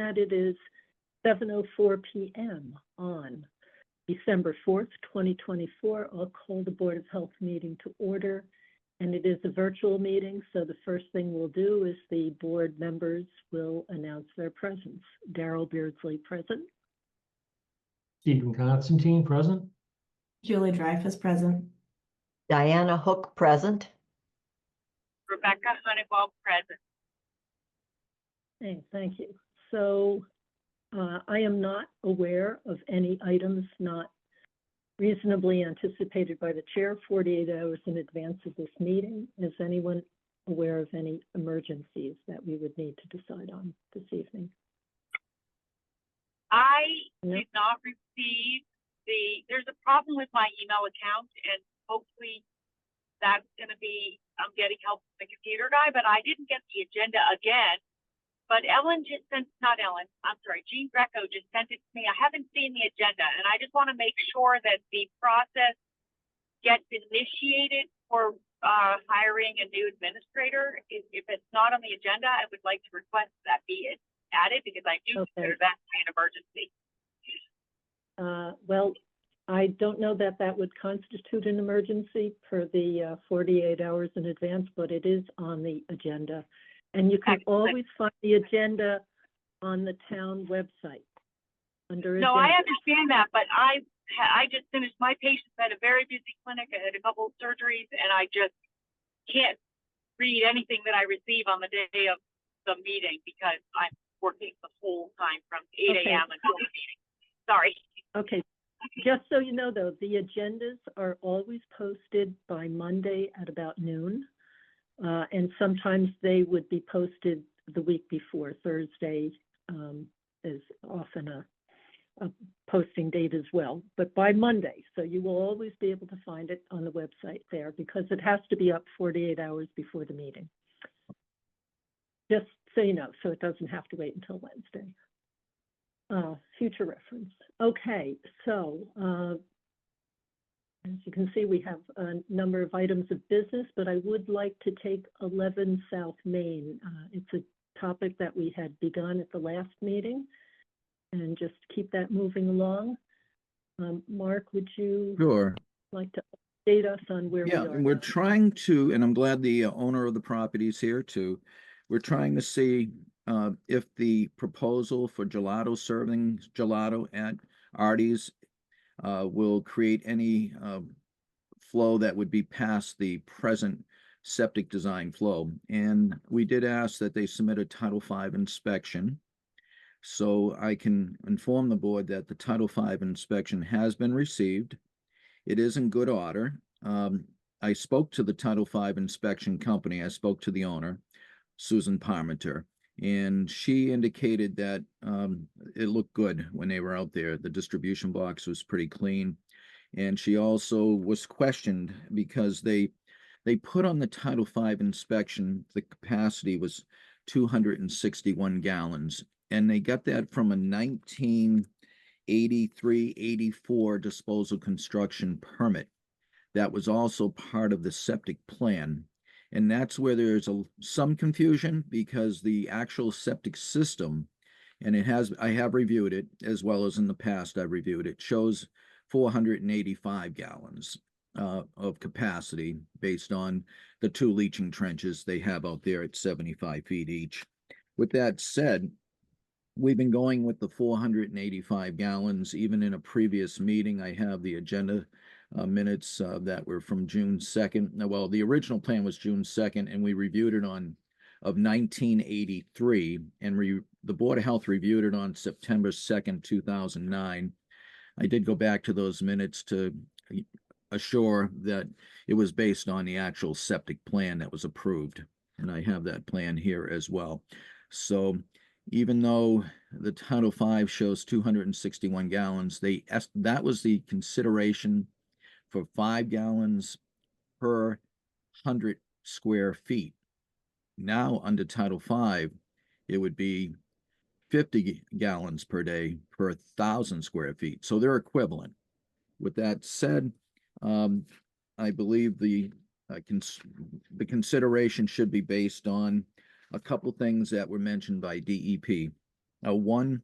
that it is 7:04 p.m. on December 4th, 2024. I'll call the Board of Health meeting to order, and it is a virtual meeting, so the first thing we'll do is the board members will announce their presence. Darrell Beardsley, present. Stephen Constantine, present. Julie Dreyfus, present. Diana Hook, present. Rebecca Honeywell, present. Okay, thank you. So I am not aware of any items not reasonably anticipated by the chair 48 hours in advance of this meeting. Is anyone aware of any emergencies that we would need to decide on this evening? I did not receive there's a problem with my email account, and hopefully that's going to be, I'm getting help from the computer guy, but I didn't get the agenda again. But Ellen just sent, not Ellen, I'm sorry, Jean Greco just sent it to me. I haven't seen the agenda, and I just want to make sure that the process gets initiated for hiring a new administrator. If it's not on the agenda, I would like to request that be added, because I do consider that an emergency. Well, I don't know that that would constitute an emergency per the 48 hours in advance, but it is on the agenda. And you can always find the agenda on the town website under No, agenda. I understand that, but I just finished, my patients had a very busy clinic. I had a couple of surgeries, and I just can't read anything that I receive on the day of the meeting because I'm working the whole time from 8 a.m. until the meeting. Sorry. Okay. Just so you know, though, the agendas are always posted by Monday at about noon. And sometimes they would be posted the week before. Thursday is often a posting date as well, but by Monday. So you will always be able to find it on the website there, because it has to be up 48 hours before the meeting. Just so you know, so it doesn't have to wait until Wednesday. Future reference. Okay, so as you can see, we have a number of items of business, but I would like to take 11 South Main. It's a topic that we had begun at the last meeting, and just keep that moving along. Mark, would you like to update us on where we are? And we're trying to, and I'm glad the owner of the property is here too. We're trying to see if the proposal for gelato serving gelato at Artie's will create any flow that would be past the present septic design flow. And we did ask that they submit a Title V inspection. So I can inform the board that the Title V inspection has been received. It is in good order. I spoke to the Title V inspection company. I spoke to the owner, Susan Parmenter, and she indicated that it looked good when they were out there. The distribution box was pretty clean. And she also was questioned because they put on the Title V inspection, the capacity was 261 gallons. And they got that from a 1983-84 disposal construction permit that was also part of the septic plan. And that's where there's some confusion, because the actual septic system, and I have reviewed it, as well as in the past I've reviewed it, shows 485 gallons of capacity based on the 2 leaching trenches they have out there at 75 feet each. With that said, we've been going with the 485 gallons. Even in a previous meeting, I have the agenda minutes that were from June 2nd. Well, the original plan was June 2nd, and we reviewed it of 1983, and the Board of Health reviewed it on September 2nd, 2009. I did go back to those minutes to assure that it was based on the actual septic plan that was approved, and I have that plan here as well. So even though the Title V shows 261 gallons, that was the consideration for 5 gallons per 100 square feet. Now under Title V, it would be 50 gallons per day per 1,000 square feet. So they're equivalent. With that said, I believe the consideration should be based on a couple things that were mentioned by DEP. One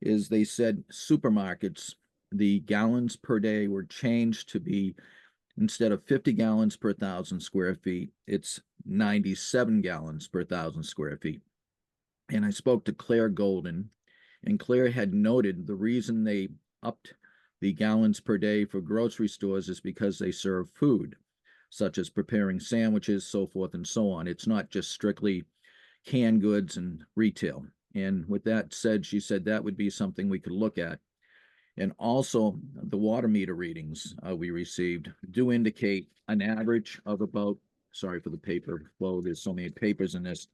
is they said supermarkets, the gallons per day were changed to be, instead of 50 gallons per 1,000 square feet, it's 97 gallons per 1,000 square feet. And I spoke to Claire Golden, and Claire had noted the reason they upped the gallons per day for grocery stores is because they serve food, such as preparing sandwiches, so forth and so on. It's not just strictly canned goods and retail. And with that said, she said that would be something we could look at. And also, the water meter readings we received do indicate an average of about, sorry for the paper flow, there's so many papers in this,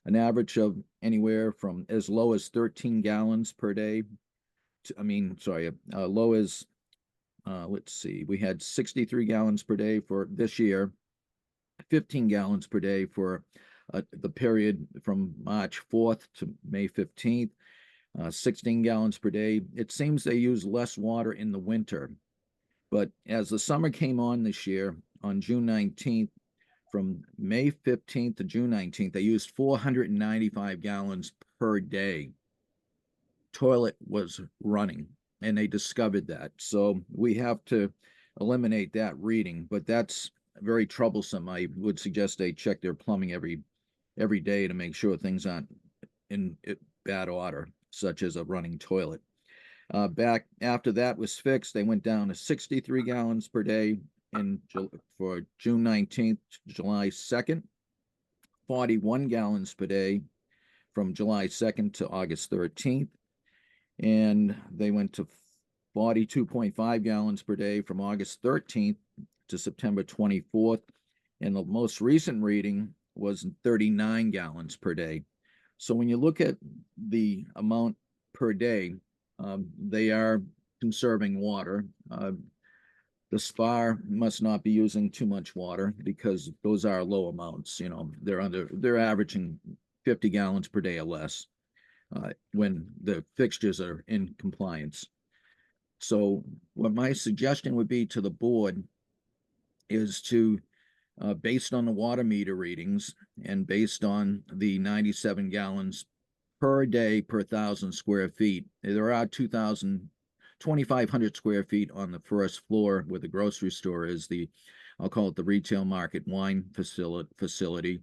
an average of anywhere from as low as 13 gallons per day. Low as, let's see, we had 63 gallons per day for this year, 15 gallons per day for the period from March 4th to May 15th. 16 gallons per day. It seems they use less water in the winter. But as the summer came on this year, on June 19th, from May 15th to June 19th, they used 495 gallons per day. Toilet was running, and they discovered that. So we have to eliminate that reading, but that's very troublesome. I would suggest they check their plumbing every day to make sure things aren't in bad order, such as a running toilet. Back after that was fixed, they went down to 63 gallons per day for June 19th to July 2nd, 41 gallons per day from July 2nd to August 13th, and they went to 42.5 gallons per day from August 13th to September 24th, and the most recent reading was 39 gallons per day. So when you look at the amount per day, they are conserving water. The spa must not be using too much water because those are low amounts. You know, they're averaging 50 gallons per day or less when the fixtures are in compliance. So what my suggestion would be to the board is to, based on the water meter readings and based on the 97 gallons per day per 1,000 square feet, there are 2,500 square feet on the first floor where the grocery store is, I'll call it the retail market wine facility.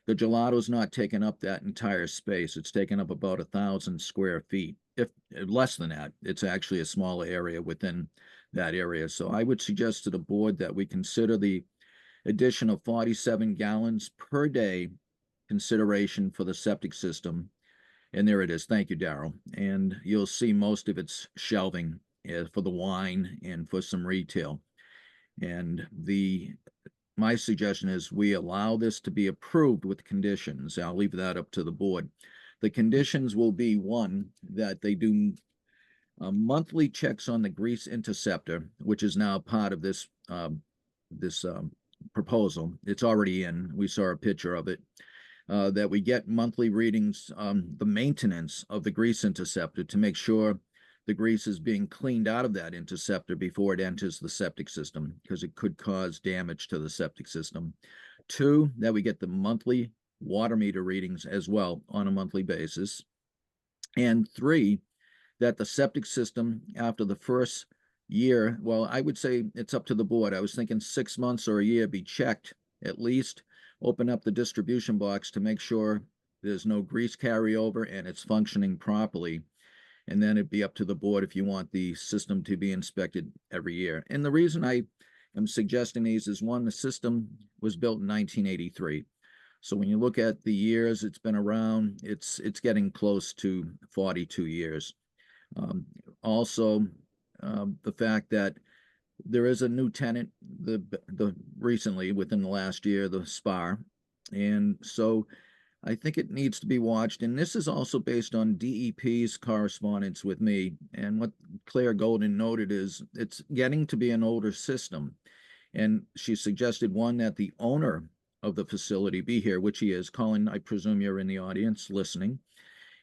The gelato's not taking up that entire space. It's taken up about 1,000 square feet. If less than that, it's actually a smaller area within that area. So I would suggest to the board that we consider the addition of 47 gallons per day consideration for the septic system. And there it is. Thank you, Darrell. And you'll see most of its shelving for the wine and for some retail. And my suggestion is we allow this to be approved with conditions. I'll leave that up to the board. The conditions will be, one, that they do monthly checks on the grease interceptor, which is now part of this proposal. It's already in. We saw a picture of it. That we get monthly readings on the maintenance of the grease interceptor to make sure the grease is being cleaned out of that interceptor before it enters the septic system, because it could cause damage to the septic system. Two, that we get the monthly water meter readings as well on a monthly basis. And three, that the septic system after the first year, well, I would say it's up to the board. I was thinking 6 months or a year, be checked at least, open up the distribution box to make sure there's no grease carryover and it's functioning properly. And then it'd be up to the board if you want the system to be inspected every year. And the reason I am suggesting these is, one, the system was built in 1983. So when you look at the years it's been around, it's getting close to 42 years. Also, the fact that there is a new tenant, recently within the last year, the SPAR, and so I think it needs to be watched. And this is also based on DEP's correspondence with me. And what Claire Golden noted is it's getting to be an older system. And she suggested, one, that the owner of the facility be here, which he is. Colin, I presume you're in the audience listening,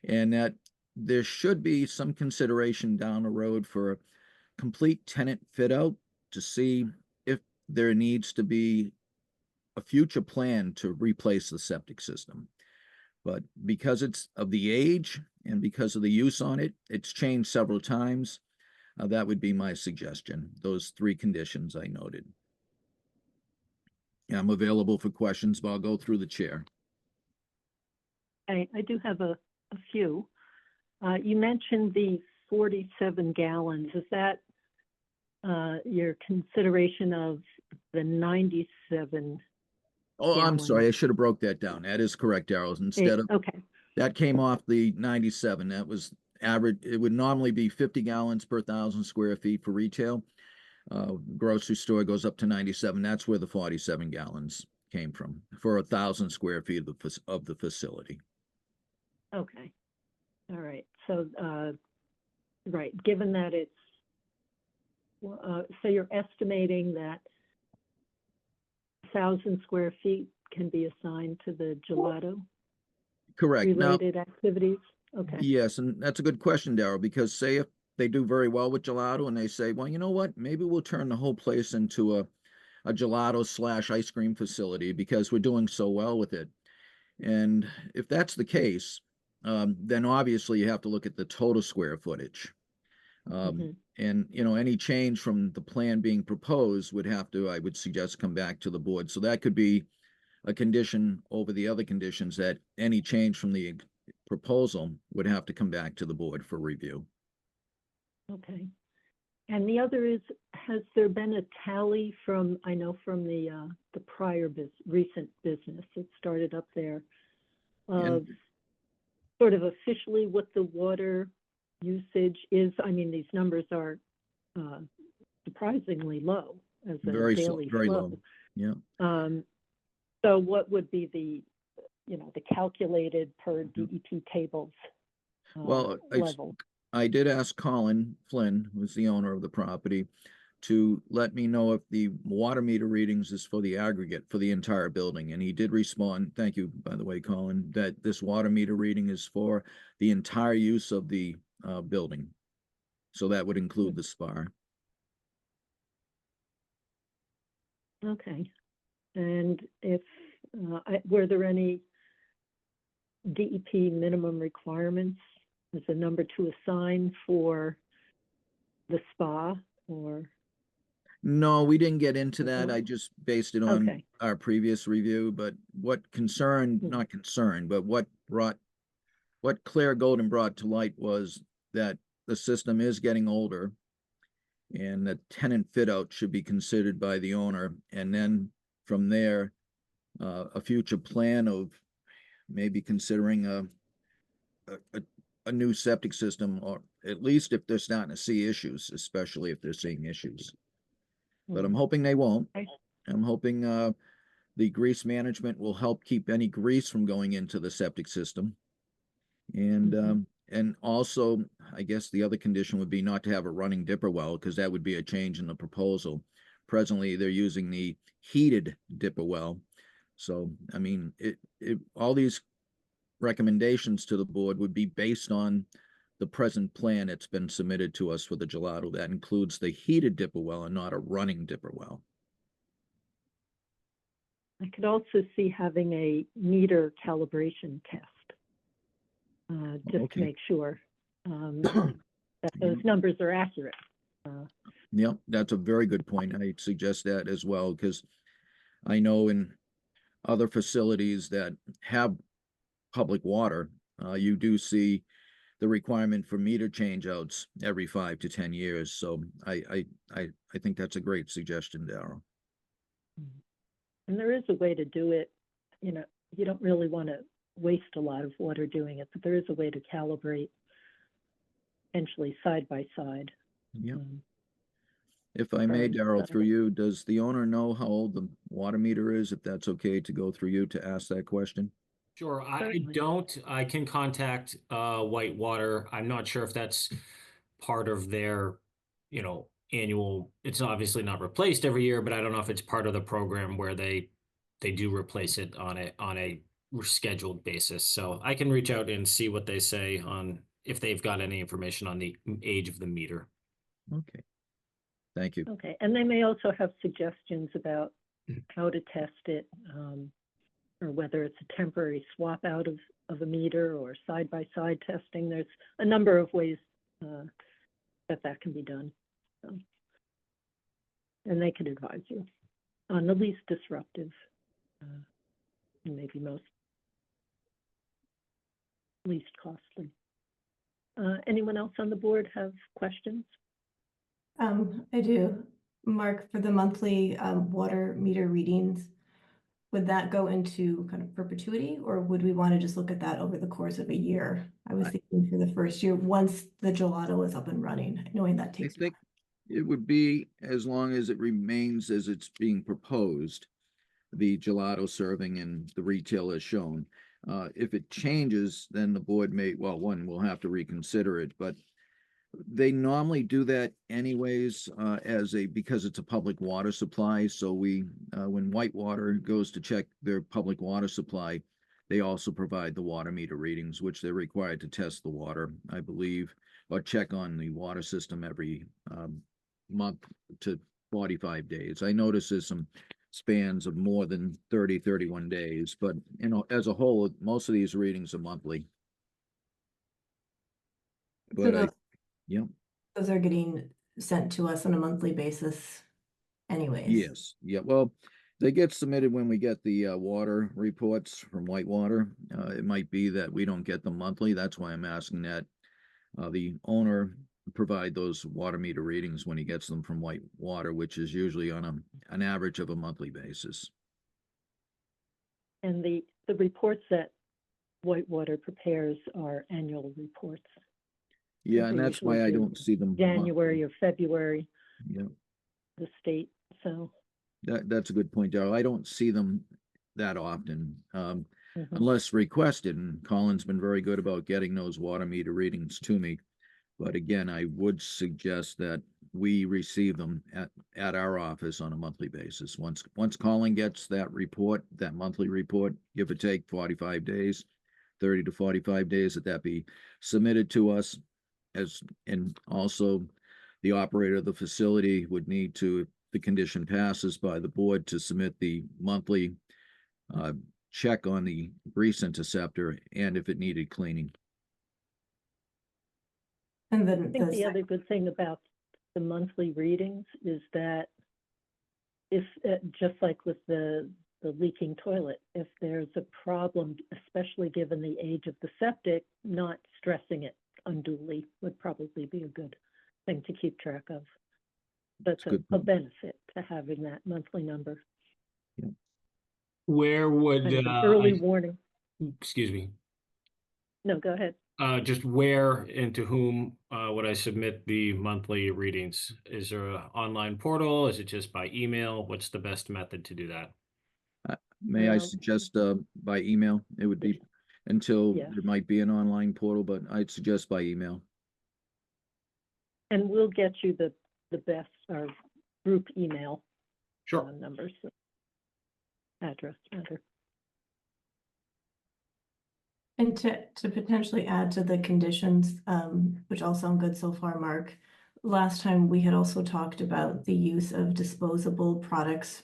and that there should be some consideration down the road for a complete tenant fit out to see if there needs to be a future plan to replace the septic system. But because it's of the age and because of the use on it, it's changed several times. That would be my suggestion, those three conditions I noted. Yeah, I'm available for questions, but I'll go through the chair. I do have a few. You mentioned the 47 gallons. Is that your consideration of the 97? Oh, I'm sorry, Gallons. I should have broke that down. That is correct, Darrell. Instead of, Okay, that came off the 97. That was average. It would normally be 50 gallons per 1,000 square feet for retail. Grocery store goes up to 97. That's where the 47 gallons came from for 1,000 square feet of the facility. okay. All right. So, right, given that it's, so you're estimating that 1,000 square feet can be assigned to the gelato Correct. Now, related activities? Okay. yes, and that's a good question, Darrell, because say if they do very well with gelato and they say, well, you know what, maybe we'll turn the whole place into a gelato / ice cream facility because we're doing so well with it. And if that's the case, then obviously you have to look at the total square footage. And, you know, any change from the plan being proposed would have to, I would suggest, come back to the board. So that could be a condition over the other conditions, that any change from the proposal would have to come back to the board for review. Okay. And the other is, has there been a tally from, I know from the prior recent business that started up there, of sort of officially what the water usage is? I mean, these numbers are surprisingly low as a Very daily very flow. low. Yeah. So what would be the, you know, the calculated per DEP tables Well, level? I did ask Colin Flynn, who's the owner of the property, to let me know if the water meter readings is for the aggregate for the entire building. And he did respond, thank you, by the way, Colin, that this water meter reading is for the entire use of the building. So that would include the spa. Okay. And if, were there any DEP minimum requirements as a number to assign for the spa or? No, we didn't get into that. No? I just based it on Okay. our previous review, but what concerned, not concerned, but what Claire Golden brought to light was that the system is getting older and the tenant fit out should be considered by the owner. And then from there, a future plan of maybe considering a new septic system, or at least if they're starting to see issues, especially if they're seeing issues. But I'm hoping they won't. Okay. I'm hoping the grease management will help keep any grease from going into the septic system. And also, I guess the other condition would be not to have a running dipper well, because that would be a change in the proposal. Presently, they're using the heated dipper well. So, I mean, all these recommendations to the board would be based on the present plan that's been submitted to us for the gelato. That includes the heated dipper well and not a running dipper well. I could also see having a meter calibration test, just to make sure that those numbers are accurate. Yep, that's a very good point. I suggest that as well, because I know in other facilities that have public water, you do see the requirement for meter changeouts every 5 to 10 years. So I think that's a great suggestion, Darrell. And there is a way to do it. You know, you don't really want to waste a lot of water doing it, but there is a way to calibrate potentially side by side. Yeah. If I may, Darrell, through you, does the owner know how old the water meter is? If that's okay to go through you to ask that question? Sure, I Certainly. don't. I can contact Whitewater. I'm not sure if that's part of their, annual. It's obviously not replaced every year, but I don't know if it's part of the program where they do replace it on a scheduled basis. So I can reach out and see what they say on if they've got any information on the age of the meter. Okay. Thank you. Okay, and they may also have suggestions about how to test it or whether it's a temporary swap out of a meter or side-by-side testing. There's a number of ways that can be done. So, and they could advise you on the least disruptive, maybe most least costly. Anyone else on the board have questions? I do. Mark, for the monthly water meter readings, would that go into kind of perpetuity, or would we want to just look at that over the course of a year? I was thinking for the first year, once the gelato is up and running, knowing that I takes. think it would be as long as it remains as it's being proposed, the gelato serving and the retail as shown. If it changes, then the board may, well, one, will have to reconsider it, but they normally do that anyways, because it's a public water supply. So when Whitewater goes to check their public water supply, they also provide the water meter readings, which they're required to test the water, I believe, or check on the water system every month to 45 days. I notice there's some spans of more than 30, 31 days, but as a whole, most of these readings are monthly. But yeah. Those are getting sent to us on a monthly basis anyways. Yes, yeah, well, they get submitted when we get the water reports from Whitewater. It might be that we don't get them monthly. That's why I'm asking that the owner provide those water meter readings when he gets them from Whitewater, which is usually on an average of a monthly basis. And the reports that Whitewater prepares are annual reports. Yeah, and They that's why usually I do don't see them January or February, Yeah, the state, so. that's a good point, Darrell. I don't see them that often, Mhm. unless requested, and Colin's been very good about getting those water meter readings to me. But again, I would suggest that we receive them at our office on a monthly basis. Once Colin gets that report, that monthly report, give or take 45 days, 30 to 45 days, that be submitted to us and also the operator of the facility would need to, if the condition passes by the board, to submit the monthly check on the grease interceptor and if it needed cleaning. And I then think the other good thing about the monthly readings is that if, just like with the leaking toilet, if there's a problem, especially given the age of the septic, not stressing it unduly would probably be a good thing to keep track of. That's a benefit to having that monthly number. Where would, Kind of an early warning. excuse me, No, go ahead. just where and to whom would I submit the monthly readings? Is there an online portal? Is it just by email? What's the best method to do that? May I suggest by email? It would be until Yes. there might be an online portal, but I'd suggest by email. And we'll get you the best, our group email Sure. numbers, address matter. And to potentially add to the conditions, which all sound good so far, Mark. Last time we had also talked about the use of disposable products,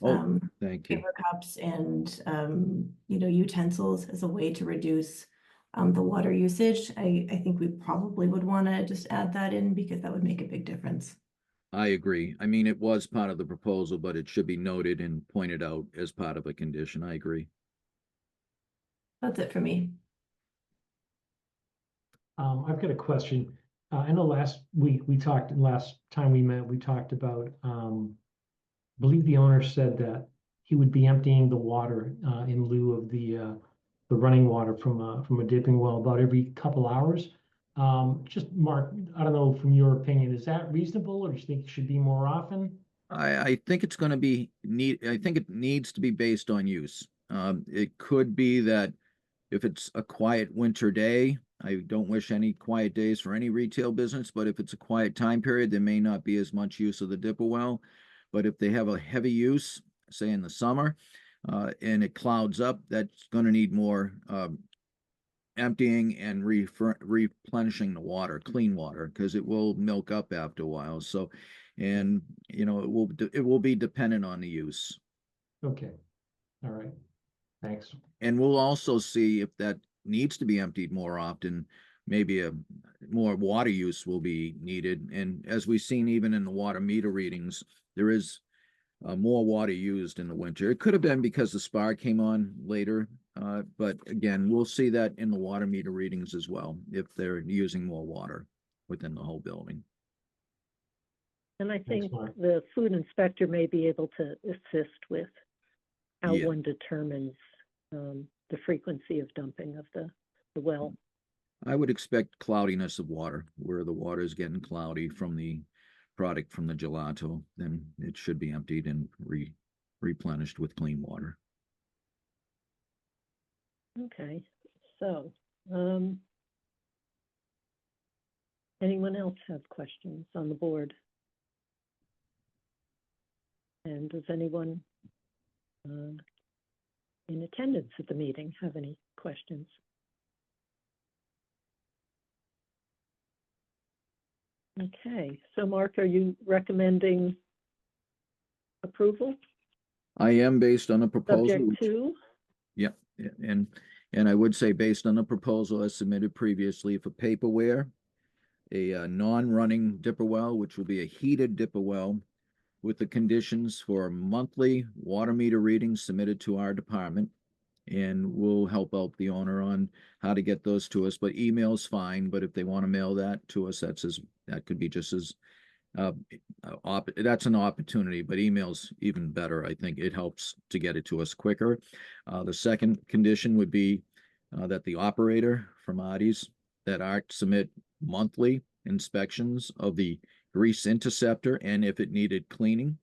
Thank you. paper cups and utensils as a way to reduce the water usage. I think we probably would want to just add that in because that would make a big difference. I agree. I mean, it was part of the proposal, but it should be noted and pointed out as part of a condition. I agree. That's it for me. I've got a question. I know last time we met, we talked about, I believe the owner said that he would be emptying the water in lieu of the running water from a dipping well about every couple hours. Just Mark, I don't know, from your opinion, is that reasonable, or do you think it should be more often? I think it's going to be I think it needs to be based on use. It could be that if it's a quiet winter day, I don't wish any quiet days for any retail business, but if it's a quiet time period, there may not be as much use of the dipper well. But if they have a heavy use, say in the summer, and it clouds up, that's going to need more emptying and replenishing the water, clean water, because it will milk up after a while. So, and it will be dependent on the use. Okay, all right. Thanks. And we'll also see if that needs to be emptied more often. Maybe more water use will be needed. And as we've seen, even in the water meter readings, there is more water used in the winter. It could have been because the SPAR came on later, but again, we'll see that in the water meter readings as well, if they're using more water within the whole building. And I think Mark. the food inspector may be able to assist with how Yeah. one determines the frequency of dumping of the well. I would expect cloudiness of water, where the water is getting cloudy from the product from the gelato, then it should be emptied and replenished with clean water. Okay, so, anyone else have questions on the board? And does anyone in attendance at the meeting have any questions? Okay, so Mark, are you recommending approval, I am based on a proposal. subject to? Yep, and I would say based on the proposal as submitted previously for paperware, a non-running dipper well, which will be a heated dipper well with the conditions for monthly water meter readings submitted to our department. And we'll help out the owner on how to get those to us, but email's fine, but if they want to mail that to us, that could be just as that's an opportunity, but email's even better. I think it helps to get it to us quicker. The second condition would be that the operator from Artie's that ART submit monthly inspections of the grease interceptor and if it needed cleaning.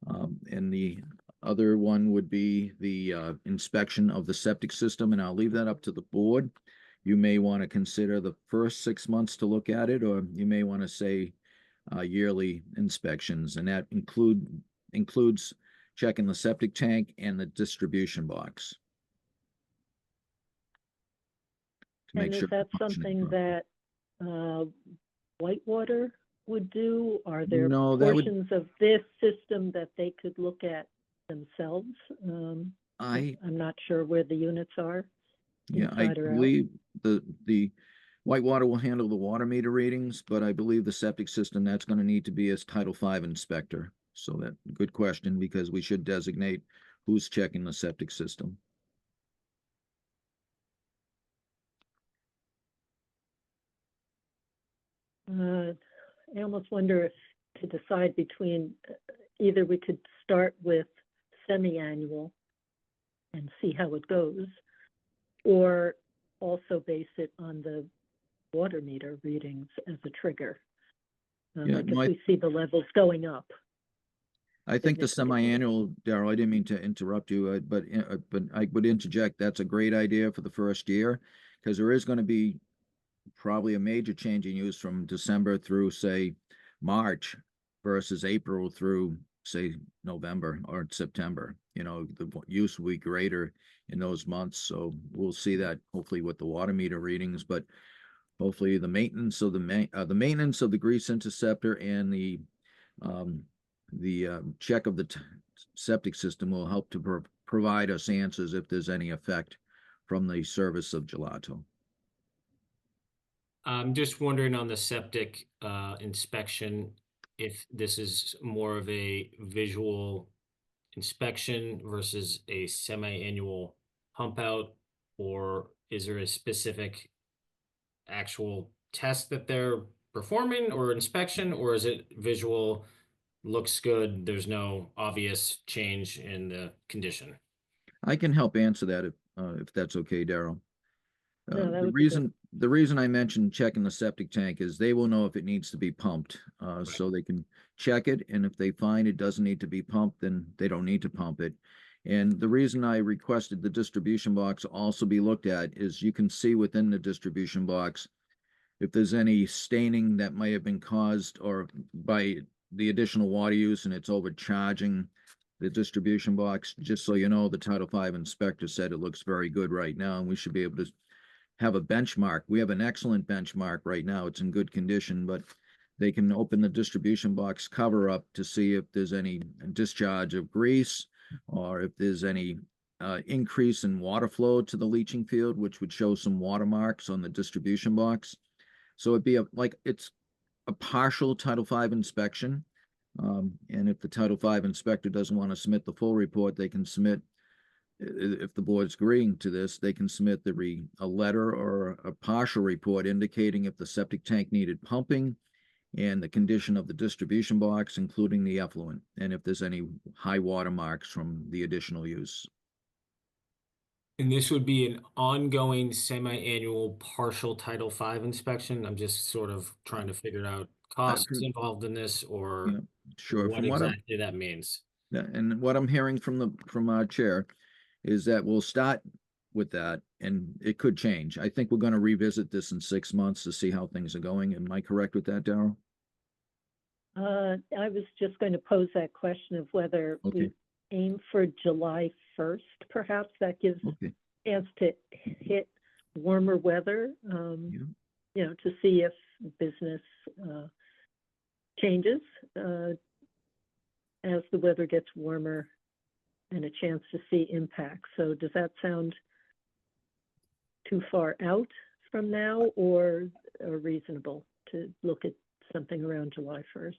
And the other one would be the inspection of the septic system, and I'll leave that up to the board. You may want to consider the first 6 months to look at it, or you may want to say yearly inspections, and that includes checking the septic tank and the distribution box. To make And is sure that it's functioning something properly. that Whitewater would do? Are there No, that would, portions of this system that they could look at themselves? I, I'm not sure where the units are, yeah, I inside or out. believe the Whitewater will handle the water meter readings, but I believe the septic system, that's going to need to be as Title V inspector. So that, good question, because we should designate who's checking the septic system. I almost wonder if to decide between either we could start with semi-annual and see how it goes, or also base it on the water meter readings as a trigger. Yeah, Like no, if we see the levels going up. I think the significantly. semi-annual, Daryl, I didn't mean to interrupt you, but I would interject, that's a great idea for the first year, because there is going to be probably a major change in use from December through, say, March versus April through, say, November or September. You know, the use will be greater in those months, so we'll see that hopefully with the water meter readings, but hopefully the maintenance of the maintenance of the grease interceptor and the check of the septic system will help to provide us answers if there's any effect from the service of gelato. I'm just wondering on the septic inspection, if this is more of a visual inspection versus a semi-annual pump out, or is there a specific actual test that they're performing or inspection, or is it visual, looks good, there's no obvious change in the condition? I can help answer that if that's okay, Daryl. No, that The would be good. reason I mentioned checking the septic tank is they will know if it needs to be pumped, so they can check it, and if they find it doesn't need to be pumped, then they don't need to pump it. And the reason I requested the distribution box also be looked at is you can see within the distribution box if there's any staining that might have been caused or by the additional water use and it's overcharging the distribution box. Just so you know, the Title V inspector said it looks very good right now, and we should be able to have a benchmark. We have an excellent benchmark right now. It's in good condition, but they can open the distribution box cover up to see if there's any discharge of grease or if there's any increase in water flow to the leaching field, which would show some watermarks on the distribution box. So it'd be it's a partial Title V inspection. And if the Title V inspector doesn't want to submit the full report, they can submit, if the board's agreeing to this, they can submit a letter or a partial report indicating if the septic tank needed pumping and the condition of the distribution box, including the effluent, and if there's any high water marks from the additional use. And this would be an ongoing semi-annual partial Title V inspection. I'm just sort of trying to figure out costs involved in this, or Yeah, sure. what exactly that means. And what I'm hearing from our chair is that we'll start with that, and it could change. I think we're going to revisit this in 6 months to see how things are going. Am I correct with that, Darrell? I was just going to pose that question of whether we aim for July 1st, perhaps. That gives a chance to hit warmer weather, you know, to see if business changes as the weather gets warmer, and a chance to see impacts. So does that sound too far out from now, or reasonable to look at something around July 1st?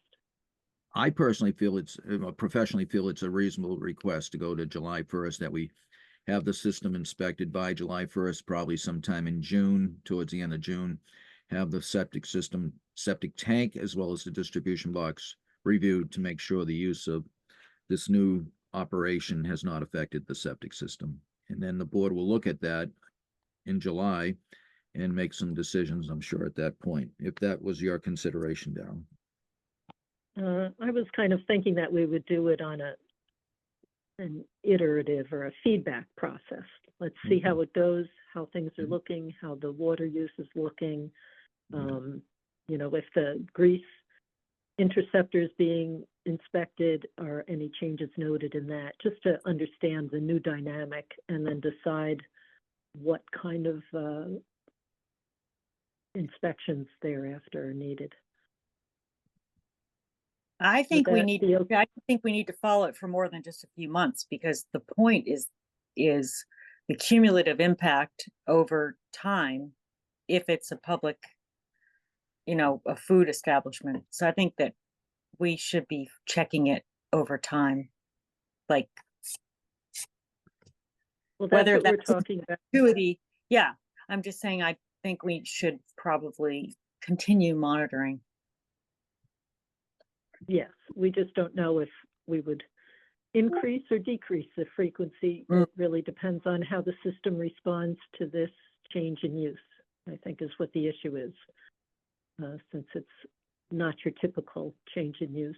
I personally feel professionally feel it's a reasonable request to go to July 1st, that we have the system inspected by July 1st, probably sometime in June, towards the end of June, have the septic tank, as well as the distribution box reviewed to make sure the use of this new operation has not affected the septic system. And then the board will look at that in July and make some decisions, I'm sure, at that point, if that was your consideration, Darrell. I was kind of thinking that we would do it on an iterative or a feedback process. Let's see how it goes, how things are looking, how the water use is looking. You know, if the grease interceptor is being inspected, or any changes noted in that, just to understand the new dynamic, and then decide what kind of inspections thereafter are needed. I think we need. Okay? I think we need to follow it for more than just a few months, because the point is the cumulative impact over time, if it's a public, you know, a food establishment. So I think that we should be checking it over time, like Well, that's whether what we're that's talking about. perpetuity. Yeah, I'm just saying, I think we should probably continue monitoring. Yes, we just don't know if we would increase or decrease the frequency. It really depends on how the system responds to this change in use, I think, is what the issue is, since it's not your typical change in use.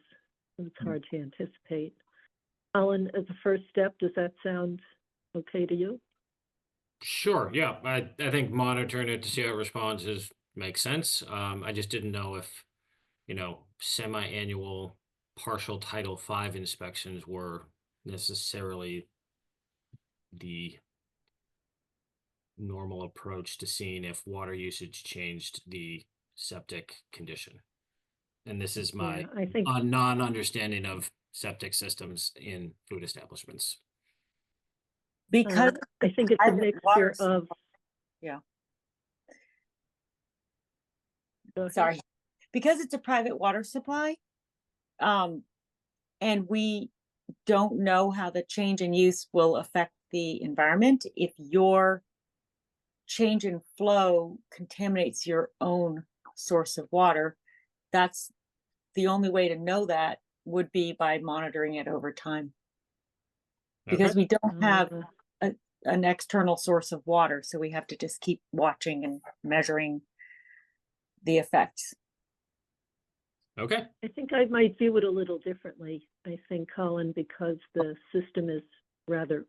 It's hard to anticipate. Alan, as a first step, does that sound okay to you? Sure. Yeah. I think monitoring it to see how it responds makes sense. I just didn't know if, you know, semi-annual partial Title V inspections were necessarily the normal approach to seeing if water usage changed the septic condition. And this is my I think non-understanding of septic systems in food establishments. Because I think it's a mixture of. Yeah. Go ahead. Sorry, because it's a private water supply, and we don't know how the change in use will affect the environment. If your change in flow contaminates your own source of water, that's the only way to know that would be by monitoring it over time. Because we don't have an external source of water, so we have to just keep watching and measuring the effects. Okay. I think I might view it a little differently. I think, Colin, because the system is rather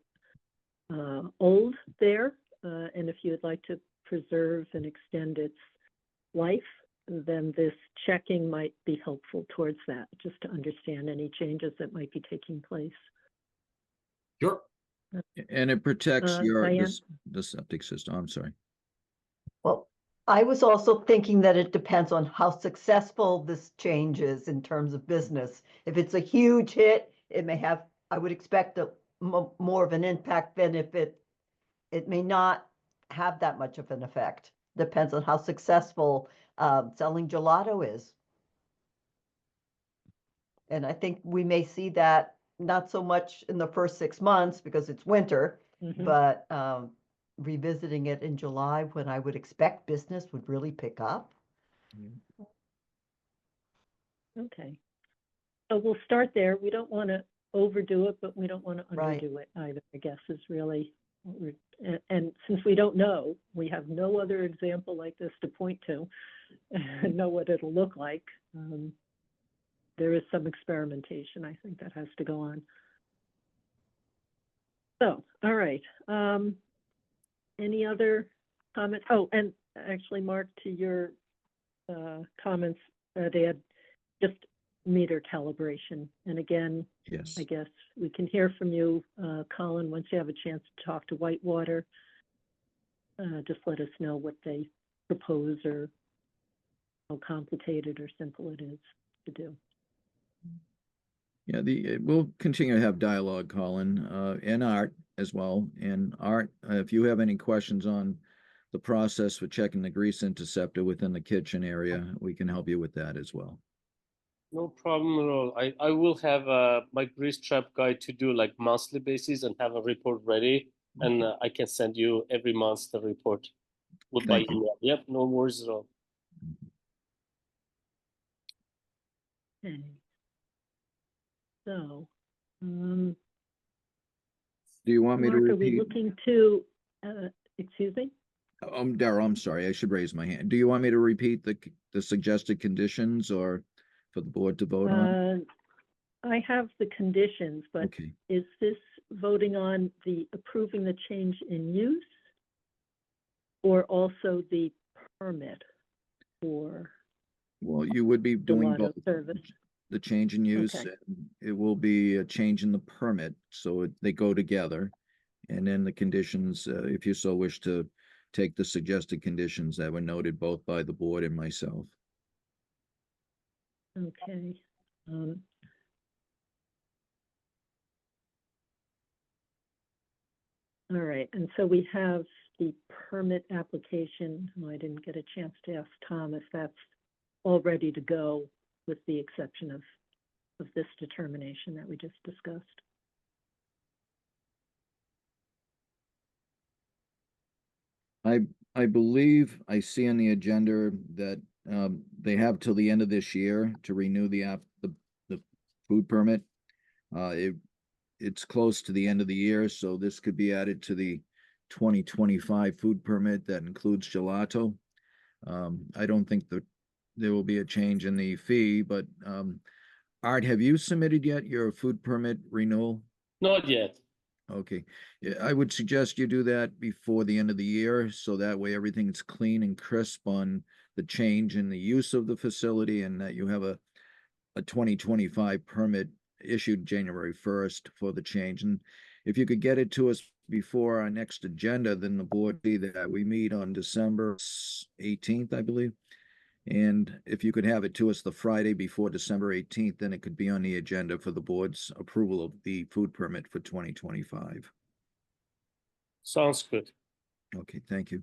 old there, and if you would like to preserve and extend its life, then this checking might be helpful towards that, just to understand any changes that might be taking place. Sure. And it protects Diane? the septic system. I'm sorry. Well, I was also thinking that it depends on how successful this change is in terms of business. If it's a huge hit, it may have, I would expect more of an impact than if it may not have that much of an effect. Depends on how successful selling gelato is. And I think we may see that not so much in the first 6 months because it's winter, Mhm. but revisiting it in July when I would expect business would really pick up. Okay. So we'll start there. We don't want to overdo it, but we don't want to Right. underdo it either, I guess is really, what and since we don't know, we have no other example like this to point to and know what it'll look like. There is some experimentation, I think, that has to go on. So, all right. Any other comments? Oh, and actually, Mark, to your comments, they had just meter calibration. And again, Yes. I guess we can hear from you, Colin, once you have a chance to talk to Whitewater. Just let us know what they propose or how complicated or simple it is to do. Yeah, we'll continue to have dialogue, Colin, and Art as well. And Art, if you have any questions on the process for checking the grease interceptor within the kitchen area, we can help you with that as well. No problem at all. I will have my grease trap guy to do like monthly basis and have a report ready, and I can send you every month the report with by Thank you. email. Yep, no worries at all. Okay. So, Do you want me to Mark, are we repeat? looking to, excuse me? Darrell, I'm sorry, I should raise my hand. Do you want me to repeat the suggested conditions or for the board to vote on? I have the conditions, but Okay, is this voting on the approving the change in use or also the permit for well, you would be doing gelato both. service? The change in use, Okay. and it will be a change in the permit, so they go together. And then the conditions, if you so wish to take the suggested conditions that were noted both by the board and myself. Okay. All right, and so we have the permit application. Oh, I didn't get a chance to ask Tom if that's all ready to go with the exception of this determination that we just discussed. I believe I see on the agenda that they have till the end of this year to renew the food permit. It's close to the end of the year, so this could be added to the 2025 food permit that includes gelato. I don't think that there will be a change in the fee, but Art, have you submitted yet your food permit renewal? Not yet. Okay, yeah, I would suggest you do that before the end of the year, so that way everything's clean and crisp on the change in the use of the facility and that you have a 2025 permit issued January 1st for the change. And if you could get it to us before our next agenda, then the board see that we meet on December 18th, I believe. And if you could have it to us the Friday before December 18th, then it could be on the agenda for the board's approval of the food permit for 2025. Sounds good. Okay, thank you.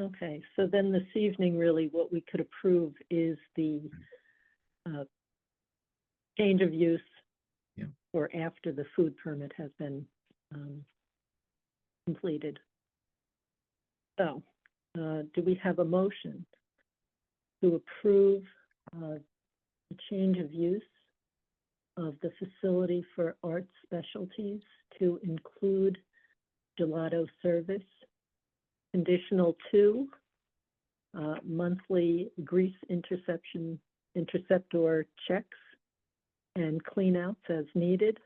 Okay, so then this evening, really, what we could approve is the change of use Yeah. or after the food permit has been completed. So, do we have a motion to approve the change of use of the facility for art specialties to include gelato service, conditional 2, monthly grease interceptor checks and cleanouts as needed,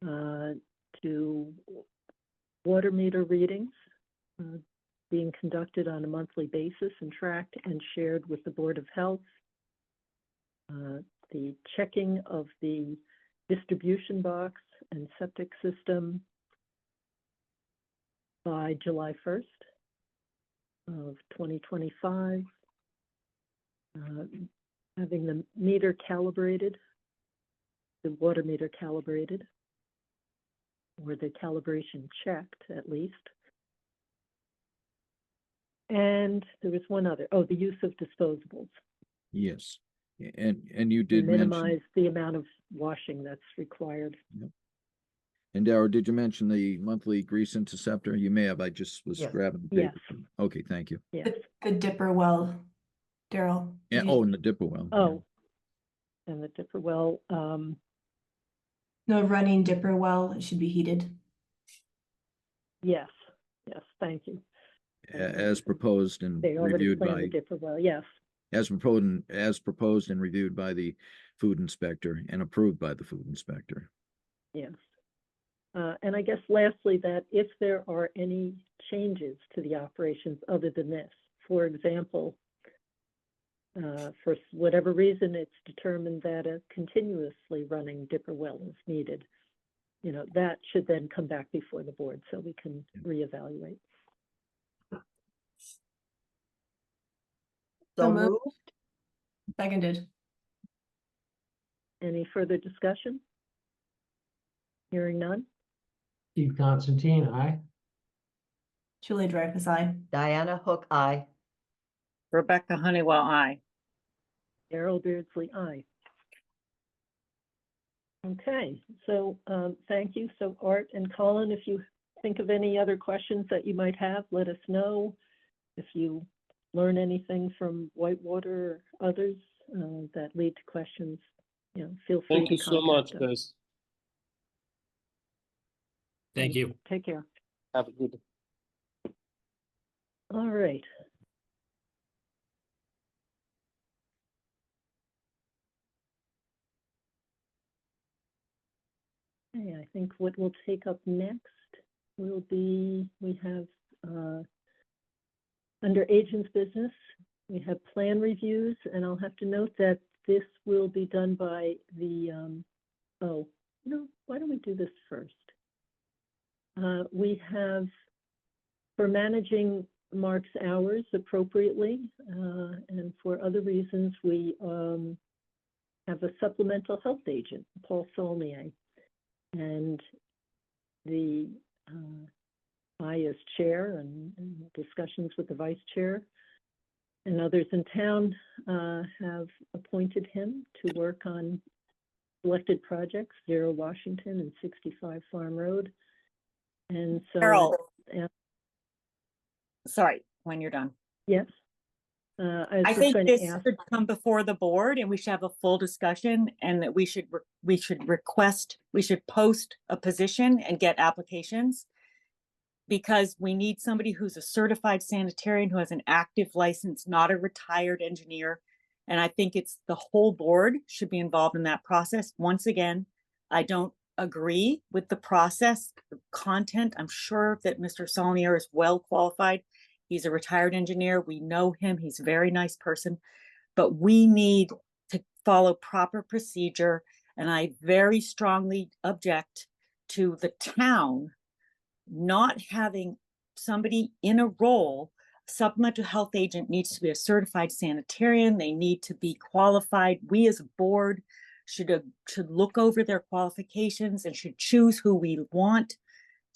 to water meter readings being conducted on a monthly basis and tracked and shared with the Board of Health, the checking of the distribution box and septic system by July 1st of 2025, having the meter calibrated, the water meter calibrated, or the calibration checked at least. And there was one other, oh, the use of disposables Yes. And you to did mention, minimize the amount of washing that's required. and Darrell, did you mention the monthly grease interceptor? You may have, I just was Yes. grabbing the paper. Okay, thank you. Yes. The dipper well, Daryl. Yeah, did you- oh, and the dipper well. yeah. Oh, and the dipper well, No, running dipper well, it should be heated. yes, thank you. As proposed and They already reviewed planned the by, dipper well, yes. as proposed and reviewed by the food inspector and approved by the food inspector. Yes. And I guess lastly, that if there are any changes to the operations other than this, for example, for whatever reason, it's determined that a continuously running dipper well is needed, you know, that should then come back before the board so we can reevaluate. So moved. moved. Seconded. Any further discussion? Hearing none? Steve Constantine, aye. Julie Dreyfus, aye. Diana Hook, aye. Rebecca Honeywell, aye. Darrell Beardsley, aye. Okay, so thank you. So Art and Colin, if you think of any other questions that you might have, let us know. If you learn anything from Whitewater or others that lead to questions, you know, feel free Thank to you so much, contact us. guys. Thank you. Take care. Have a good. All right. Okay, I think what we'll take up next will be, we have under agents business, we have plan reviews, and I'll have to note that this will be done by the, oh, no, why don't we do this first? We have, for managing Mark's hours appropriately, and for other reasons, we have a supplemental health agent, Paul Saulnier. And the I as chair and discussions with the vice chair and others in town have appointed him to work on selected projects, 0 Washington and 65 Farm Road. And so, Carol. Sorry, when you're done. yes. I was I just think going this to ask, should come before the board and we should have a full discussion, and that we should post a position and get applications. Because we need somebody who's a certified sanitarian, who has an active license, not a retired engineer. And I think it's the whole board should be involved in that process. Once again, I don't agree with the process, the content. I'm sure that Mr. Saulnier is well qualified. He's a retired engineer. We know him. He's a very nice person, but we need to follow proper procedure. And I very strongly object to the town not having somebody in a role. Supplemental health agent needs to be a certified sanitarian. They need to be qualified. We as a board should look over their qualifications and should choose who we want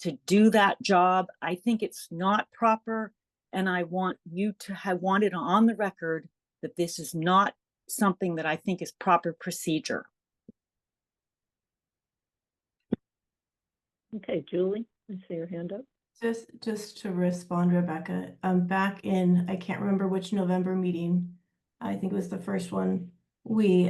to do that job. I think it's not proper. And I want you to have wanted on the record that this is not something that I think is proper procedure. okay, Julie, I see your hand up. Just to respond, Rebecca, back in, I can't remember which November meeting, I think it was the first one, we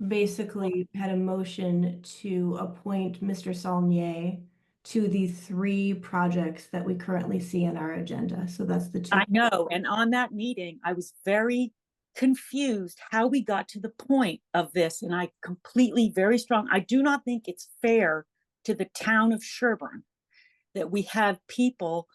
basically had a motion to appoint Mr. Saulnier to the 3 projects that we currently see in our agenda. So that's the 2. I know. And on that meeting, I was very confused how we got to the point of this. And I do not think it's fair to the town of Sherborn that we have people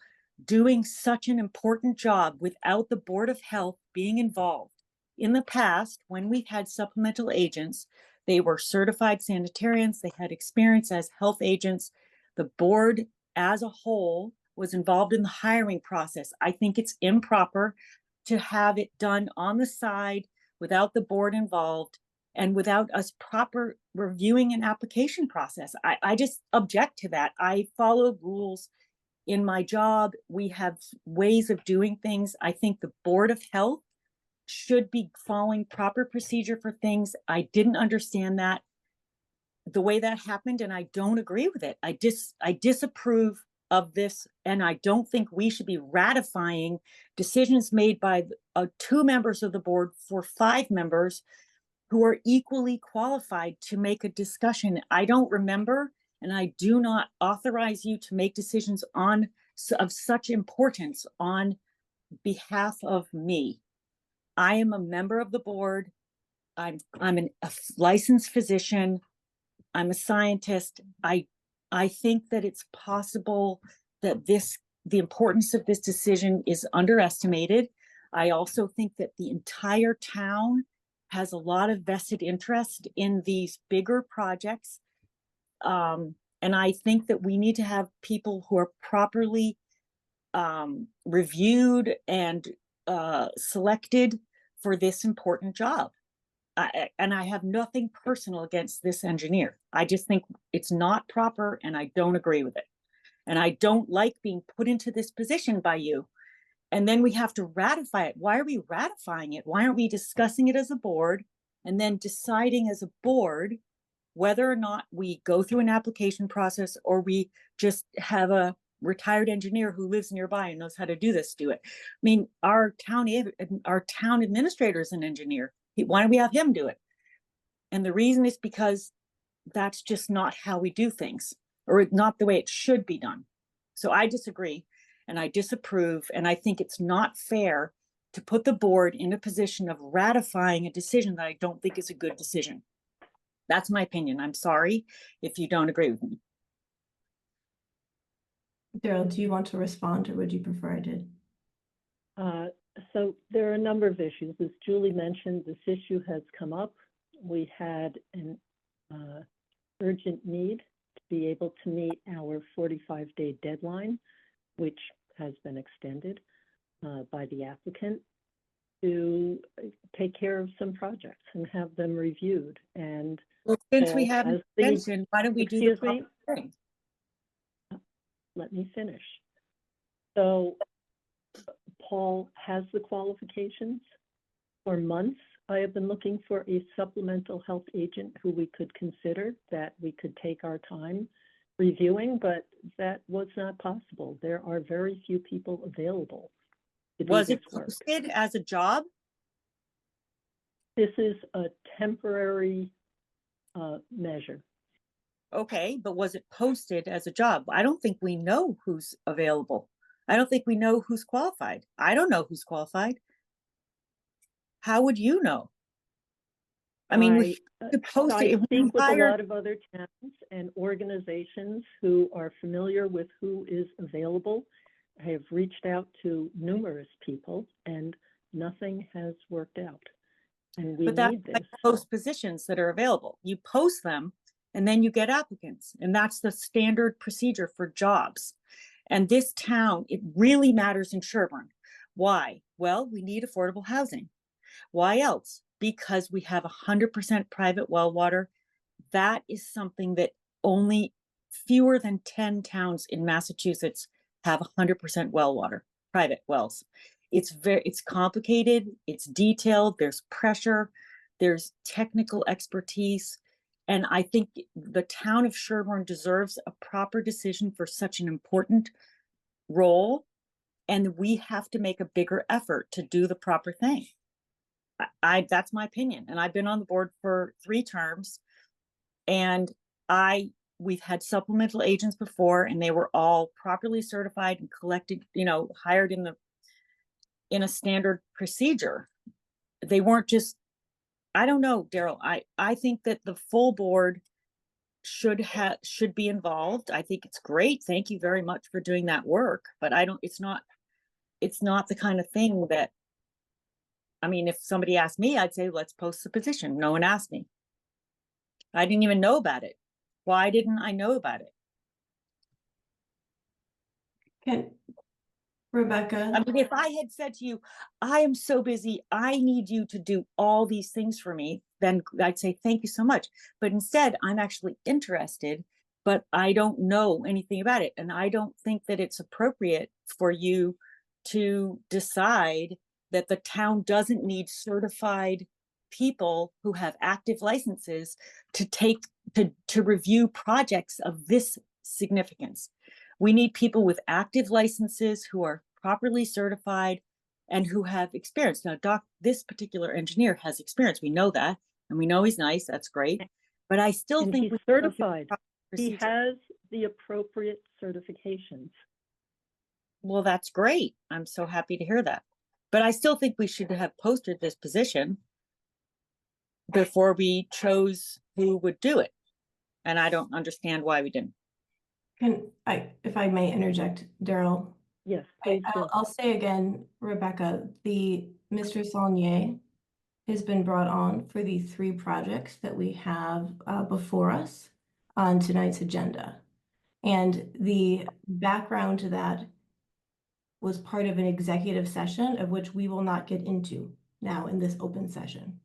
doing such an important job without the Board of Health being involved. In the past, when we've had supplemental agents, they were certified sanitarians, they had experience as health agents. The board as a whole was involved in the hiring process. I think it's improper to have it done on the side without the board involved and without us proper reviewing an application process. I just object to that. I follow rules in my job. We have ways of doing things. I think the Board of Health should be following proper procedure for things. I didn't understand that the way that happened, and I don't agree with it. I disapprove of this, and I don't think we should be ratifying decisions made by 2 members of the board for 5 members who are equally qualified to make a discussion. I don't remember, and I do not authorize you to make decisions of such importance on behalf of me. I am a member of the board. I'm a licensed physician. I'm a scientist. I think that it's possible that the importance of this decision is underestimated. I also think that the entire town has a lot of vested interest in these bigger projects. And I think that we need to have people who are properly reviewed and selected for this important job. And I have nothing personal against this engineer. I just think it's not proper, and I don't agree with it. And I don't like being put into this position by you. And then we have to ratify it. Why are we ratifying it? Why aren't we discussing it as a board and then deciding as a board whether or not we go through an application process, or we just have a retired engineer who lives nearby and knows how to do this, do it? I mean, our town administrator is an engineer. Why don't we have him do it? And the reason is because that's just not how we do things, or not the way it should be done. So I disagree, and I disapprove, and I think it's not fair to put the board in a position of ratifying a decision that I don't think is a good decision. That's my opinion. I'm sorry if you don't agree with me. Daryl, do you want to respond, or would you prefer I did? So there are a number of issues. As Julie mentioned, this issue has come up. We had an urgent need to be able to meet our 45-day deadline, which has been extended by the applicant, to take care of some projects and have them reviewed. And well, since we have an extension, why don't we do the proper thing? Let me finish. So Paul has the qualifications. For months, I have been looking for a supplemental health agent who we could consider, that we could take our time reviewing, but that was not possible. There are very few people available to do Was it this work. posted as a job? This is a temporary measure. Okay, but was it posted as a job? I don't think we know who's available. I don't think we know who's qualified. I don't know who's qualified. How would you know? I mean, we could post I it. speak with a lot of other towns and organizations who are familiar with who is available. I have reached out to numerous people, and nothing has worked out. And we need this. Post positions that are available. You post them, and then you get applicants, and that's the standard procedure for jobs. And this town, it really matters in Sherborn. Why? Well, we need affordable housing. Why else? Because we have 100% private well water. That is something that only fewer than 10 towns in Massachusetts have 100% well water, private wells. It's complicated, it's detailed, there's pressure, there's technical expertise. And I think the town of Sherborn deserves a proper decision for such an important role. And we have to make a bigger effort to do the proper thing. That's my opinion. And I've been on the board for 3 terms, and we've had supplemental agents before, and they were all properly certified and collected, hired in a standard procedure. They weren't just, I don't know, Daryl. I think that the full board should be involved. I think it's great. Thank you very much for doing that work. But it's not the kind of thing that, I mean, if somebody asked me, I'd say, let's post the position. No one asked me. I didn't even know about it. Why didn't I know about it? Rebecca. I mean, if I had said to you, I am so busy, I need you to do all these things for me, then I'd say, thank you so much. But instead, I'm actually interested, but I don't know anything about it. And I don't think that it's appropriate for you to decide that the town doesn't need certified people who have active licenses to review projects of this significance. We need people with active licenses who are properly certified and who have experience. Now, this particular engineer has experience. We know that, and we know he's nice. That's great. But I still And think he's we should go through the certified. proper He procedure. has the appropriate certifications. Well, that's great. I'm so happy to hear that. But I still think we should have posted this position before we chose who would do it. And I don't understand why we didn't. If I may interject, Daryl, Yes, please do. I'll say again, Rebecca, Mr. Saulnier has been brought on for the 3 projects that we have before us on tonight's agenda. And the background to that was part of an executive session of which we will not get into now in this open session.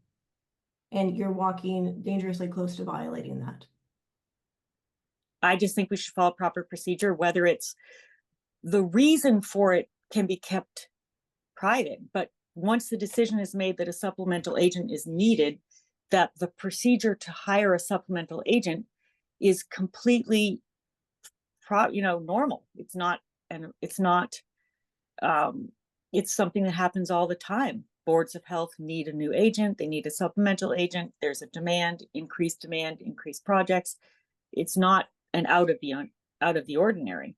And you're walking dangerously close to violating that. I just think we should follow proper procedure, whether it's the reason for it can be kept private, but once the decision is made that a supplemental agent is needed, that the procedure to hire a supplemental agent is completely normal. It's not, and it's not, it's something that happens all the time. Boards of health need a new agent, they need a supplemental agent, there's a demand, increased projects. It's not an out of the ordinary.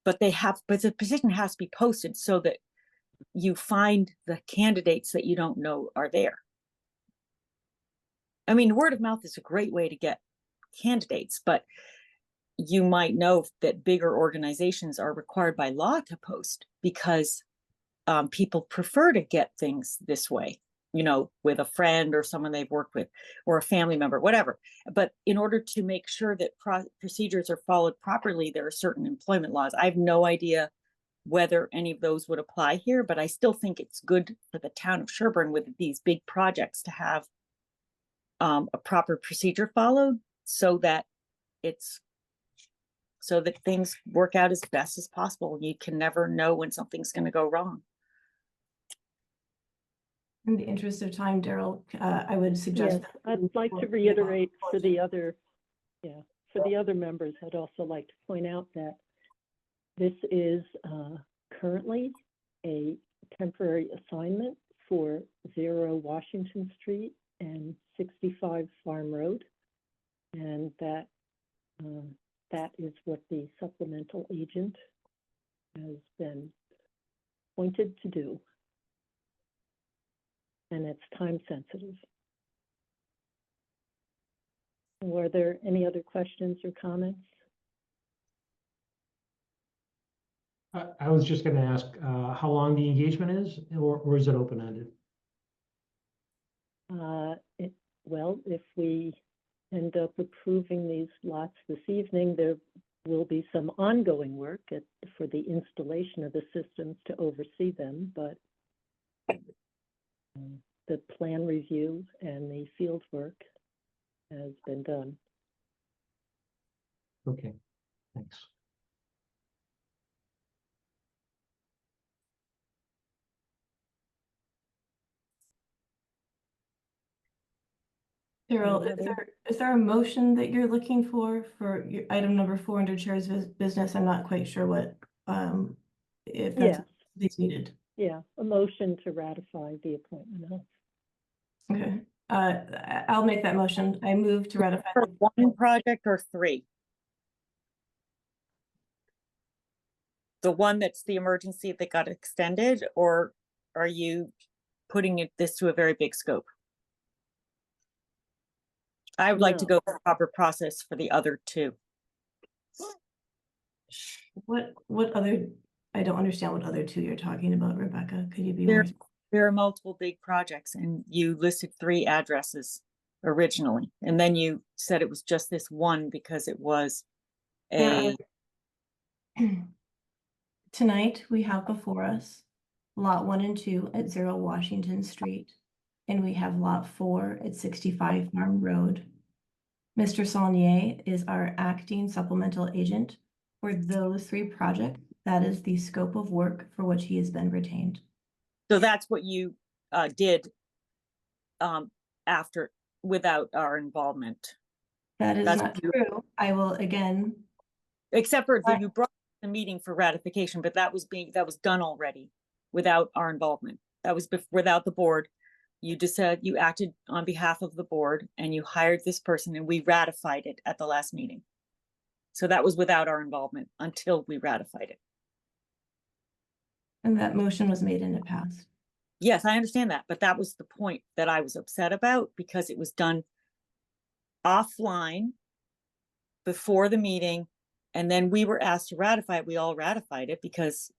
But the position has to be posted so that you find the candidates that you don't know are there. I mean, word of mouth is a great way to get candidates, but you might know that bigger organizations are required by law to post because people prefer to get things this way, with a friend or someone they've worked with or a family member, whatever. But in order to make sure that procedures are followed properly, there are certain employment laws. I have no idea whether any of those would apply here, but I still think it's good for the town of Sherborn with these big projects to have a proper procedure followed so that things work out as best as possible. You can never know when something's going to go wrong. In the interest of time, Daryl, I would suggest. Yes, I'd like to reiterate for the other members, I'd also like to point out that this is currently a temporary assignment for 0 Washington Street and 65 Farm Road. And that is what the supplemental agent has been appointed to do. And it's time sensitive. Were there any other questions or comments? I was just going to ask how long the engagement is, or is it open-ended? Well, if we end up approving these lots this evening, there will be some ongoing work for the installation of the systems to oversee them, but the plan review and the field work has been done. Okay, thanks. Daryl, is there a motion that you're looking for your item number 4 under Chair's business? I'm not quite sure what, if that's needed. Yeah, a motion to ratify the appointment of. Okay, I'll make that motion. I move to ratify. For 1 project or 3? The one that's the emergency that got extended, or are you putting this to a very big scope? I would like to go for proper process for the other 2. What other, I don't understand what other 2 you're talking about, Rebecca. Could you be more? There are multiple big projects, and you listed 3 addresses originally, and then you said it was just this one because it was a Tonight, we have before us Lot 1 and 2 at 0 Washington Street, and we have Lot 4 at 65 Farm Road. Mr. Saulnier is our acting supplemental agent for those 3 projects. That is the scope of work for which he has been retained. So that's what you did after, without our involvement, That is That's not beautiful. true. I will again, except for Right. you brought the meeting for ratification, but that was done already without our involvement. That was without the board. You just said you acted on behalf of the board and you hired this person and we ratified it at the last meeting. So that was without our involvement until we ratified it. and that motion was made and it passed. Yes, I understand that, but that was the point that I was upset about because it was done offline before the meeting, and then we were asked to ratify it. We all ratified it because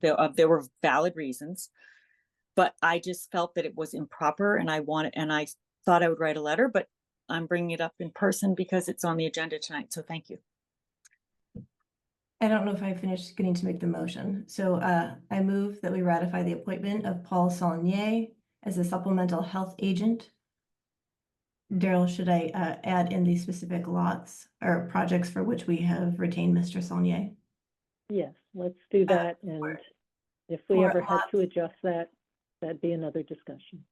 there were valid reasons, but I just felt that it was improper, and I thought I would write a letter, but I'm bringing it up in person because it's on the agenda tonight. So thank you. I don't know if I finished getting to make the motion. So I move that we ratify the appointment of Paul Saulnier as a supplemental health agent. Daryl, should I add in the specific lots or projects for which we have retained Mr. Saulnier? Yes, let's do that, and for- if we for ever had to lots- adjust that, that'd be another discussion.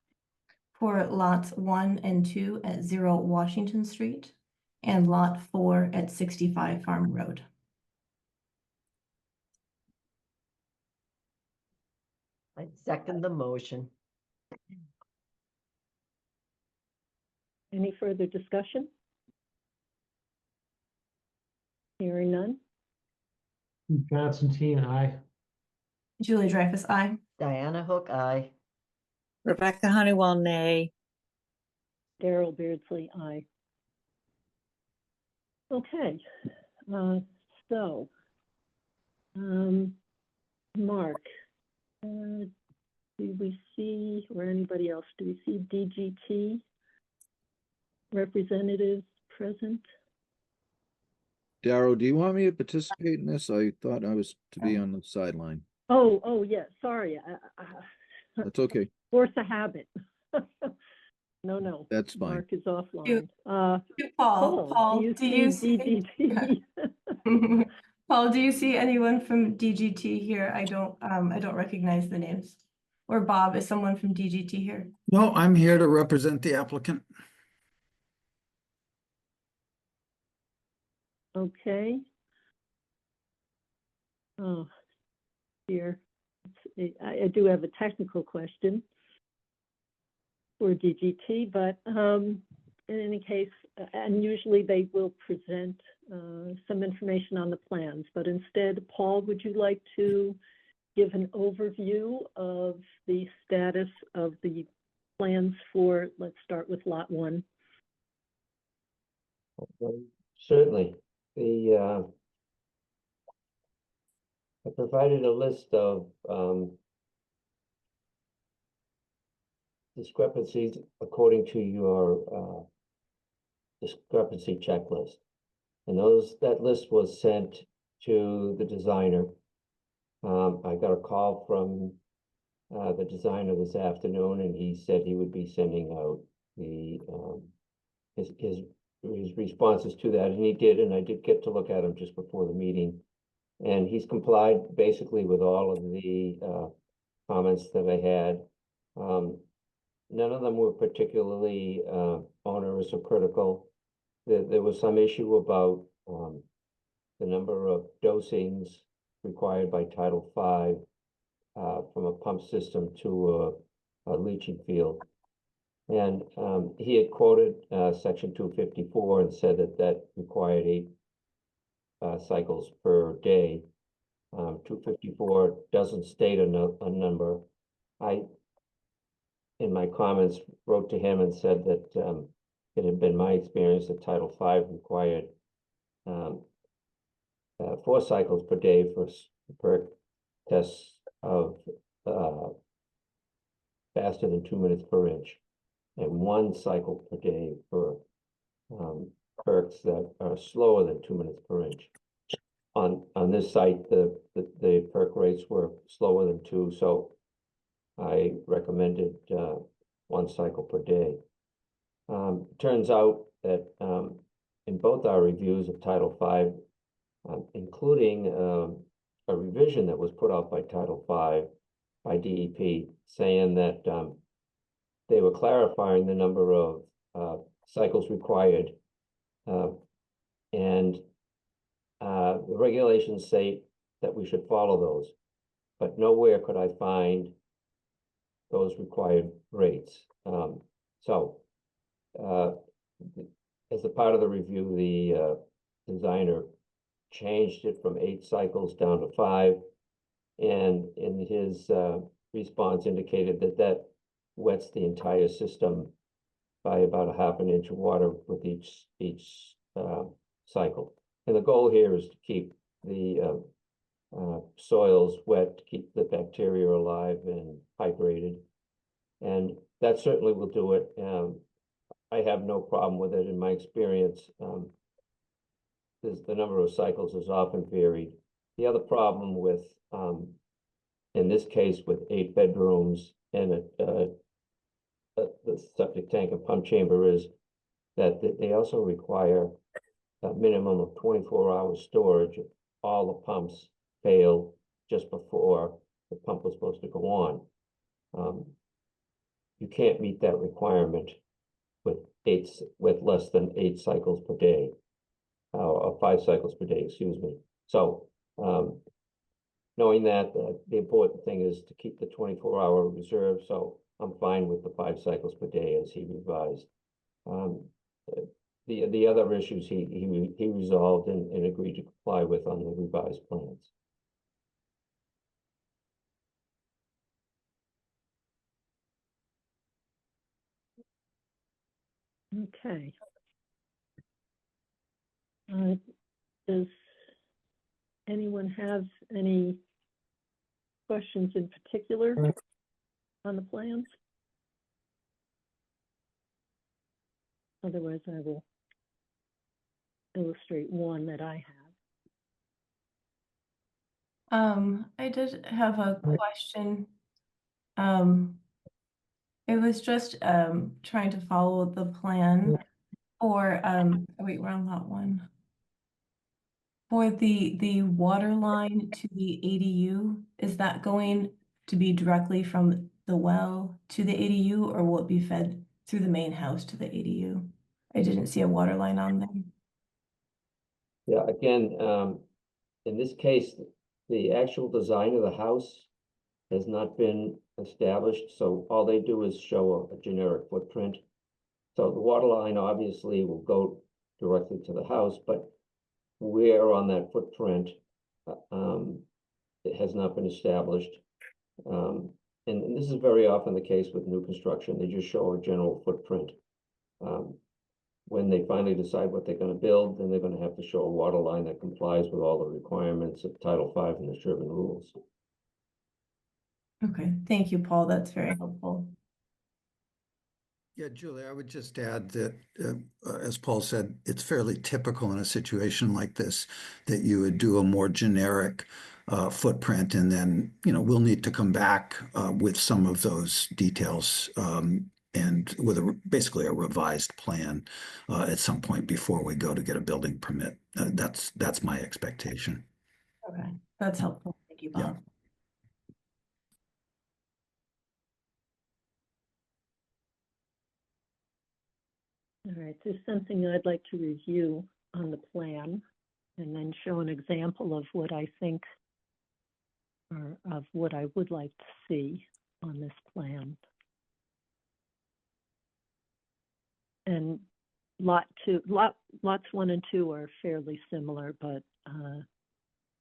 For lots 1 and 2 at 0 Washington Street and lot 4 at 65 Farm Road. I second the motion. Any further discussion? Hearing none? Constantine, aye. Julie Dreyfus, aye. Diana Hook, aye. Rebecca Honeywell, nay. Daryl Beardsley, aye. Okay, so, Mark, do we see, or anybody else, do we see DGT representatives present? Darrow, do you want me to participate in this? I thought I was to be on the sideline. Oh, yeah, sorry, That's okay. force a habit. No, That's fine. Mark is offline. Paul, do you do you see see? DGT? Paul, do you see anyone from DGT here? I don't recognize the names. Or Bob, is someone from DGT here? No, I'm here to represent the applicant. Okay. Oh, dear. I do have a technical question for DGT, but in any case, and usually they will present some information on the plans, but instead, Paul, would you like to give an overview of the status of the plans for, let's start with Lot 1. Certainly. I provided a list of discrepancies according to your discrepancy checklist. And that list was sent to the designer. I got a call from the designer this afternoon, and he said he would be sending out his responses to that, and he did, and I did get to look at them just before the meeting. And he's complied basically with all of the comments that I had. None of them were particularly onerous or critical. There was some issue about the number of dosings required by Title V from a pump system to a leaching field. And he had quoted Section 254 and said that required 8 cycles per day. 254 doesn't state a number. I, in my comments, wrote to him and said that it had been my experience that Title V required 4 cycles per day per tests of faster than 2 minutes per inch, and 1 cycle per day for perks that are slower than 2 minutes per inch. on this site, the perk rates were slower than 2, so I recommended 1 cycle per day. Turns out that in both our reviews of Title V, including a revision that was put out by Title V by DEP, saying that they were clarifying the number of cycles required, and the regulations say that we should follow those, but nowhere could I find those required rates. As a part of the review, the designer changed it from 8 cycles down to 5, and in his response indicated that wets the entire system by about a half an inch of water with each cycle. And the goal here is to keep the soils wet, to keep the bacteria alive and hydrated. And that certainly will do it. I have no problem with it. In my experience, the number of cycles is often varied. The other problem with, in this case, with 8 bedrooms and the septic tank and pump chamber is that they also require a minimum of 24-hour storage. All the pumps fail just before the pump was supposed to go on. You can't meet that requirement with less than 8 cycles per day, or 5 cycles per day, excuse me. So knowing that, the important thing is to keep the 24-hour reserve. So I'm fine with the 5 cycles per day as he revised. The other issues he resolved and agreed to comply with on the revised plans. Okay. Does anyone have any questions in particular on the plans? Otherwise, I will illustrate one that I have. I did have a question. It was just trying to follow the plan for wait, we're on lot 1. For the water line to the ADU, is that going to be directly from the well to the ADU, or will it be fed through the main house to the ADU? I didn't see a water line on there. Yeah, again, in this case, the actual design of the house has not been established, so all they do is show a generic footprint. So the water line obviously will go directly to the house, but where on that footprint it has not been established. And this is very often the case with new construction. They just show a general footprint. When they finally decide what they're going to build, then they're going to have to show a water line that complies with all the requirements of Title V and the Sherborn rules. Okay, thank you, Paul. That's very helpful. Yeah, Julie, I would just add that, as Paul said, it's fairly typical in a situation like this that you would do a more generic footprint, and then, we'll need to come back with some of those details and with basically a revised plan at some point before we go to get a building permit. That's my expectation. Okay, that's helpful. Thank you, Bob. Yeah. All right, there's something I'd like to review on the plan and then show an example of what I think, or of what I would like to see on this plan. And lots 1 and 2 are fairly similar, but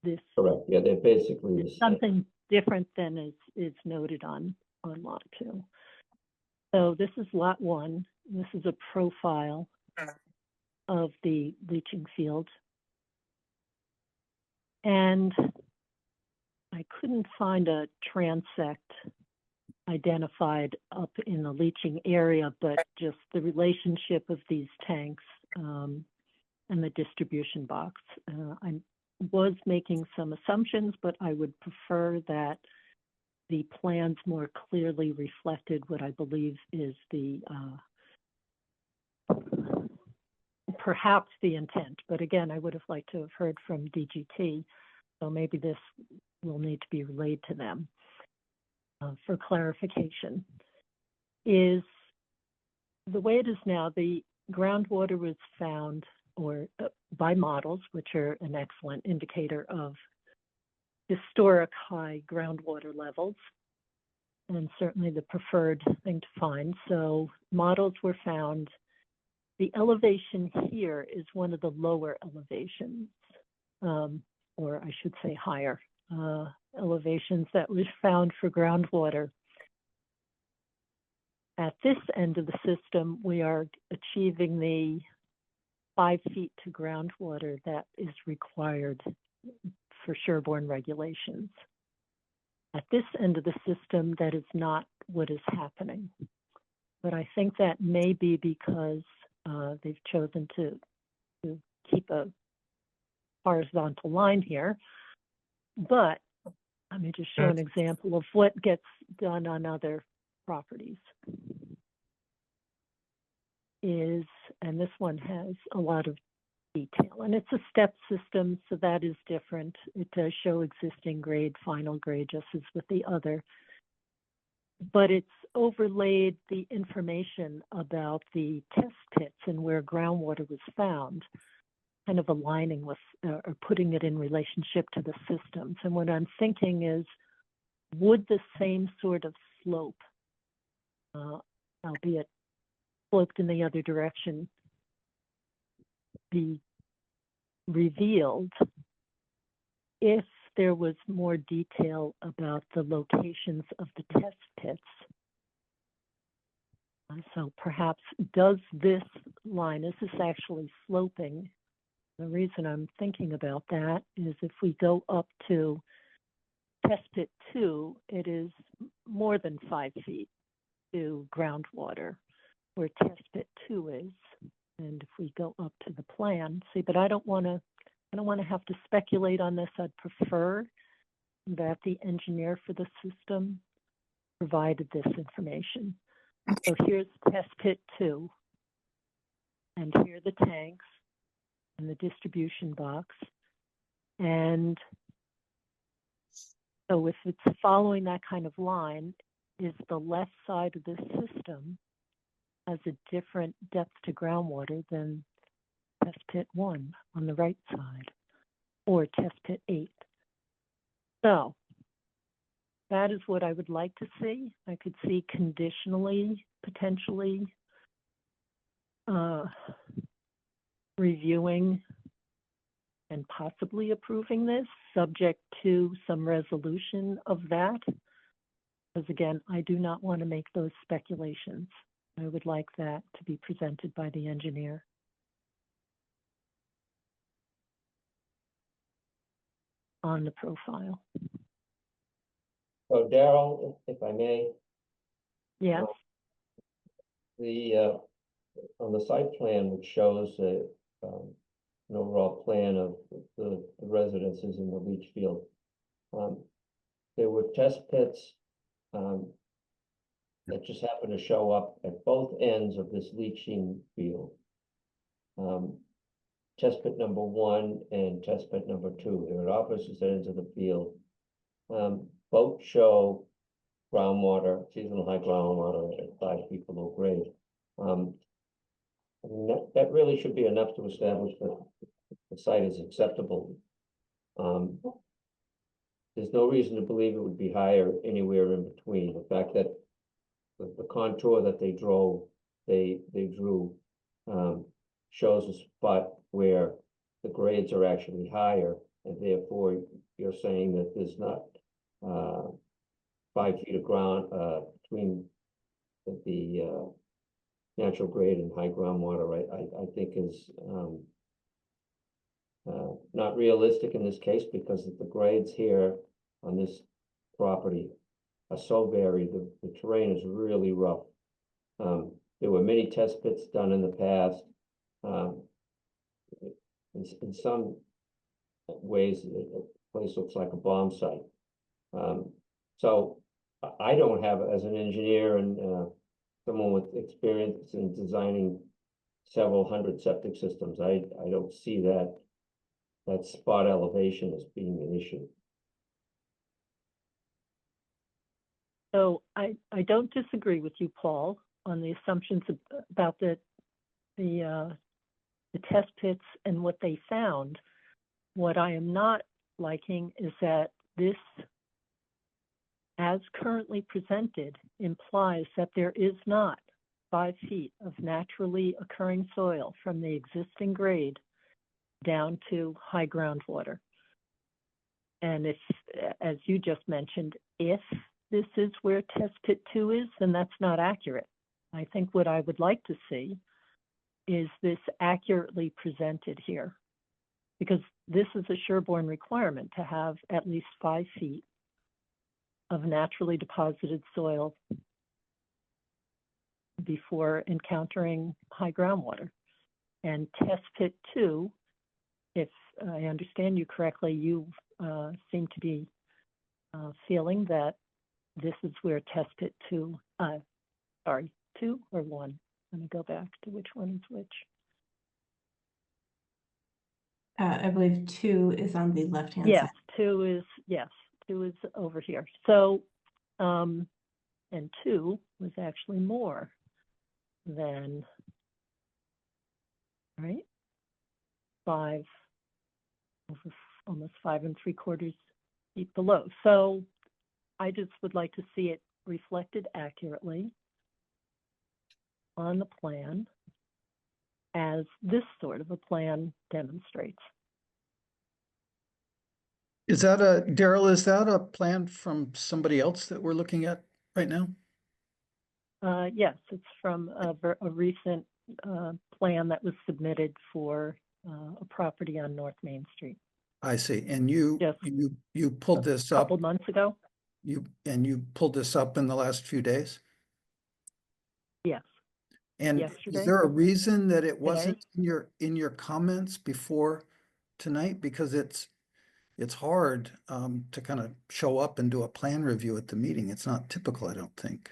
this Correct. Yeah, they're basically is something different than is noted on lot 2. So this is lot 1. This is a profile of the leaching field. And I couldn't find a transect identified up in the leaching area, but just the relationship of these tanks and the distribution box. was making some assumptions, but I would prefer that the plans more clearly reflected what I believe is the perhaps the intent. But again, I would have liked to have heard from DGT, so maybe this will need to be relayed to them for clarification. Is the way it is now, the groundwater was found or by models, which are an excellent indicator of historic high groundwater levels, and certainly the preferred thing to find. So models were found. The elevation here is one of the lower elevations, or I should say higher elevations that was found for groundwater. At this end of the system, we are achieving the 5 feet to groundwater that is required for Sherborn regulations. At this end of the system, that is not what is happening. But I think that may be because they've chosen to keep a horizontal line here. But let me just show an example of what gets done on other properties. And this one has a lot of detail, and it's a step system, so that is different. It does show existing grade, final grade, just as with the other. But it's overlaid the information about the test pits and where groundwater was found, kind of aligning with or putting it in relationship to the systems. And what I'm thinking is, would the same sort of slope, albeit sloped in the other direction, be revealed if there was more detail about the locations of the test pits? So perhaps does this line, is this actually sloping? The reason I'm thinking about that is if we go up to test pit 2, it is more than 5 feet to groundwater where test pit 2 is. And if we go up to the plan, see, but I don't want to have to speculate on this. I'd prefer that the engineer for the system provided this information. So here's test pit 2, and here are the tanks and the distribution box. And so if it's following that kind of line, is the left side of the system has a different depth to groundwater than test pit 1 on the right side, or test pit 8. So that is what I would like to see. I could see conditionally, potentially reviewing and possibly approving this, subject to some resolution of that. Because again, I do not want to make those speculations. I would like that to be presented by the engineer. On the profile. So Daryl, if I may, Yes. On the site plan, which shows an overall plan of the residences in the leach field, there were test pits that just happened to show up at both ends of this leaching field. Test pit number 1 and test pit number 2. They're at opposite ends of the field. Both show groundwater, seasonal high groundwater at 5 feet below grade. That really should be enough to establish that the site is acceptable. There's no reason to believe it would be higher anywhere in between. The fact that the contour that they drew shows a spot where the grades are actually higher, and therefore you're saying that there's not 5 feet of ground between the natural grade and high groundwater, right? I think is not realistic in this case, because the grades here on this property are so varied. The terrain is really rough. There were many test pits done in the past. In some ways the place looks like a bomb site. So I don't have, as an engineer and someone with experience in designing several hundred septic systems, I don't see that spot elevation as being an issue. So I don't disagree with you, Paul, on the assumptions about the test pits and what they found. What I am not liking is that this, as currently presented, implies that there is not 5 feet of naturally occurring soil from the existing grade down to high groundwater. And if, as you just mentioned, if this is where test pit 2 is, then that's not accurate. I think what I would like to see is this accurately presented here, because this is a Sherborn requirement to have at least 5 feet of naturally deposited soil before encountering high groundwater. And test pit 2, if I understand you correctly, you seem to be feeling that this is where test pit 2 or 1. Let me go back to which one is which. I believe 2 is on the left-hand Yes, side. 2 is over here. So, and 2 was actually more than, right? 5, over almost 5 3/4 feet below. So I just would like to see it reflected accurately on the plan as this sort of a plan demonstrates. Is that Daryl, is that a plan from somebody else that we're looking at right now? Yes, it's from a recent plan that was submitted for a property on North Main Street. I see. And you Yes. you pulled this A up. couple months ago? You pulled this up in the last few days? Yes. And Yesterday? is there a reason that it Today? wasn't in your comments before tonight? Because it's hard to kind of show up and do a plan review at the meeting. It's not typical, I don't think.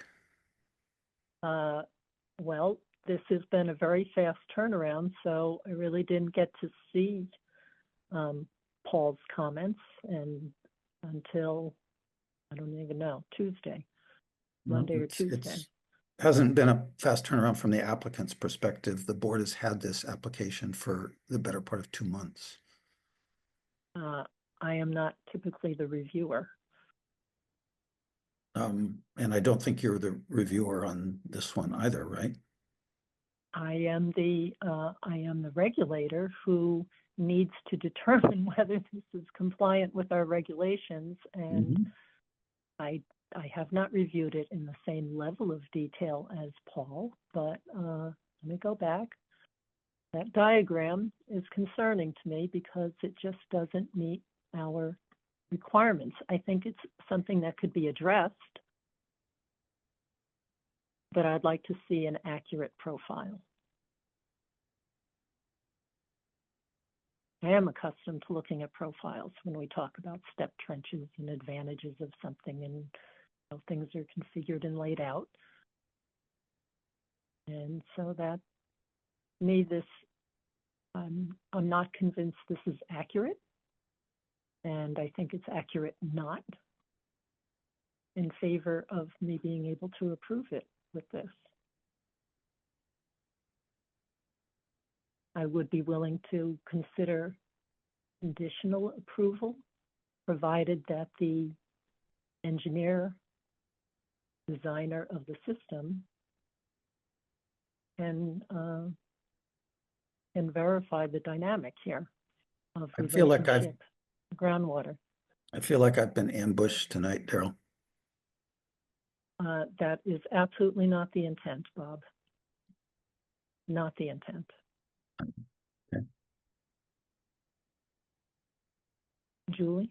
Well, this has been a very fast turnaround, so I really didn't get to see Paul's comments and until, I don't even know, Tuesday, Monday or Tuesday. Hasn't been a fast turnaround from the applicant's perspective. The board has had this application for the better part of 2 months. I am not typically the reviewer. And I don't think you're the reviewer on this one either, right? I am the regulator who needs to determine whether this is compliant with our regulations, and I have not reviewed it in the same level of detail as Paul, but let me go back. That diagram is concerning to me because it just doesn't meet our requirements. I think it's something that could be addressed, but I'd like to see an accurate profile. I am accustomed to looking at profiles when we talk about step trenches and advantages of something and how things are configured and laid out. And so that, me, this, I'm not convinced this is accurate. And I think it's accurate not in favor of me being able to approve it with this. I would be willing to consider conditional approval, provided that the engineer, designer of the system can verify the dynamic here of I feel like relationship to groundwater. I feel like I've been ambushed tonight, Daryl. That is absolutely not the intent, Bob. Not the intent. Okay. Julie?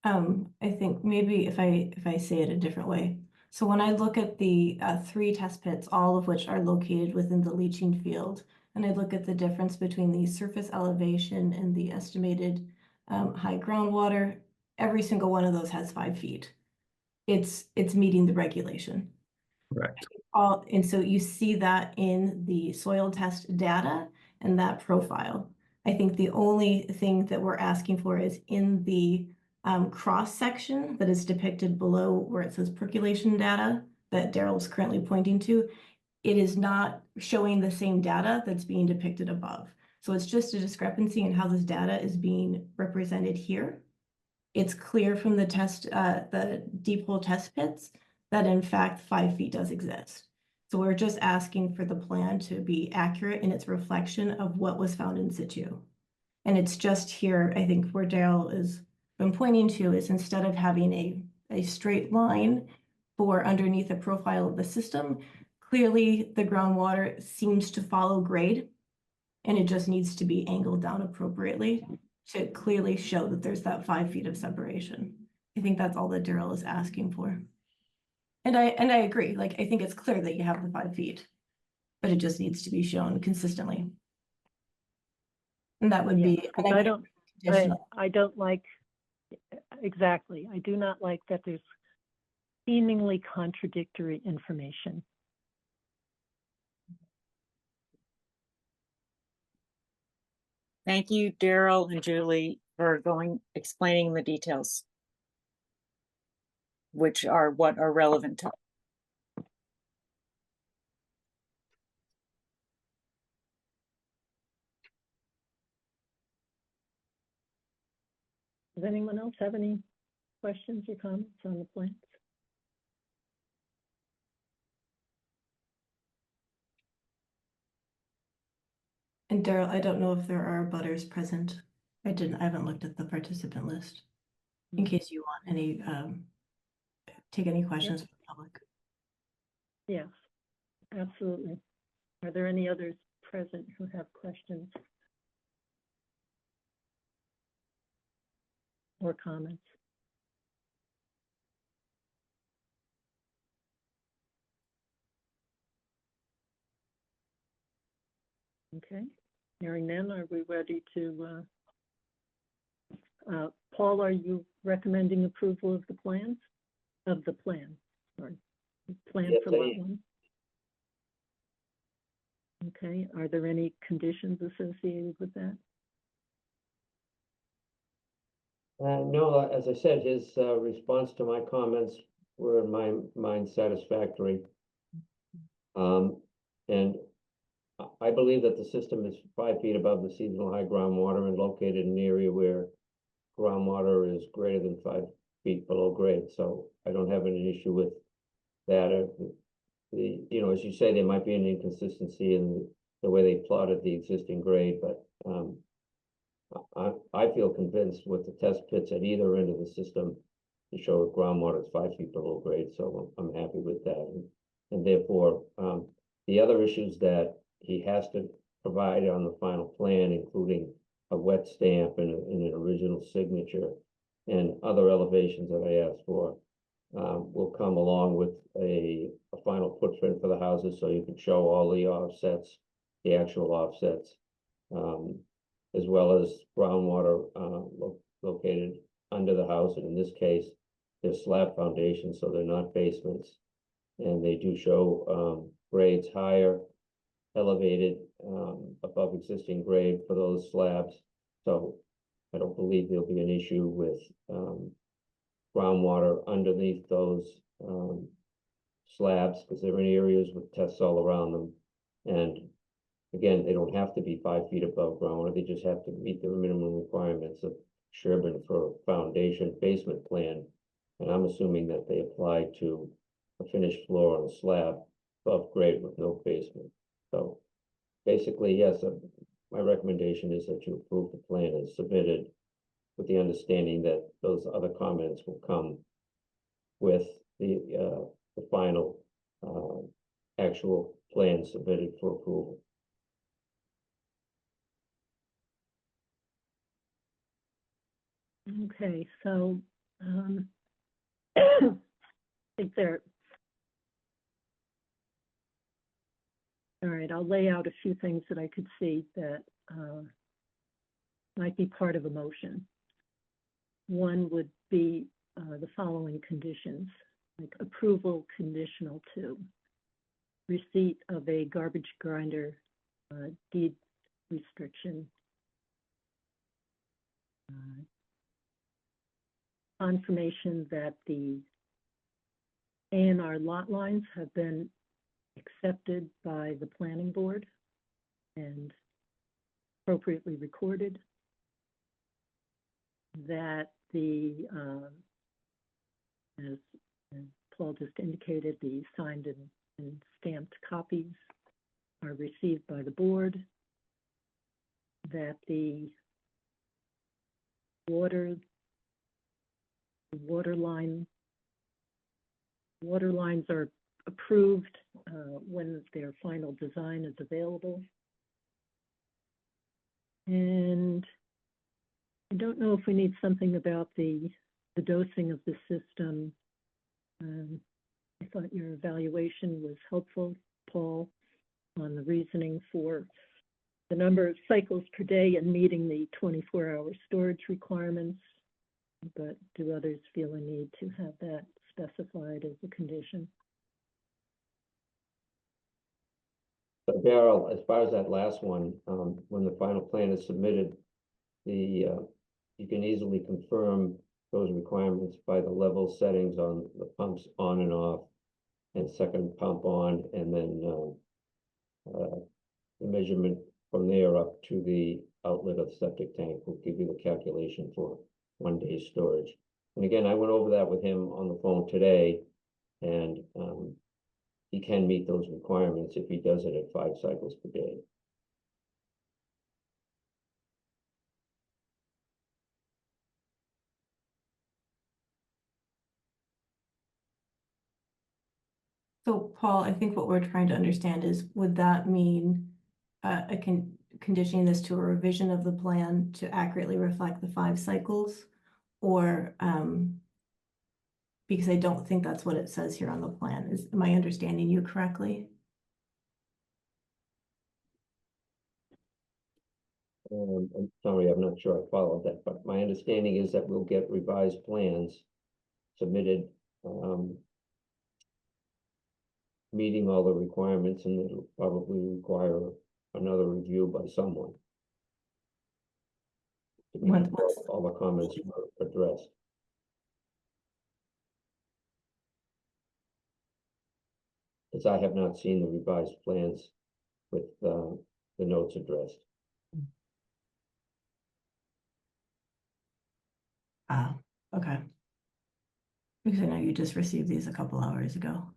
I think maybe if I say it a different way. So when I look at the 3 test pits, all of which are located within the leaching field, and I look at the difference between the surface elevation and the estimated high groundwater, every single one of those has 5 feet. It's meeting the regulation. Correct. And so you see that in the soil test data and that profile. I think the only thing that we're asking for is in the cross section that is depicted below where it says percolation data that Daryl is currently pointing to. It is not showing the same data that's being depicted above. So it's just a discrepancy in how this data is being represented here. It's clear from the test, the deep hole test pits that in fact 5 feet does exist. So we're just asking for the plan to be accurate in its reflection of what was found in situ. And it's just here, I think where Daryl has been pointing to is instead of having a straight line for underneath the profile of the system, clearly the groundwater seems to follow grade and it just needs to be angled down appropriately to clearly show that there's that 5 feet of separation. I think that's all that Daryl is asking for. And I agree, like, I think it's clear that you have the 5 feet, but it just needs to be shown consistently. And that would Yeah, be, because and I don't, conditional. I don't like, exactly, I do not like that there's seemingly contradictory information. Thank you, Daryl and Julie, for explaining the details, which are what are relevant to. Does anyone else have any questions or comments on the plans? And Daryl, I don't know if there are butters present. I haven't looked at the participant list. In case you want any, take any questions from the public. Yes, absolutely. Are there any others present who have questions or comments? Okay, hearing none, are we ready to, Paul, are you recommending approval of the plans? Of the plan, sorry, plan Yes, for I lot am. 1? Okay, are there any conditions associated with that? No, as I said, his response to my comments were in my mind satisfactory. And I believe that the system is 5 feet above the seasonal high groundwater and located in an area where groundwater is greater than 5 feet below grade. So I don't have any issue with that. As you say, there might be an inconsistency in the way they plotted the existing grade, but I feel convinced with the test pits at either end of the system to show groundwater is 5 feet below grade, so I'm happy with that. And therefore, the other issues that he has to provide on the final plan, including a wet stamp and an original signature and other elevations that I asked for, will come along with a final footprint for the houses, so you can show all the offsets, the actual offsets, as well as groundwater located under the house. And in this case, they're slab foundations, so they're not basements. And they do show grades higher, elevated above existing grade for those slabs. So I don't believe there'll be an issue with groundwater underneath those slabs, because they're in areas with tests all around them. And again, they don't have to be 5 feet above groundwater. They just have to meet the minimum requirements of Sherborn for a foundation basement plan. And I'm assuming that they apply to a finished floor on a slab above grade with no basement. So basically, yes, my recommendation is that you approve the plan as submitted, with the understanding that those other comments will come with the final actual plan submitted for approval. Okay, so I think All right, I'll lay out a few things that I could see that might be part of a motion. One would be the following conditions, like approval conditional to receipt of a garbage grinder deed restriction, confirmation that the A&R lot lines have been accepted by the planning board and appropriately recorded, that the, as Paul just indicated, the signed and stamped copies are received by the board, that the water lines are approved when their final design is available. And I don't know if we need something about the dosing of the system. I thought your evaluation was helpful, Paul, on the reasoning for the number of cycles per day and meeting the 24-hour storage requirements. But do others feel a need to have that specified as a condition? So Daryl, as far as that last one, when the final plan is submitted, you can easily confirm those requirements by the level settings on the pumps on and off, and second pump on, and then the measurement from there up to the outlet of the septic tank will give you the calculation for 1 day storage. And again, I went over that with him on the phone today, and he can meet those requirements if he does it at 5 cycles per day. So Paul, I think what we're trying to understand is, would that mean conditioning this to a revision of the plan to accurately reflect the 5 cycles? Or, because I don't think that's what it says here on the plan. Am I understanding you correctly? I'm sorry, I'm not sure I followed that, but my understanding is that we'll get revised plans submitted, meeting all the requirements, and it'll probably require another review by someone to make sure all the comments were addressed. As I have not seen the revised plans with the notes addressed. Ah, okay. Because I know you just received these a couple hours ago.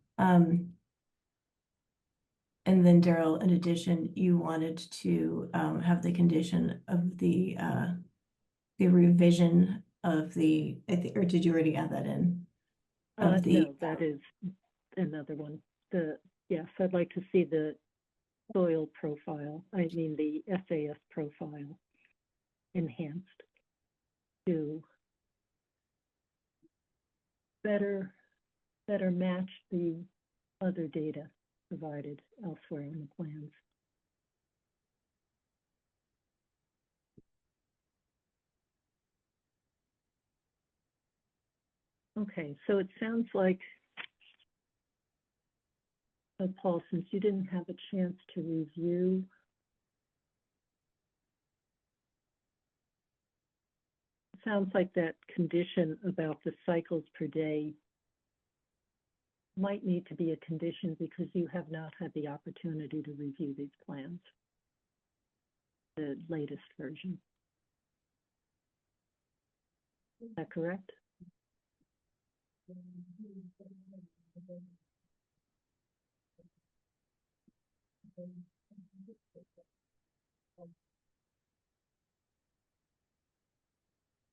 And then Daryl, in addition, you wanted to have the condition of the revision of the, I think, or did you already add that in? No, that is another one. Yes, I'd like to see the soil profile, I mean the SAS profile enhanced to better match the other data provided elsewhere in the plans. Okay, so it sounds like, Paul, since you didn't have a chance to review sounds like that condition about the cycles per day might need to be a condition because you have not had the opportunity to review these plans, the latest version. Is that correct?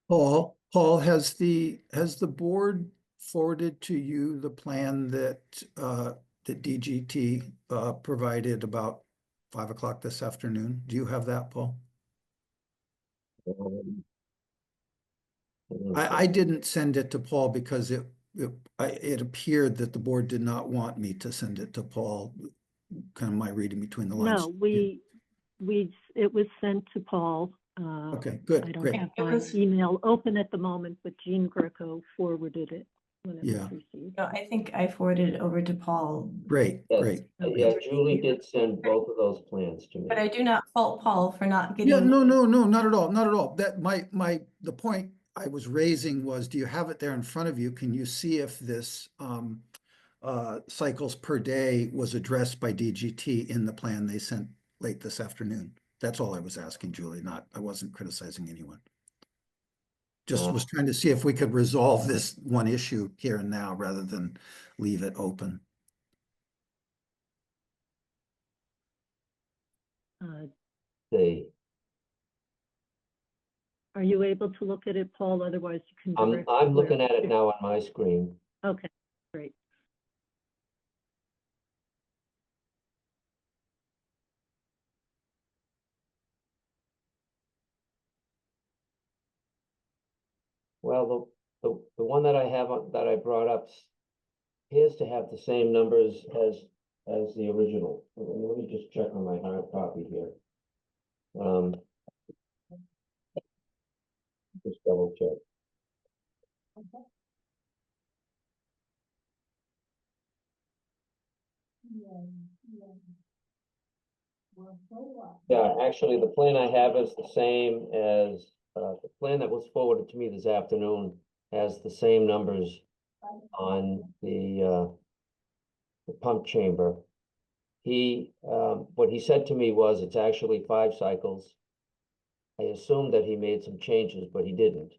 Paul, has the board forwarded to you the plan that that DGT provided about 5 o'clock this afternoon? Do you have that, Paul? I didn't send it to Paul because it appeared that the board did not want me to send it to Paul. kind of my reading between the lines? No, it was sent to Paul. Okay, I good, don't great. have It my was- email open at the moment, but Jean Greco forwarded it when it Yeah. was received. No, I think I forwarded it over to Paul, Great, Yes. great. Yeah, Julie did send both of those plans to me. but I do not fault Paul for not Yeah, getting. no, not at all, not at all. That the point I was raising was, do you have it there in front of you? Can you see if this cycles per day was addressed by DGT in the plan they sent late this afternoon? That's all I was asking, Julie, I wasn't criticizing anyone. Just was trying to see if we could resolve this one issue here and now rather than leave it open. They, Are you able to look at it, Paul? Otherwise, you can I'm direct. looking where- at it now on my screen. Okay, great. Well, the one that I have that I brought up appears to have the same numbers as the original. Let me just check on my hard copy here. Just double check. Yeah, actually, the plan I have is the same as, the plan that was forwarded to me this afternoon has the same numbers on the pump chamber. What he said to me was it's actually 5 cycles. I assumed that he made some changes, but he didn't.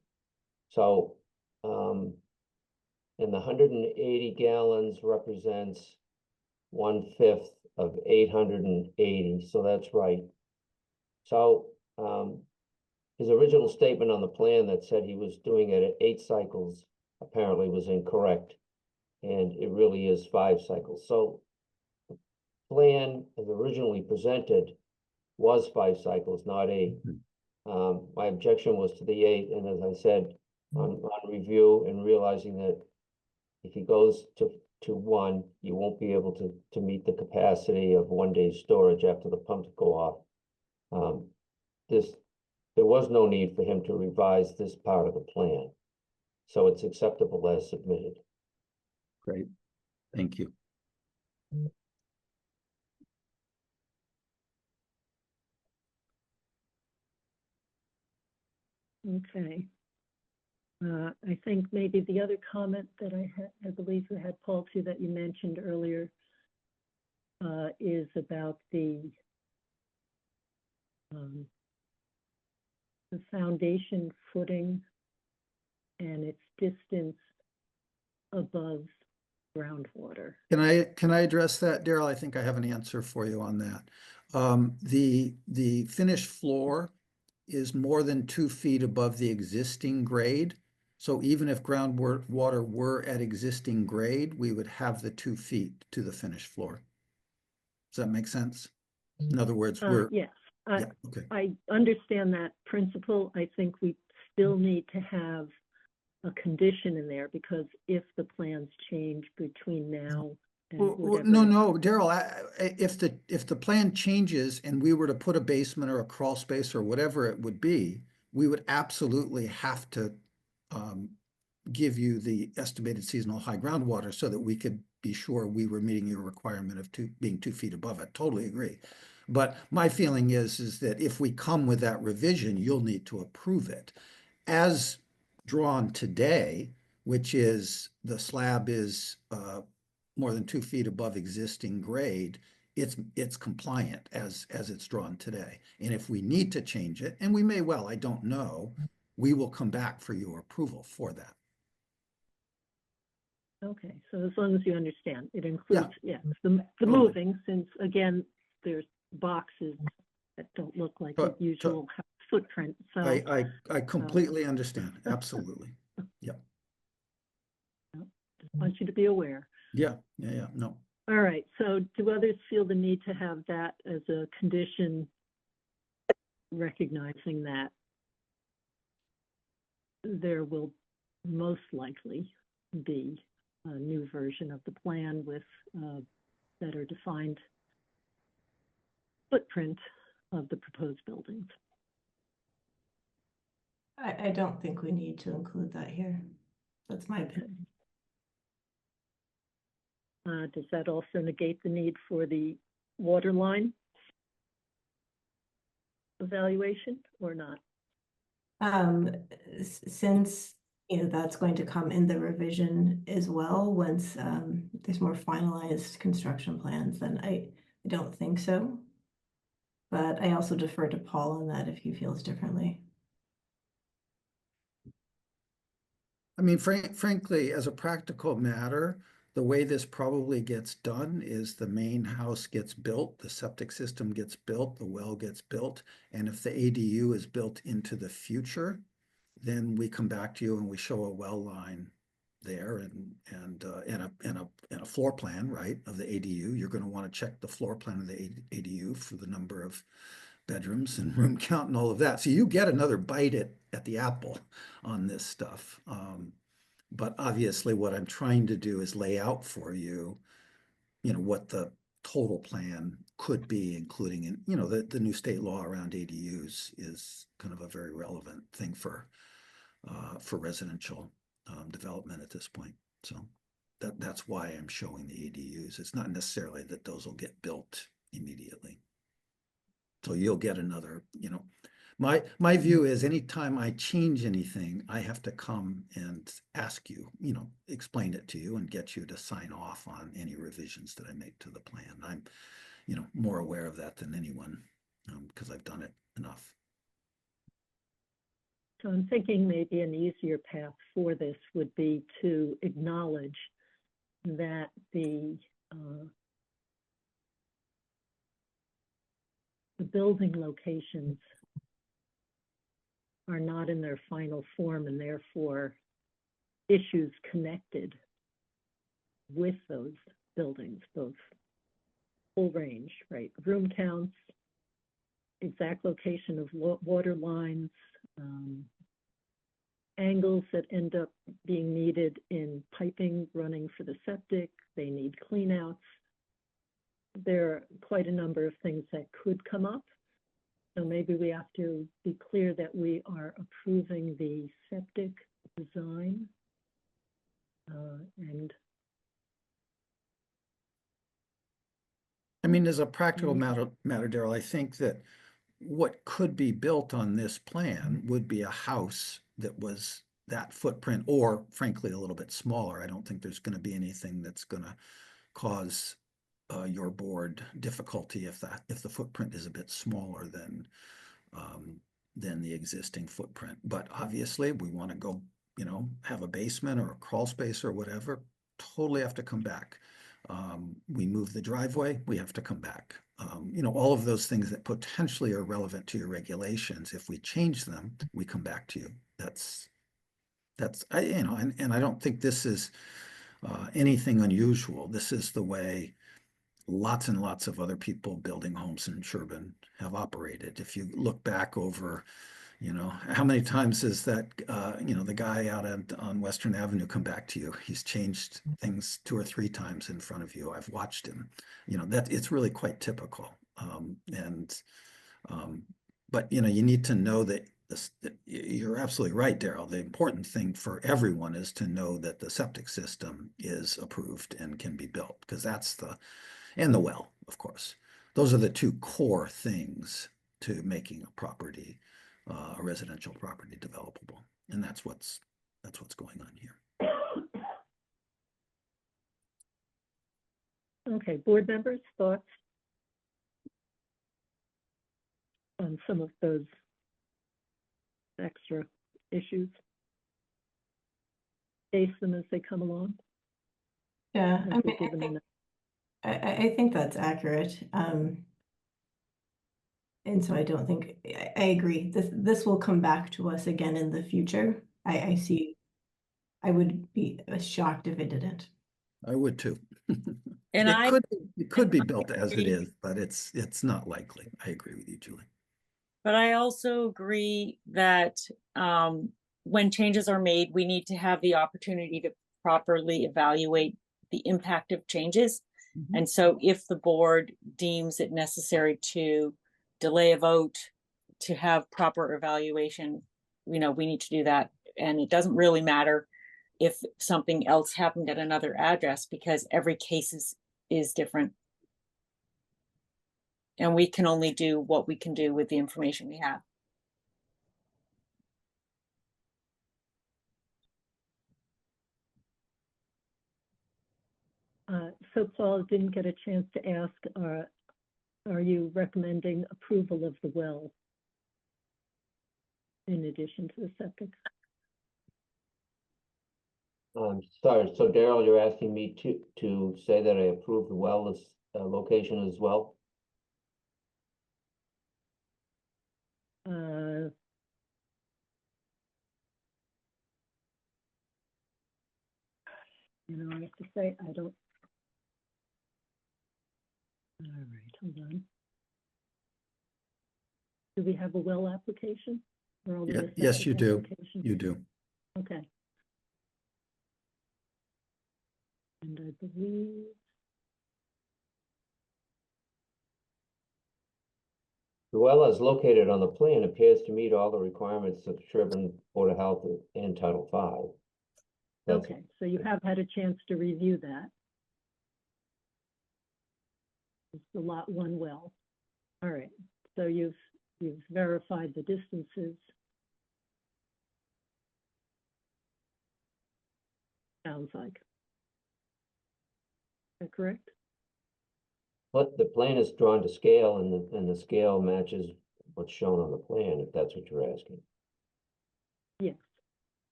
So, and the 180 gallons represents 1/5 of 880, so that's right. So, his original statement on the plan that said he was doing it at 8 cycles apparently was incorrect. And it really is 5 cycles. So the plan as originally presented was 5 cycles, not 8. My objection was to the 8, and as I said, on review and realizing that if he goes to 1, you won't be able to meet the capacity of 1 day's storage after the pumps go off. There was no need for him to revise this part of the plan. So it's acceptable as submitted. Great, thank you. Okay. I think maybe the other comment that I believe you had, Paul, too, that you mentioned earlier, is about the foundation footing and its distance above groundwater. Can I address that, Daryl? I think I have an answer for you on that. The finished floor is more than 2 feet above the existing grade. So even if groundwater were at existing grade, we would have the 2 feet to the finished floor. Does that make sense? In other words, Yes, yeah, okay. I understand that principle. I think we still need to have a condition in there because if the plans change between now and whatever. No, Daryl, if the plan changes and we were to put a basement or a crawl space or whatever it would be, we would absolutely have to give you the estimated seasonal high groundwater so that we could be sure we were meeting your requirement of being 2 feet above it. Totally agree. But my feeling is that if we come with that revision, you'll need to approve it. As drawn today, which is the slab is more than 2 feet above existing grade, it's compliant as it's drawn today. And if we need to change it, and we may well, I don't know, we will come back for your approval for that. Okay, so as long as you understand, it includes, the Totally. moving, since again, there's boxes that don't look like the usual house footprint, so. I completely understand, absolutely. Yep. Just want you to be aware. Yeah, no. All right, so do others feel the need to have that as a condition, recognizing that there will most likely be a new version of the plan with better defined footprint of the proposed buildings. I don't think we need to include that here. That's my opinion. Does that also negate the need for the water line evaluation or not? Since, you know, that's going to come in the revision as well, once there's more finalized construction plans, then I don't think so. But I also defer to Paul on that if he feels differently. I mean, frankly, as a practical matter, the way this probably gets done is the main house gets built, the septic system gets built, the well gets built, and if the ADU is built into the future, then we come back to you and we show a well line there and a floor plan, right, of the ADU. You're going to want to check the floor plan of the ADU for the number of bedrooms and room count and all of that. So you get another bite at the apple on this stuff. But obviously what I'm trying to do is lay out for you, what the total plan could be, including in, the new state law around ADUs is kind of a very relevant thing for residential development at this point. So that's why I'm showing the ADUs. It's not necessarily that those will get built immediately. So you'll get another, my view is anytime I change anything, I have to come and ask you, explain it to you and get you to sign off on any revisions that I make to the plan. I'm, more aware of that than anyone because I've done it enough. So I'm thinking maybe an easier path for this would be to acknowledge that the building locations are not in their final form, and therefore issues connected with those buildings, both full range, right? Room counts, exact location of water lines, angles that end up being needed in piping running for the septic. They need cleanouts. There are quite a number of things that could come up. So maybe we have to be clear that we are approving the septic design and I mean, as a practical matter, Daryl, I think that what could be built on this plan would be a house that was that footprint, or frankly, a little bit smaller. I don't think there's going to be anything that's going to cause your board difficulty if the footprint is a bit smaller than the existing footprint. But obviously, we want to go, have a basement or a crawl space or whatever. Totally have to come back. We move the driveway, we have to come back. All of those things that potentially are relevant to your regulations. If we change them, we come back to you. That's and I don't think this is anything unusual. This is the way lots and lots of other people building homes in Sherborn have operated. If you look back over, how many times is that, the guy out on Western Avenue come back to you? He's changed things 2 or 3 times in front of you. I've watched him, that it's really quite typical. But, you need to know that you're absolutely right, Daryl. The important thing for everyone is to know that the septic system is approved and can be built, because that's and the well, of course. Those are the 2 core things to making a property, a residential property, developable. And that's what's going on here. Okay, board members, thoughts on some of those extra issues? Face them as they come along. Yeah, Have we given enough? I think that's accurate. And so I don't think, I agree. This will come back to us again in the future. I see. I would be shocked if it didn't. I would too. And it could be built as it is, but it's not likely. I agree with you, Julie. But I also agree that when changes are made, we need to have the opportunity to properly evaluate the impact of changes. And so if the board deems it necessary to delay a vote to have proper evaluation, we need to do that. And it doesn't really matter if something else happened at another address, because every case is different. And we can only do what we can do with the information we have. So Paul, didn't get a chance to ask, are you recommending approval of the well in addition to the septic? Sorry, so Daryl, you're asking me to say that I approve the wellness location as well? I have to say, I don't. All right, hold on. Do we have a well application? Or only a Yes, septic you do. application? You do. Okay. And I believe, The well as located on the plan appears to meet all the requirements of Sherborn Board of Health and Title V. That's- okay, so you have had a chance to review that. It's the lot one well. All right, so you've verified the distances. Sounds like. Is that correct? But the plan is drawn to scale and the scale matches what's shown on the plan, if that's what you're asking. Yes.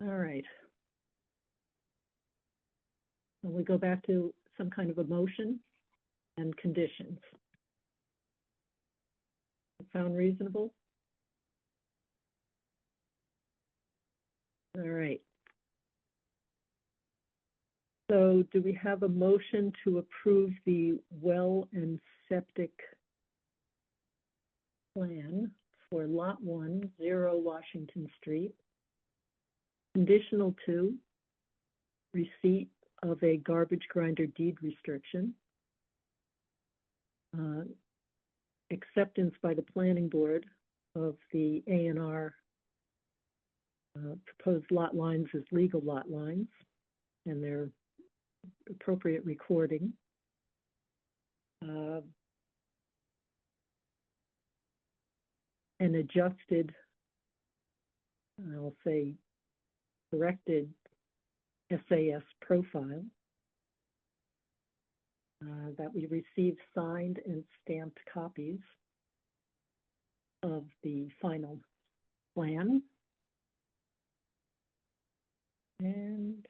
All right. And we go back to some kind of a motion and conditions. Sound reasonable? All right. So do we have a motion to approve the well and septic plan for Lot 1, 0 Washington Street, conditional to receipt of a garbage grinder deed restriction, acceptance by the planning board of the A&R proposed lot lines as legal lot lines and their appropriate recording, an adjusted, I'll say corrected SAS profile, that we receive signed and stamped copies of the final plan, and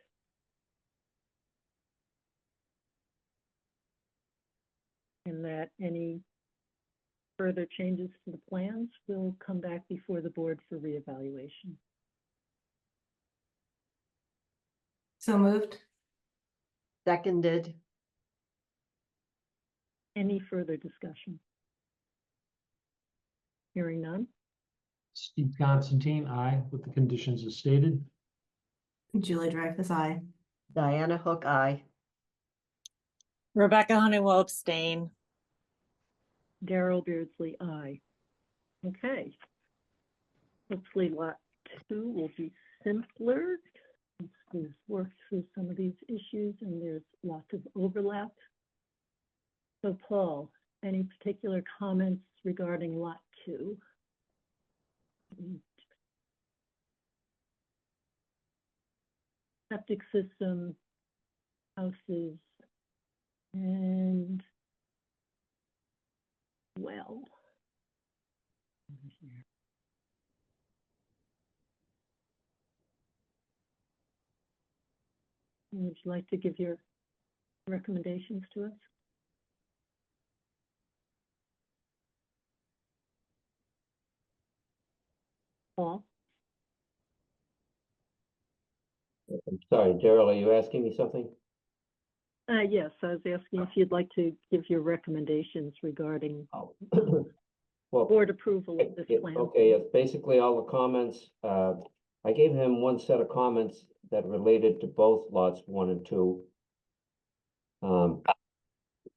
that any further changes to the plans will come back before the board for reevaluation. So moved. Seconded. Any further discussion? Hearing none. Steve Constantine, aye, with the conditions as stated. Julie Dreyfus, aye. Diana Hook, aye. Rebecca Honeywell abstain. Daryl Beardsley, aye. Okay. Hopefully lot 2 will be simpler. Let's work through some of these issues, and there's lots of overlap. So Paul, any particular comments regarding lot 2? Septic system, houses, and well. Over here. Would you like to give your recommendations to us? Paul? I'm sorry, Daryl, are you asking me something? Yes, I was asking if you'd like to give your recommendations regarding Well, board approval of this plan. okay, yes, basically all the comments, I gave him one set of comments that related to both lots 1 and 2.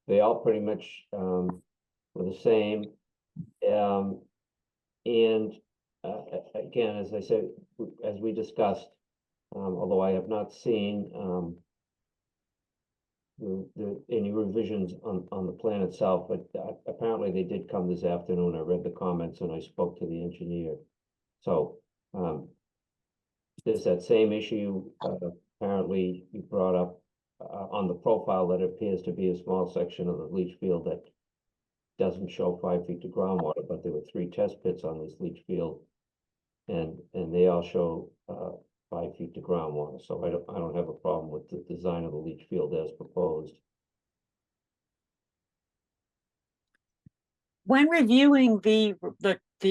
They all pretty much, were the same. And, again, as I said, as we discussed, although I have not seen, any revisions on the plan itself, but apparently they did come this afternoon. I read the comments and I spoke to the engineer. So, there's that same issue, apparently you brought up, on the profile that appears to be a small section of the leach field that doesn't show 5 feet to groundwater, but there were 3 test pits on this leach field. And they all show, 5 feet to groundwater, so I don't have a problem with the design of the leach field as proposed. When reviewing the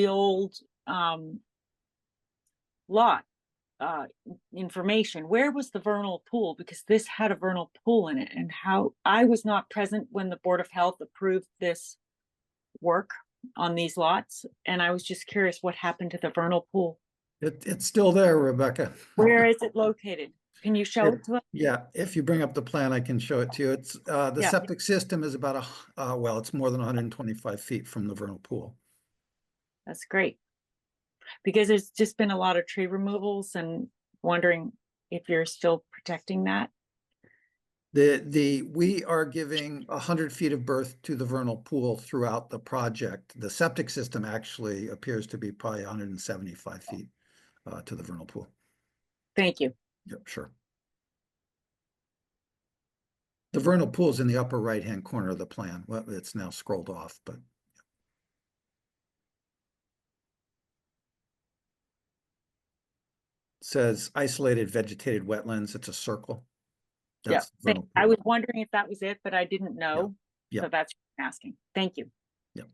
old lot information, where was the vernal pool? Because this had a vernal pool in it, and how I was not present when the Board of Health approved this work on these lots, and I was just curious what happened to the vernal pool. It's still there, Rebecca. Where is it located? Can you show it to us? Yeah, if you bring up the plan, I can show it to you. It's, the Yeah. septic system is about well, it's more than 125 feet from the vernal pool. That's great. Because there's just been a lot of tree removals, and wondering if you're still protecting that. We are giving 100 feet of berth to the vernal pool throughout the project. The septic system actually appears to be probably 175 feet to the vernal pool. Thank you. Yep, sure. The vernal pool is in the upper right-hand corner of the plan. Well, it's now scrolled off, but. It says isolated vegetated wetlands. It's a circle. Yeah, That's the vernal I pool. was wondering if that was it, but I didn't know. Yeah. So that's what I'm asking. Thank you. Yep.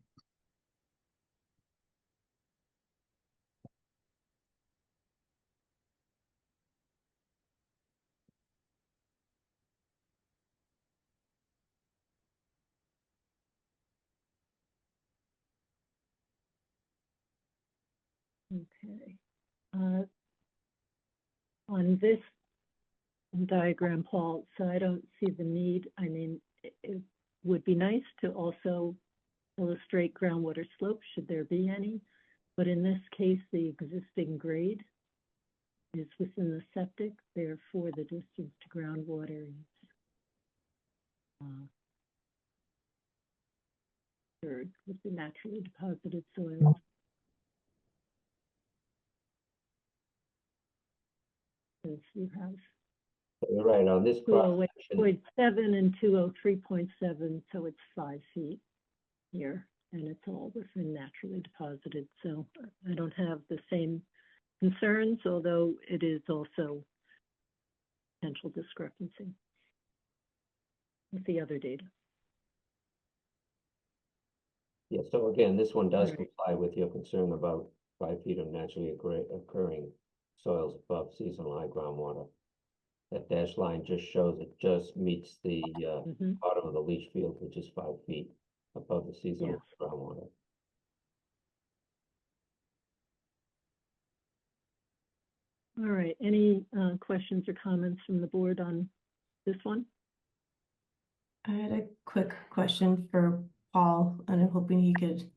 Okay. On this diagram, Paul, so I don't see the need. I mean, it would be nice to also illustrate groundwater slope, should there be any. But in this case, the existing grade is within the septic, therefore the distance to groundwater is third with the naturally deposited soils. As you have You're right, on this cross section, 208.7 and 203.7, so it's 5 feet here, and it's all within naturally deposited. So I don't have the same concerns, although it is also potential discrepancy with the other data. yeah, so again, this one does Right. comply with your concern about 5 feet of naturally occurring soils above seasonal high groundwater. That dashed line just shows it just meets the Mhm. bottom of the leach field, which is 5 feet above the seasonal groundwater. All right, any questions or comments from the board on this one? I had a quick question for Paul, and I'm hoping he could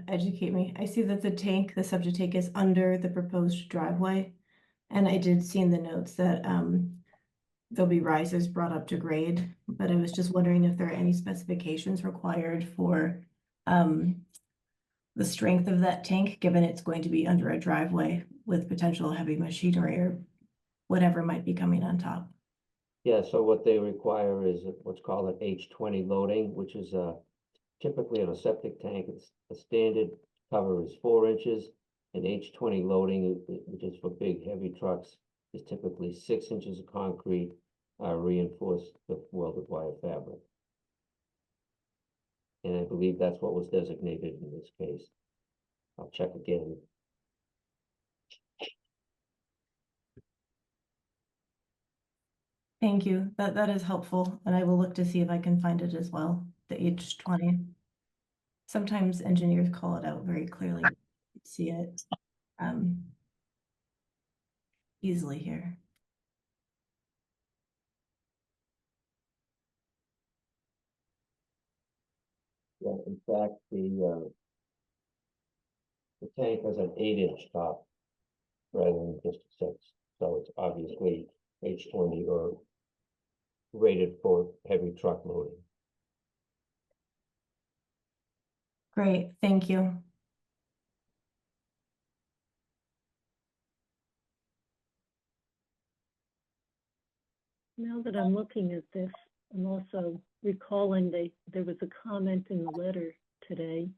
educate me. I see that the septic tank is under the proposed driveway. And I did see in the notes that there'll be risers brought up to grade, but I was just wondering if there are any specifications required for the strength of that tank, given it's going to be under a driveway with potential heavy machinery or whatever might be coming on top. Yeah, so what they require is what's called an H20 loading, which is typically in a septic tank, it's the standard cover is 4 inches. And H20 loading, which is for big heavy trucks, is typically 6 inches of concrete reinforced with welded wire fabric. And I believe that's what was designated in this case. I'll check again. Thank you. That is helpful, and I will look to see if I can find it as well, the H20. Sometimes engineers call it out very clearly. See it easily here. Yeah, in fact, the tank has an 8-inch top rather than just a 6. So it's obviously H20 or rated for heavy truck loading. Great, thank you. Now that I'm looking at this, I'm also recalling there was a comment in the letter today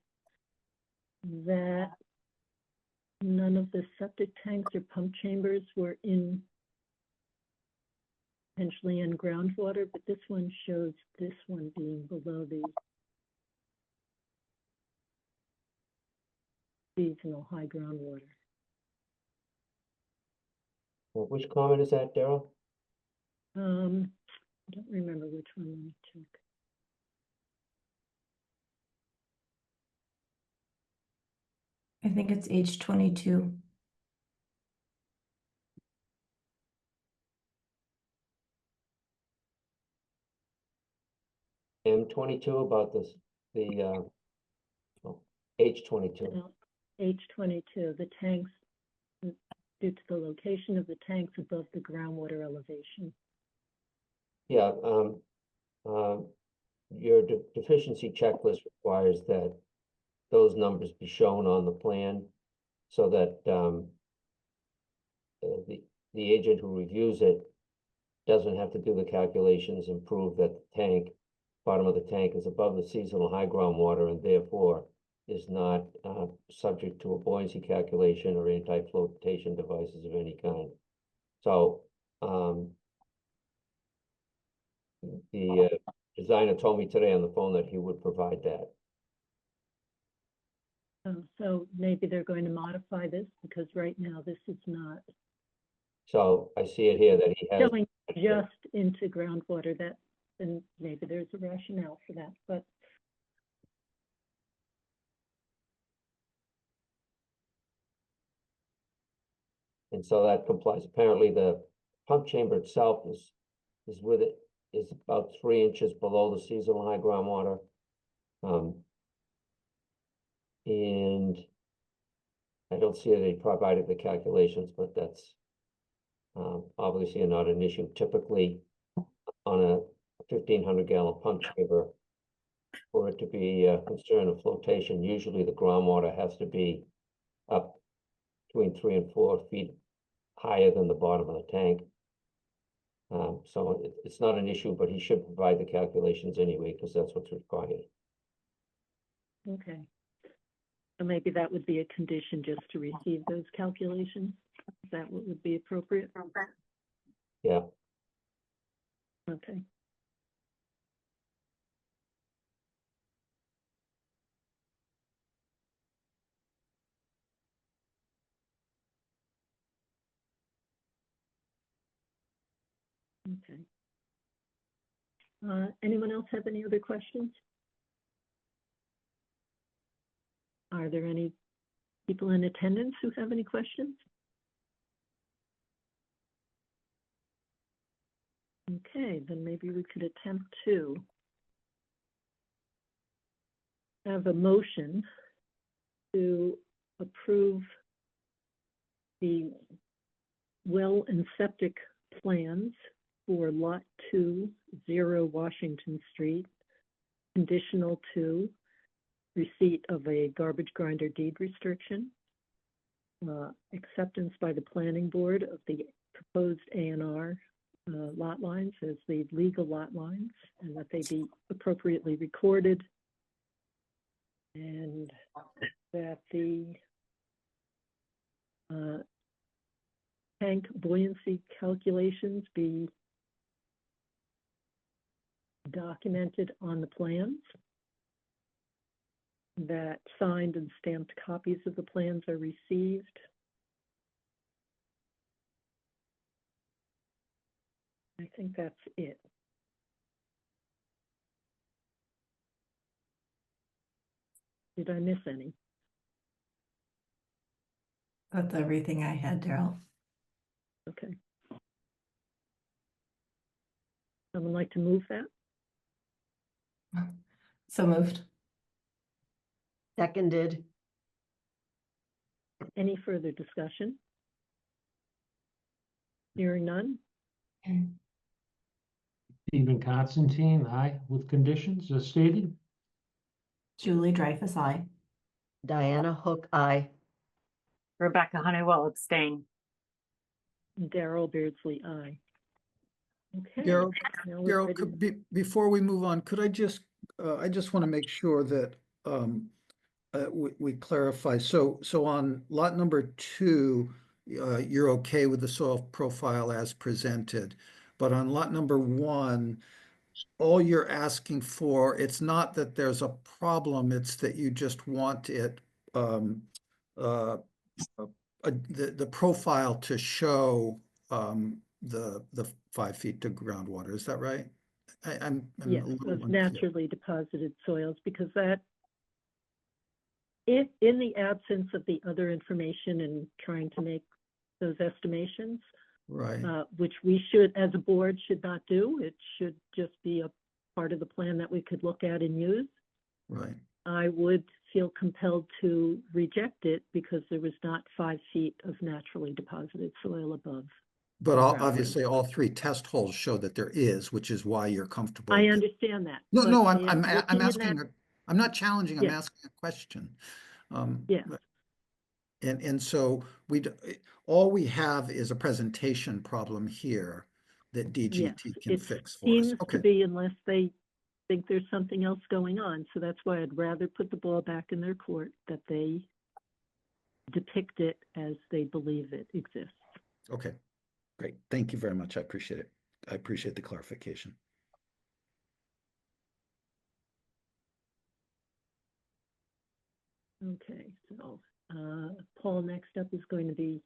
that none of the septic tanks or pump chambers were potentially in groundwater, but this one shows this one being below the seasonal high groundwater. Well, which comment is that, Daryl? I don't remember which one. Let me check. I think it's H22. M22 about this, the H22. No, H22, the tanks, due to the location of the tanks above the groundwater elevation. Yeah, your deficiency checklist requires that those numbers be shown on the plan so that the agent who reviews it doesn't have to do the calculations and prove that the bottom of the tank is above the seasonal high groundwater and therefore is not subject to a buoyancy calculation or anti-flotation devices of any kind. So the designer told me today on the phone that he would provide that. So maybe they're going to modify this because right now this is not So I see it here that he has. going just into groundwater. Then maybe there's a rationale for that, but And so that complies. Apparently the pump chamber itself is about 3 inches below the seasonal high groundwater. And I don't see that they provided the calculations, but that's obviously not an issue. Typically on a 1,500 gallon pump chamber, for it to be a concern of flotation, usually the groundwater has to be up between 3 and 4 feet higher than the bottom of the tank. So it's not an issue, but he should provide the calculations anyway, because that's what's required. okay. So maybe that would be a condition just to receive those calculations. Is that what would be appropriate? Yeah. Okay. Okay. Anyone else have any other questions? Are there any people in attendance who have any questions? Okay, then maybe we could attempt to have a motion to approve the well and septic plans for Lot 2, 0 Washington Street, conditional to receipt of a garbage grinder deed restriction, acceptance by the planning board of the proposed A&R lot lines as the legal lot lines, and that they be appropriately recorded, and that the tank buoyancy calculations be documented on the plans, that signed and stamped copies of the plans are received, I think that's it. Did I miss any? That's everything I had, Daryl. Okay. Someone like to move that? So moved. Seconded. Any further discussion? Hearing none? Stephen Constantine, aye, with conditions as stated. Julie Dreyfus, aye. Diana Hook, aye. Rebecca Honeywell abstain. Daryl Beardsley, aye. Okay. Daryl, now we're ready. before we move on, could I just want to make sure that we clarify. So on lot number 2, you're okay with the soil profile as presented, but on lot number 1, all you're asking for, it's not that there's a problem, it's that you just want it the profile to show the 5 feet to groundwater. Is that right? I'm Yes, a little of unclear. naturally deposited soils, because that, if in the absence of the other information and trying to make those estimations, Right. which we should, as a board, should not do. It should just be a part of the plan that we could look at and use. Right. I would feel compelled to reject it because there was not 5 feet of naturally deposited soil above. But ground. obviously, all 3 test holes show that there is, which is why you're comfortable. I understand that. No, but no, if I'm looking in asking, that- I'm not challenging, I'm Yeah. asking a question. Yeah. And so all we have is a presentation problem here that Yes, DGT can it fix for us. seems to Okay, be, unless they think there's something else going on. So that's why I'd rather put the ball back in their court, that they depict it as they believe it exists. okay, great. Thank you very much. I appreciate it. I appreciate the clarification. Okay, so Paul, next up is going to be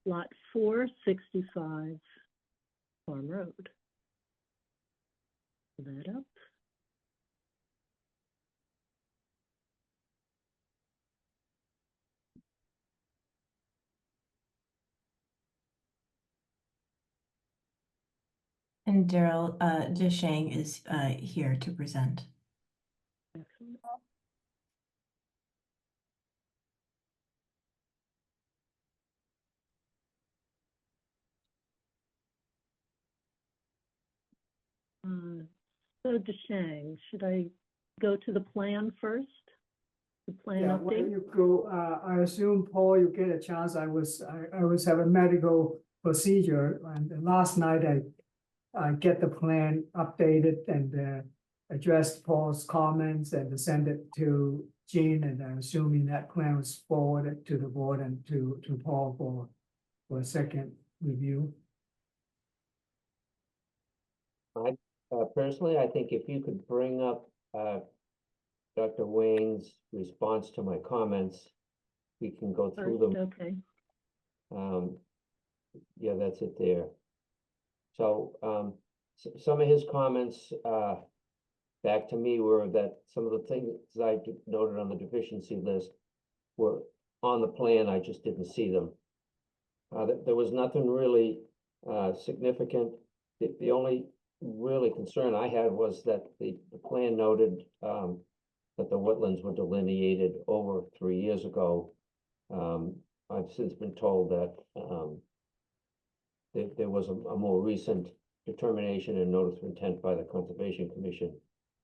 lot 465 Farm Road. Pull that up. And Daryl, Deshang is here to present. Excellent. So Deshang, should I go to the plan first? The plan Yeah, why don't update? you go, I assume, Paul, you get a chance, I was have a medical procedure, and last night I get the plan updated and addressed Paul's comments and send it to Jean, and I'm assuming that plan was forwarded to the board and to Paul for a second review. Personally, I think if you could bring up, Dr. Wayne's response to my comments, we can go through First, them. okay. Yeah, that's it there. So, some of his comments, back to me were that some of the things I noted on the deficiency list were on the plan, I just didn't see them. There was nothing really, significant. The only really concern I had was that the plan noted, that the wetlands were delineated over 3 years ago. I've since been told that there was a more recent determination and notice of intent by the Conservation Commission.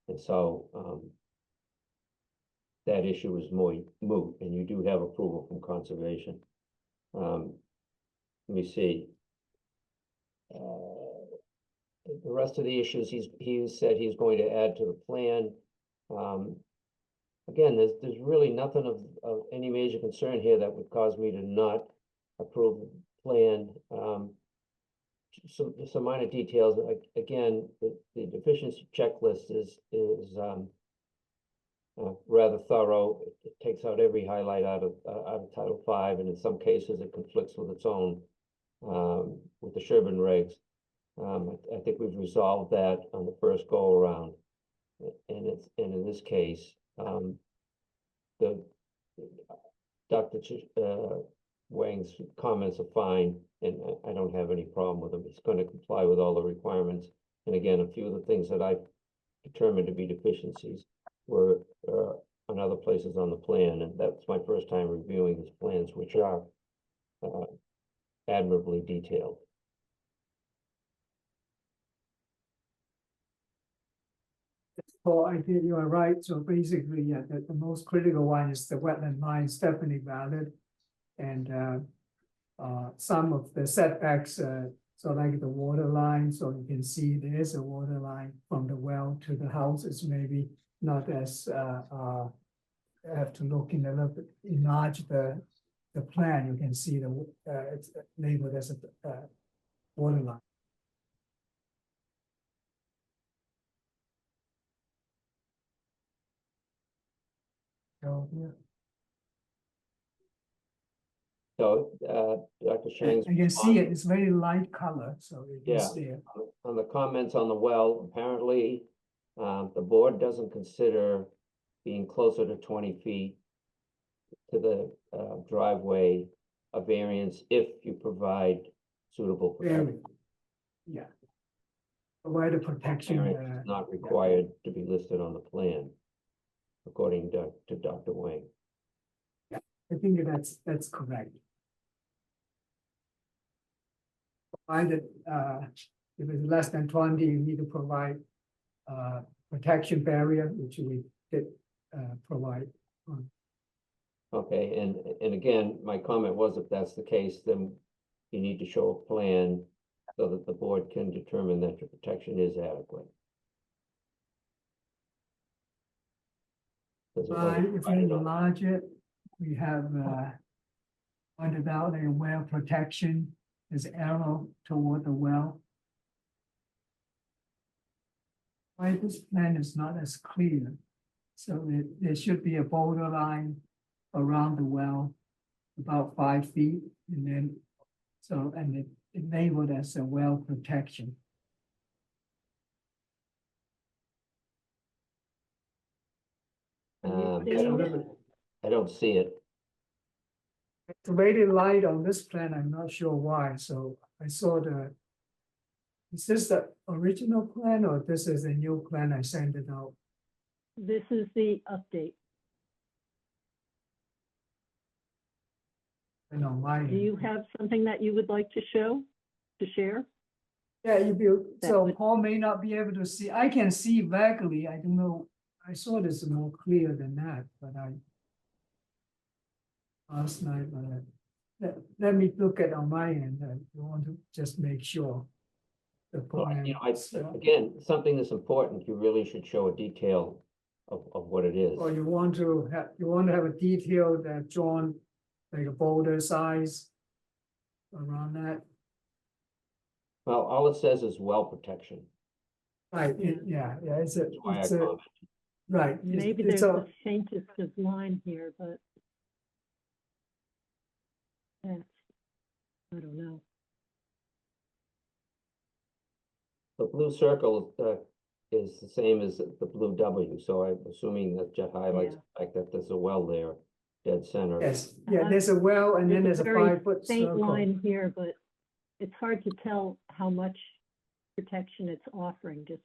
And so that issue is more moot, and you do have approval from Conservation. Let me see. The rest of the issues he said he's going to add to the plan. Again, there's really nothing of any major concern here that would cause me to not approve the plan. Some minor details. Again, the deficiency checklist is rather thorough. It takes out every highlight out of Title V, and in some cases it conflicts with its own with the Sherborn regs. I think we've resolved that on the first go around. And in this case, the Dr. Wang's comments are fine, and I don't have any problem with them. It's going to comply with all the requirements. And again, a few of the things that I determined to be deficiencies were on other places on the plan, and that's my first time reviewing these plans, which are admirably detailed. Paul, I think you are right. So basically, yeah, the most critical one is the wetland line is definitely valid. And some of the setbacks, so like the water line, so you can see there is a water line from the well to the house. It's maybe not as, have to look in a little bit, enlarge the plan. You can see it's labeled as a water line. So, yeah. So, Dr. Shang's. I can see it, it's very light color, so it Yeah. is there. On the comments on the well, apparently, the board doesn't consider being closer to 20 feet to the driveway a variance if you provide suitable protection. Very, yeah. Provide a protection. Variance is not required to be listed on the plan, according to Dr. Wang. I think that's correct. Provided, if it's less than 20, you need to provide protection barrier, which we did provide. Okay, and again, my comment was if that's the case, then you need to show a plan so that the board can determine that your protection is adequate. If you enlarge it, we have pointed out a well protection is arrow toward the well. Why this plan is not as clear? So there should be a border line around the well, about 5 feet, and then it labeled as a well protection. I don't see it. It's very light on this plan, I'm not sure why, so I saw is this the original plan or this is a new plan I sent it out? This is the update. I know mine. Do you have something that you would like to share? Yeah, so would- Paul may not be able to see, I can see vaguely, I don't know, I saw this more clear than that, but last night, let me look at on my end, you want to just make sure. The Well, plan, again, something that's important, you really should show a detail of what it is. or you want to have a detail that drawn, like a boulder size around that. Well, all it says is well protection. Right, yeah, it's That's why I a, commented. right. Maybe it's there's a- the faintest of line here, but that's, I don't know. The blue circle is the same as the blue W, so I'm assuming that just highlights Yeah. the fact that there's a well there, dead center. Yes, yeah, there's a well and then there's a very 5-foot faint circle. line here, but it's hard to tell how much protection it's offering, just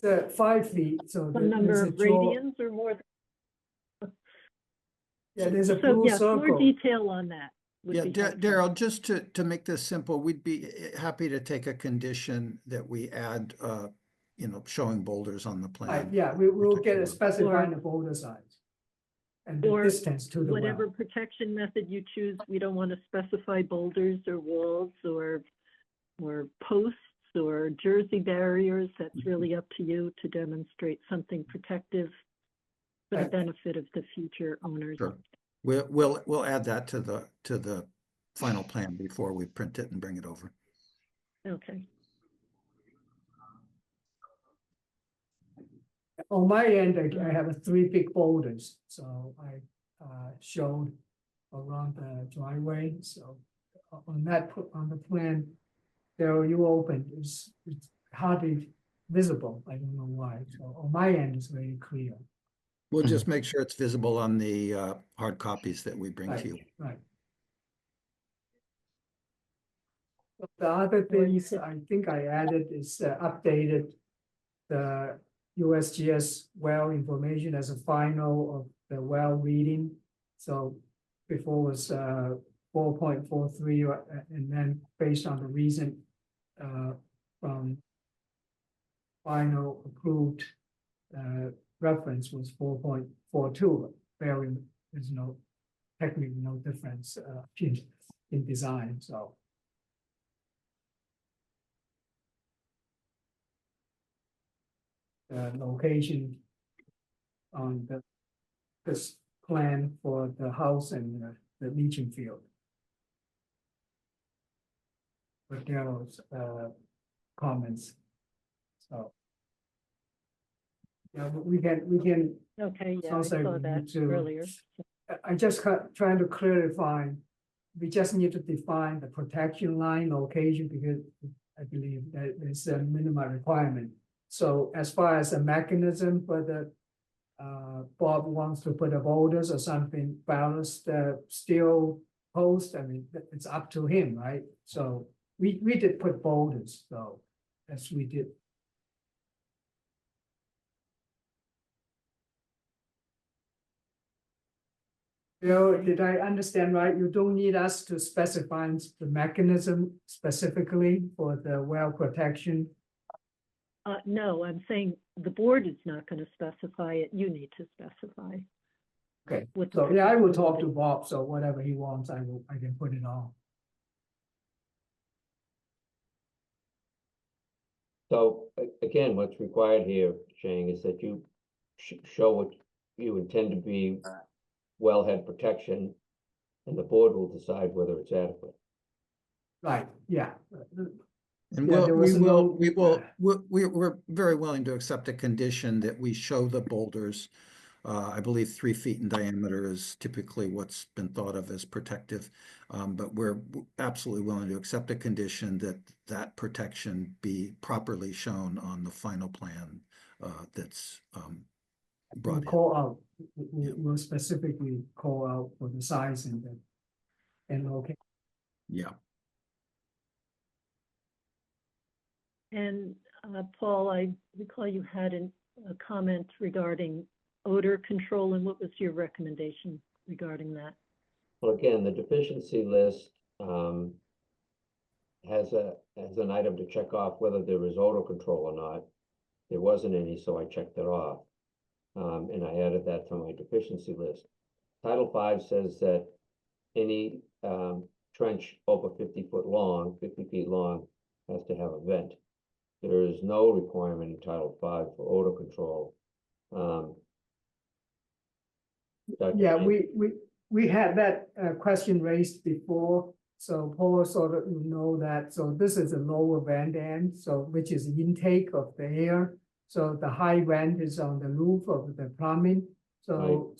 It's 5 feet, so some number there's a of draw. radians or more. Yeah, there's a So blue yes, more circle. detail on that. would Yeah, be helpful. Daryl, just to make this simple, we'd be happy to take a condition that we add, showing boulders on the Right, plan. yeah, we'll get Protecting a them. specifying the boulder size. And the Or distance to the Whatever well. protection method you choose, we don't want to specify boulders or walls or posts or Jersey barriers. That's really up to you to demonstrate something protective for the Right. benefit of the future owners. Sure. We'll add that to the final plan before we print it and bring it over. Okay. On my end, I have 3 big boulders, so I showed around the driveway, so on the plan, Daryl, you opened, it's hardly visible. I don't know why. So on my end, it's very clear. We'll just make sure it's visible on the hard copies that we bring to you. Right. The other things I think I added is updated the USGS well information as a final of the well reading. So before was 4.43, and then based on the recent from final approved reference was 4.42. Very, there's no technically no difference in design. So the location on this plan for the house and the leaching field. With Daryl's comments. So yeah, we can. Okay, yeah, I sounds like saw we that need to- earlier. I just trying to clarify. We just need to define the protection line location because I believe that is a minimum requirement. So as far as a mechanism for the Bob wants to put a boulders or something, ballast steel post, I mean, it's up to him, right? So we did put boulders, so as we did. Bill, did I understand right? You don't need us to specify the mechanism specifically for the well protection? No, I'm saying the board is not going to specify it. You need to specify. Okay, What the so yeah, I will talk to particular- Bob, so whatever he wants, I can put it on. So again, what's required here, Shane, is that you show what you intend to be wellhead protection, and the board will decide whether it's adequate. Right, yeah. And Yeah, there was we're very willing to accept a condition that we show the boulders. I believe 3 feet in diameter is typically what's been thought of as protective. But we're absolutely willing to accept a condition that that protection be properly shown on the final plan that's brought We'll in. call out, we'll specifically call out for the size and location. Yeah. And Paul, I recall you had a comment regarding odor control, and what was your recommendation regarding that? Well, again, the deficiency list has an item to check off whether there is odor control or not. There wasn't any, so I checked it off. And I added that to my deficiency list. Title V says that any trench over 50 feet long has to have a vent. There is no requirement in Title V for odor control. Yeah, we had that question raised before, so Paul sort of know that, so this is a lower vent end, so which is intake of the air. So the high vent is on the roof of the plumbing. So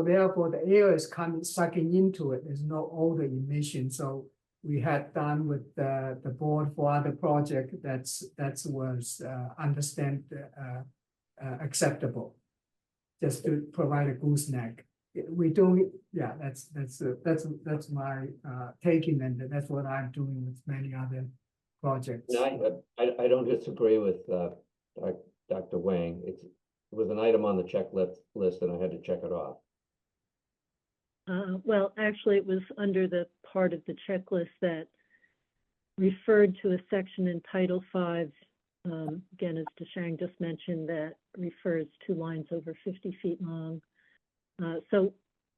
therefore the air is sucking into it. There's no odor emission. So we had done with the board for other project that was acceptable. Just to provide a gooseneck. We don't, yeah, that's my taking, and that's what I'm doing with many other projects. No, I don't disagree with Dr. Wang. It was an item on the checklist and I had to check it off. Well, actually, it was under the part of the checklist that referred to a section in Title V. Again, as DeShang just mentioned, that refers to lines over 50 feet long. So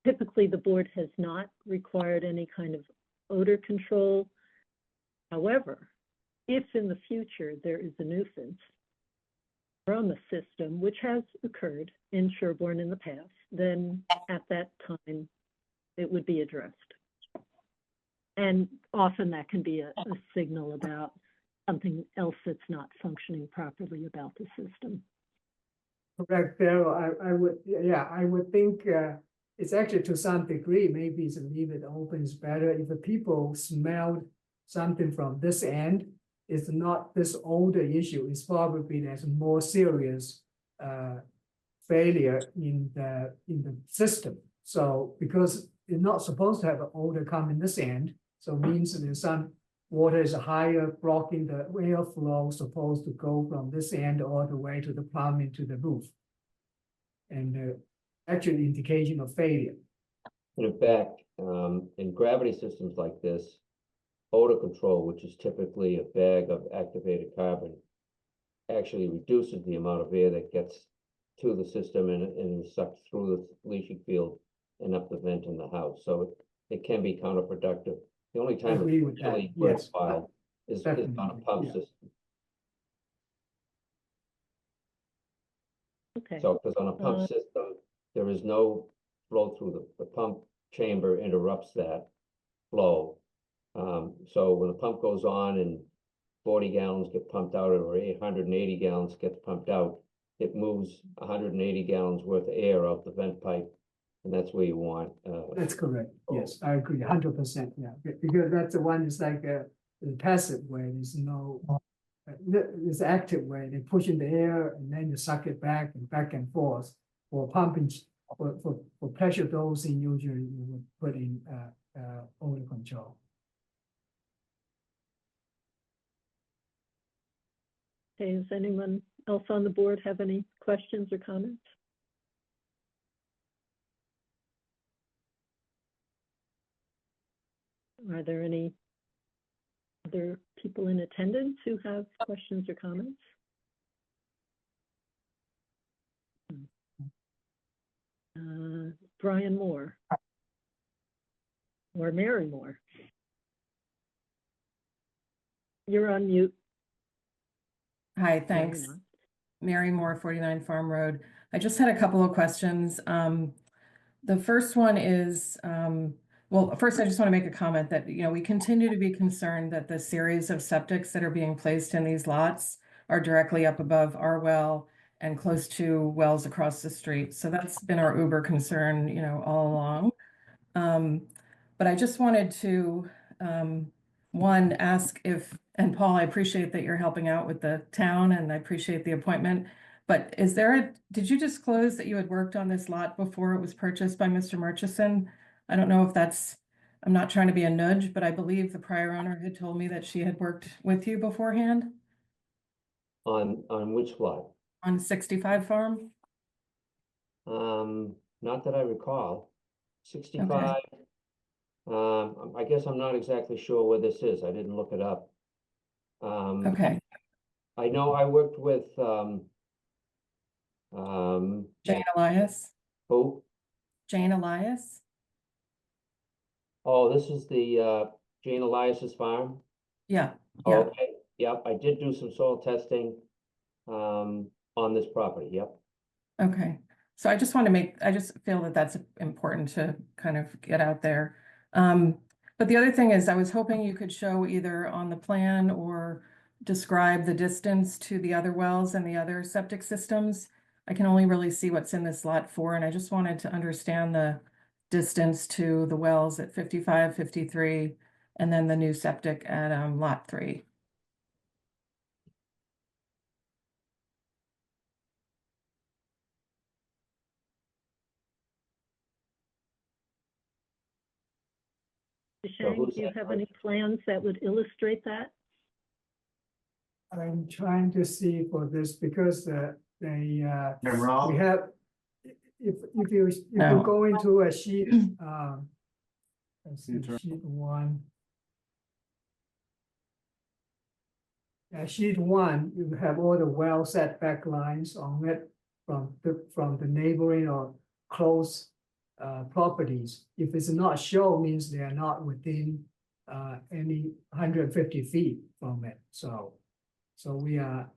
typically the board has not required any kind of odor control. However, if in the future there is a nuisance from the system, which has occurred in Sherborn in the past, then at that time it would be addressed. And often that can be a signal about something else that's not functioning properly about the system. Correct, Daryl. I would think it's actually to some degree, maybe it's leave it open is better. If the people smelled something from this end, it's not this older issue, it's probably there's more serious failure in the system. So because you're not supposed to have an odor come in this end, so it means that there's some water is higher, blocking the airflow supposed to go from this end all the way to the plumbing to the roof. And actually indication of failure. And in fact, in gravity systems like this, odor control, which is typically a bag of activated carbon, actually reduces the amount of air that gets to the system and is sucked through the leaching field and up the vent in the house. So it can be counterproductive. The only time it's Agree with that, really yes, worthwhile is on a definitely, pump yeah. system. Okay. So, because on a pump system, there is no flow through the pump chamber interrupts that flow. So when the pump goes on and 40 gallons get pumped out or 880 gallons get pumped out, it moves 180 gallons worth of air out the vent pipe. And that's where you want. That's correct. Yes, I agree 100%. Yeah, because that's the one is like the passive way. There's no, there's active way. They push in the air and then you suck it back and forth. For pumping, for pressure dosing, usually you would put in odor control. Okay, does anyone else on the board have any questions or comments? Are there any other people in attendance who have questions or comments? Brian Moore or Mary Moore. You're on mute. Hi, No, thanks. you're not. Mary Moore, 49 Farm Road. I just had a couple of questions. The first one is, well, first I just want to make a comment that, we continue to be concerned that the series of septics that are being placed in these lots are directly up above our well and close to wells across the street. So that's been our uber concern, all along. But I just wanted to, one, ask if, and Paul, I appreciate that you're helping out with the town and I appreciate the appointment, but did you disclose that you had worked on this lot before it was purchased by Mr. Murchison? I don't know if I'm not trying to be a nudge, but I believe the prior owner had told me that she had worked with you beforehand. On which lot? On 65 Farm? Not that I recall. 65. I guess I'm not exactly sure where this is. I didn't look it up. Okay. I know I worked with Jane Elias? who? Jane Elias? Oh, this is the Jane Elias's farm. Yeah. Oh, Yeah. okay. Yep, I did do some soil testing on this property. Yep. Okay, so I just feel that that's important to kind of get out there. But the other thing is I was hoping you could show either on the plan or describe the distance to the other wells and the other septic systems. I can only really see what's in this lot 4, and I just wanted to understand the distance to the wells at 55, 53, and then the new septic at lot 3. Shane, who's do you that, have Mike? any plans that would illustrate that? I'm trying to see for this because we Rob? have, if you No. go into a sheet, let's see, sheet 1. Sheet 1, you have all the well setback lines on it from the neighboring or close properties. If it's not shown, means they are not within any 150 feet from it. So we are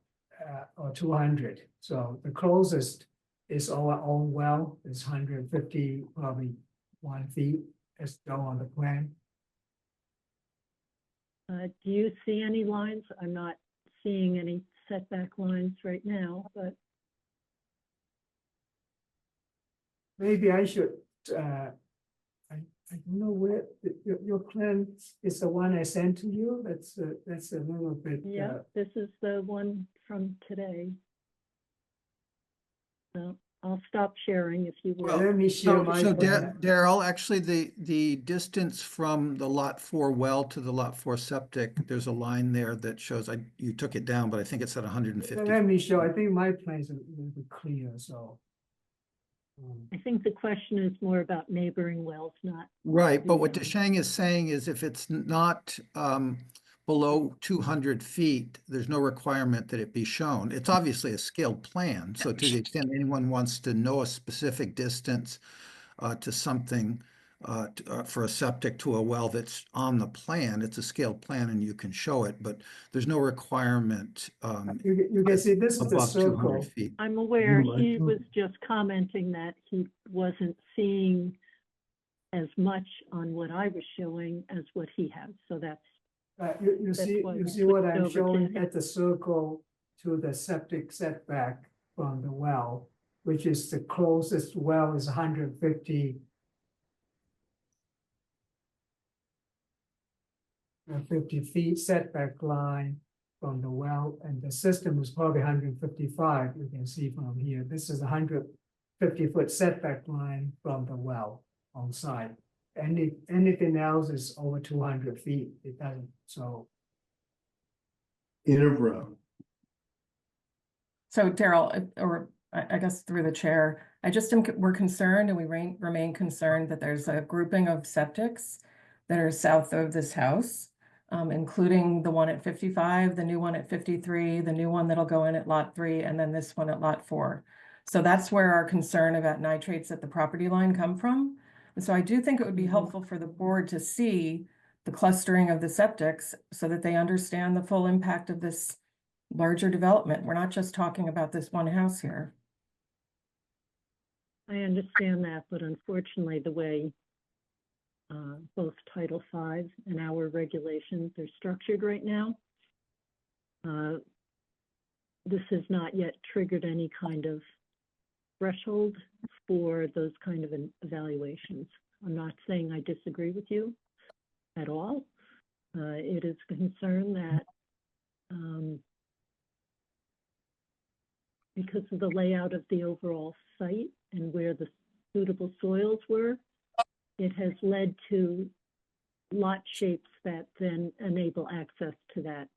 or 200. So the closest is our own well. It's 150, probably 1 feet as shown on the plan. Do you see any lines? I'm not seeing any setback lines right now, but Maybe I should, I I don't know where, your plan is the one I sent to you, that's a little bit. Yeah, this is the one from today. So I'll stop sharing if you will. Let me share So, my so plan. Daryl, actually, the distance from the lot 4 well to the lot 4 septic, there's a line there that shows, you took it down, but I think it's at 150. Let me show, I think my plan's a little bit clear, so. I think the question is more about neighboring wells, not, Right, but what Yeah. Deshang is saying is if it's not below 200 feet, there's no requirement that it be shown. It's obviously a scaled plan, so to the extent anyone wants to know a specific distance to something for a septic to a well that's on the plan, it's a scaled plan and you can show it, but there's no requirement You can see this is the above 200 circle. feet. I'm aware You he like was them? just commenting that he wasn't seeing as much on what I was showing as what he has, so that's, You That's see, why you we see what switched I'm over to showing him. at the circle to the septic setback from the well, which is the closest well is 150. 50 feet setback line from the well, and the system is probably 155. You can see from here. This is a 150-foot setback line from the well on site. Anything else is over 200 feet. It doesn't. So In a row. So Daryl, or I guess through the chair, we're concerned and we remain concerned that there's a grouping of septics that are south of this house, including the one at 55, the new one at 53, the new one that'll go in at lot 3, and then this one at lot 4. So that's where our concern about nitrates at the property line come from. And so I do think it would be helpful for the board to see the clustering of the septics so that they understand the full impact of this larger development. We're not just talking about this one house here. I understand that, but unfortunately, the way both Title V and our regulations are structured right now, this has not yet triggered any kind of threshold for those kind of evaluations. I'm not saying I disagree with you at all. It is a concern that because of the layout of the overall site and where the suitable soils were, it has led to lot shapes that then enable access to that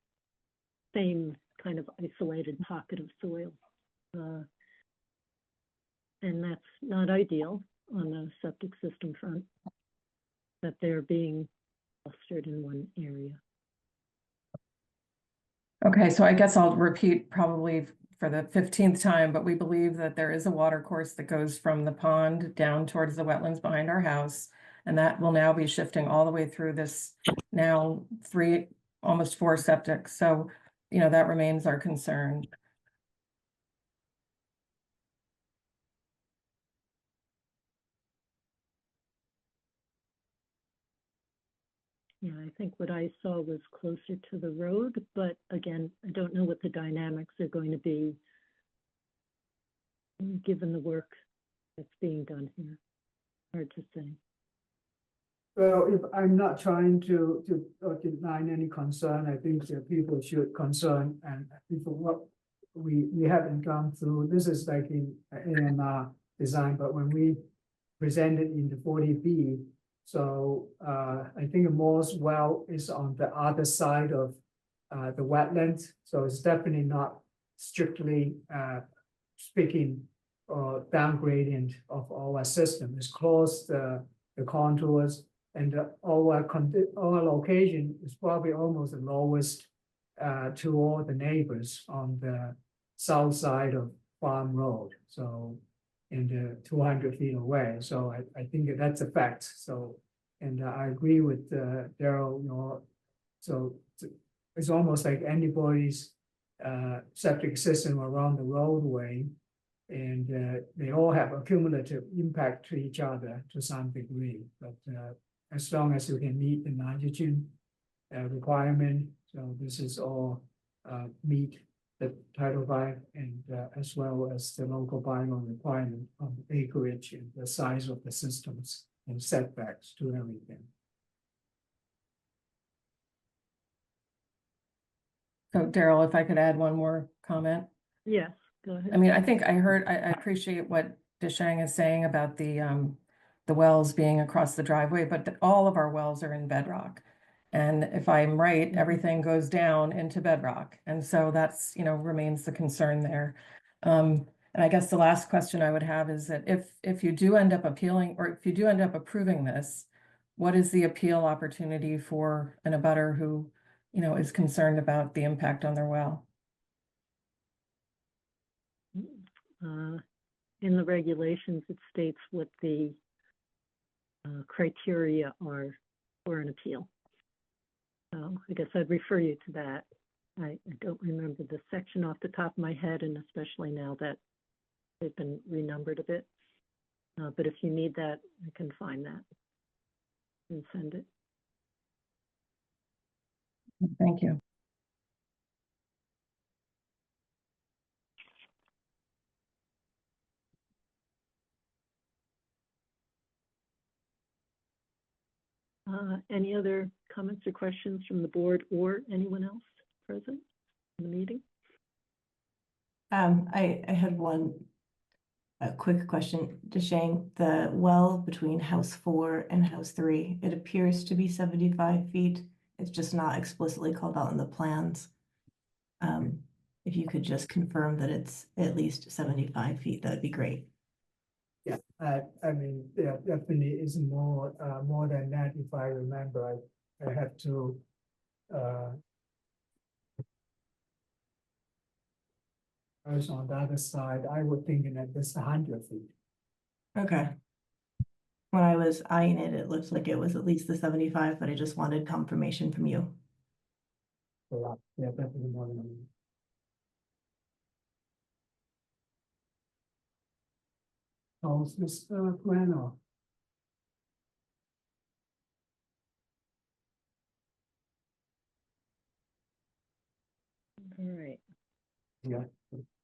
same kind of isolated pocket of soil. And that's not ideal on the septic system front, that they're being clustered in one area. Okay, so I guess I'll repeat probably for the 15th time, but we believe that there is a water course that goes from the pond down towards the wetlands behind our house. And that will now be shifting all the way through this now 3, almost 4 septic. So, that remains our concern. Yeah, I think what I saw was closer to the road, but again, I don't know what the dynamics are going to be given the work that's being done here. Hard to say. well, if I'm not trying to deny any concern, I think that people should concern, and people what we haven't gone through. This is like in ANR design, but when we presented in the 40B, so I think Moore's well is on the other side of the wetlands, so it's definitely not strictly speaking or downgradient of our system. It's close the contours, and our location is probably almost the lowest to all the neighbors on the south side of Farm Road. So, and 200 feet away. So I think that's a fact. So, and I agree with Daryl. So it's almost like anybody's septic system around the roadway, and they all have a cumulative impact to each other to some degree. But as long as you can meet the nitrogen requirement, so this is all meet the Title V and as well as the local bylaw requirement of acreage and the size of the systems. and setbacks to everything. So Daryl, if I could add one more comment. Yes, go ahead. I mean, I think I appreciate what Deshang is saying about the wells being across the driveway, but all of our wells are in bedrock. And if I'm right, everything goes down into bedrock. And so that's, remains the concern there. And I guess the last question I would have is that if you do end up appealing, or if you do end up approving this, what is the appeal opportunity for an abutter who, is concerned about the impact on their well? In the regulations, it states what the criteria are for an appeal. So I guess I'd refer you to that. I don't remember the section off the top of my head, and especially now that they've been renumbered a bit. But if you need that, I can find that and send it. Thank you. Any other comments or questions from the board or anyone else present in the meeting? I had a quick question to Shane. The well between house 4 and house 3, it appears to be 75 feet. It's just not explicitly called out in the plans. If you could just confirm that it's at least 75 feet, that'd be great. Yeah, I mean, yeah, definitely is more than that. If I remember, I have to first on the other side, I was thinking that it's 100 feet. Okay. When I was eyeing it, it looks like it was at least the 75, but I just wanted confirmation from you. So yeah, definitely more than that. How's this plan or? All right. Yeah,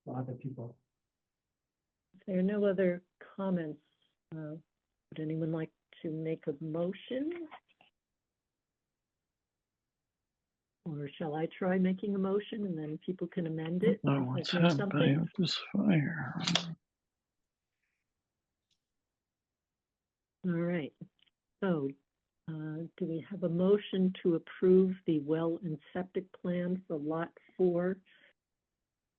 for other people. If there are no other comments, would anyone like to make a motion? Or shall I try making a motion and then people can amend it? No, if what's I've missed happening something? with this fire? All right. So, do we have a motion to approve the well and septic plan for Lot 4,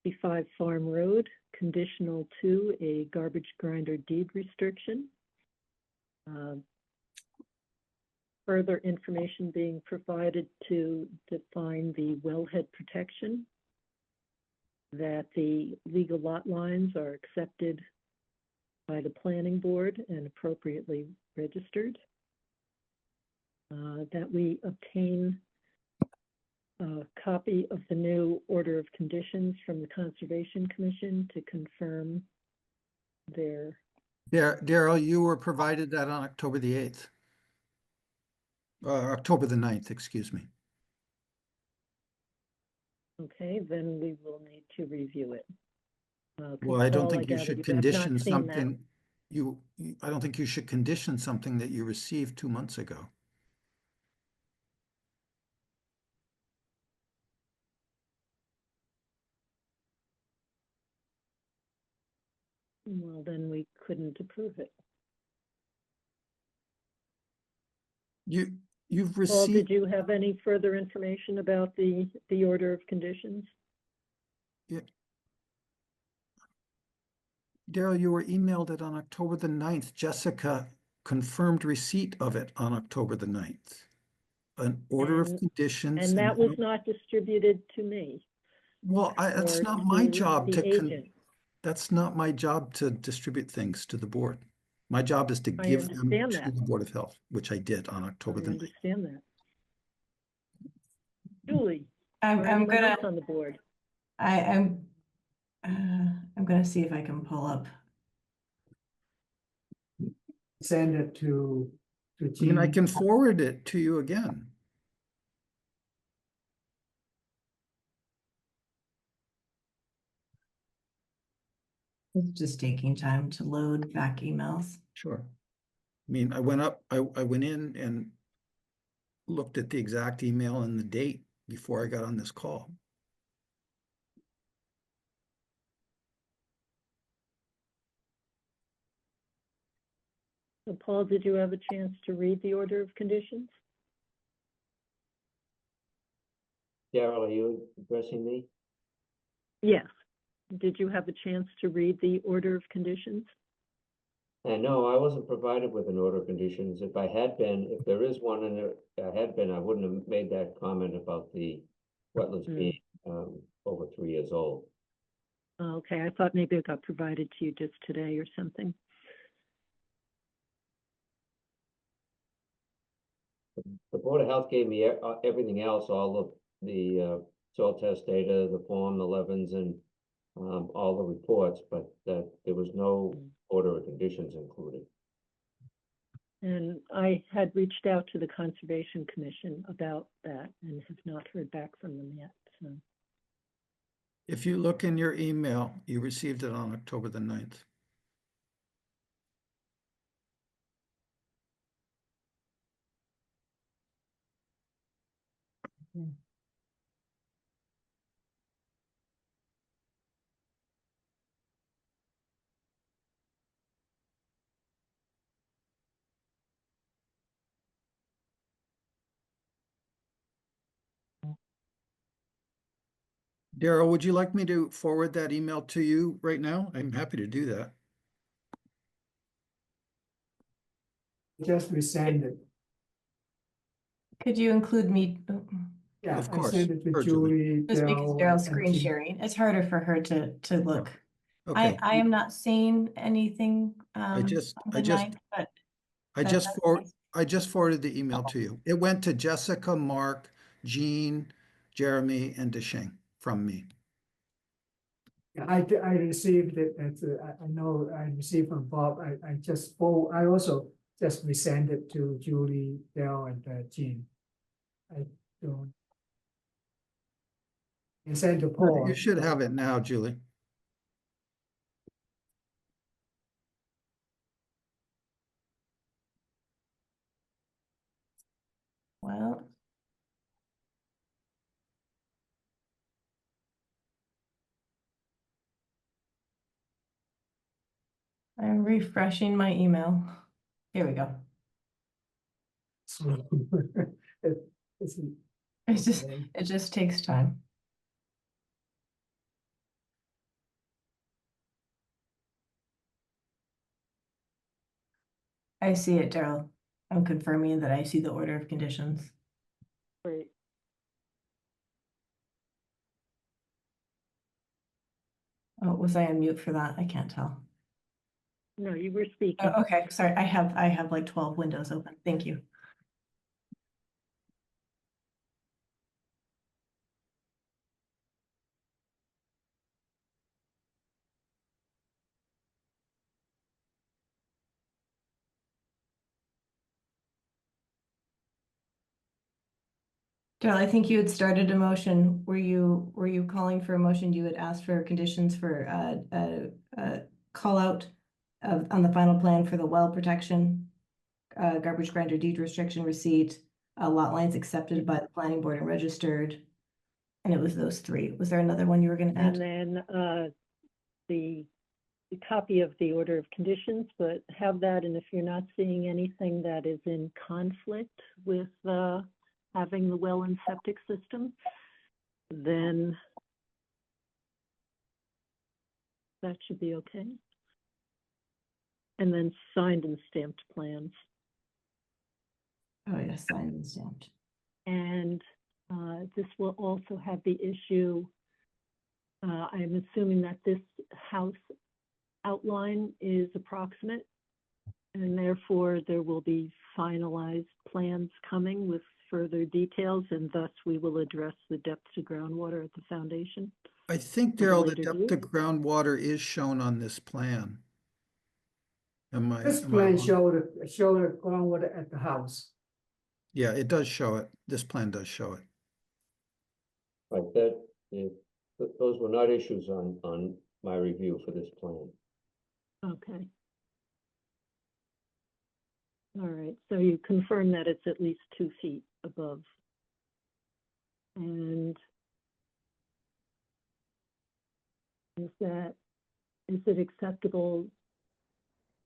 55 Farm Road, conditional to a garbage grinder deed restriction? Further information being provided to define the wellhead protection, that the legal lot lines are accepted by the planning board and appropriately registered, that we obtain a copy of the new order of conditions from the Conservation Commission to confirm their. Daryl, you were provided that on October the 8th. October the 9th, excuse me. Okay, then we will need to review it. Well, I don't Paul, think you gather should you have not condition seen that. something. I don't think you should condition something that you received 2 months ago. Well, then we couldn't approve it. You've Paul, received. did you have any further information about the order of conditions? Yeah. Daryl, you were emailed it on October the 9th. Jessica confirmed receipt of it on October the 9th. An order of conditions. And that was not distributed to me. Well, that's or not my to job the agent. That's not my job to distribute things to the board. My job is to I give them understand to that. the Board of Health, which I did on October I the 9th. understand that. Julie, I'm or anyone gonna, else on the board? I'm gonna see if I can pull up. Send it to I mean, Jean. I can forward it to you again. It's just taking time to load back emails. Sure. I mean, I went in and looked at the exact email and the date before I got on this call. So Paul, did you have a chance to read the order of conditions? Daryl, are you addressing me? Yes. Did you have a chance to read the order of conditions? No, I wasn't provided with an order of conditions. If I had been, if there is one and there had been, I wouldn't have made that comment about the wetlands being over 3 years old. Okay, I thought maybe it got provided to you just today or something. The Board of Health gave me everything else, all of the soil test data, the Form 11s, and all the reports, but that there was no order of conditions included. And I had reached out to the Conservation Commission about that and have not heard back from them yet. So. If you look in your email, you received it on October the 9th. Daryl, would you like me to forward that email to you right now? I'm happy to do that. Just resend it. Could you include me? Yeah, Of I course. sent it to Sure, Julie. Julie. Just because Dell, Daryl's and screen Jean. sharing, it's harder for her to look. Okay. I am not seeing anything on the 9th, but I just forwarded the email to you. It went to Jessica, Mark, Jean, Jeremy, and Deshane from me. Yeah, I received it. I know I received from Bob. I also just resend it to Julie, Dell, and Jean. I don't. And send to Paul. You should have it now, Julie. well. I'm refreshing my email. Here we go. It- it's- It just takes time. I see it, Daryl. I'm confirming that I see the order of conditions. Great. Oh, was I on mute for that? I can't tell. No, you were speaking. Oh, okay, sorry. I have like 12 windows open. Thank you. Daryl, I think you had started a motion. Were you calling for a motion? You had asked for conditions for call out on the final plan for the well protection, garbage grinder deed restriction receipt, lot lines accepted by the planning board and registered. And it was those three. Was there another one you were going to add? And then the copy of the order of conditions, but have that, and if you're not seeing anything that is in conflict with having the well and septic system, then that should be okay. And then signed and stamped plans. Oh, yes, signed and stamped. And this will also have the issue, I'm assuming that this house outline is approximate, and therefore there will be finalized plans coming with further details, and thus we will address the depth to groundwater at the foundation. I think, Daryl, the depth to groundwater is shown on this plan. This plan showed the groundwater at the house. Yeah, it does show it. This plan does show it. Right, those were not issues on my review for this plan. Okay. All right, so you confirm that it's at least 2 feet above. And is it acceptable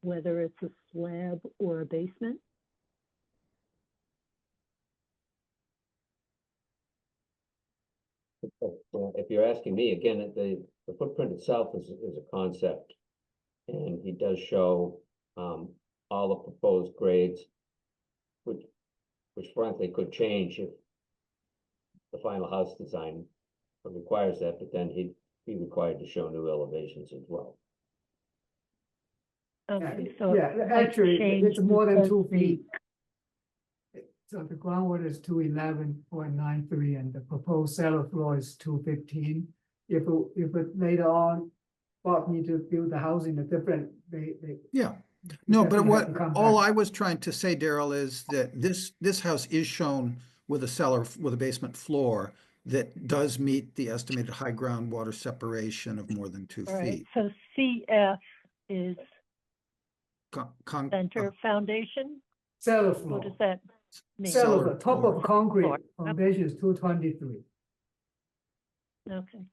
whether it's a slab or a basement? If you're asking me, again, the footprint itself is a concept. And he does show all the proposed grades, which frankly could change if the final house design requires that, but then he'd be required to show new elevations as well. Okay, so Yeah, it might actually, change it's more than because 2 the- feet. So the groundwater is 211.93 and the proposed cellar floor is 215. If it later on, Bob need to build the house in a different, Yeah. No, but definitely have to what, come all back. I was trying to say, Daryl, is that this house is shown with a cellar, with a basement floor that does meet the estimated high groundwater separation of more than 2 All right, feet. so CF is center Uh, foundation? Cellar What floor. does that mean? Cellar, Cellar the top floor. of concrete, Floor. foundation is 223. Okay,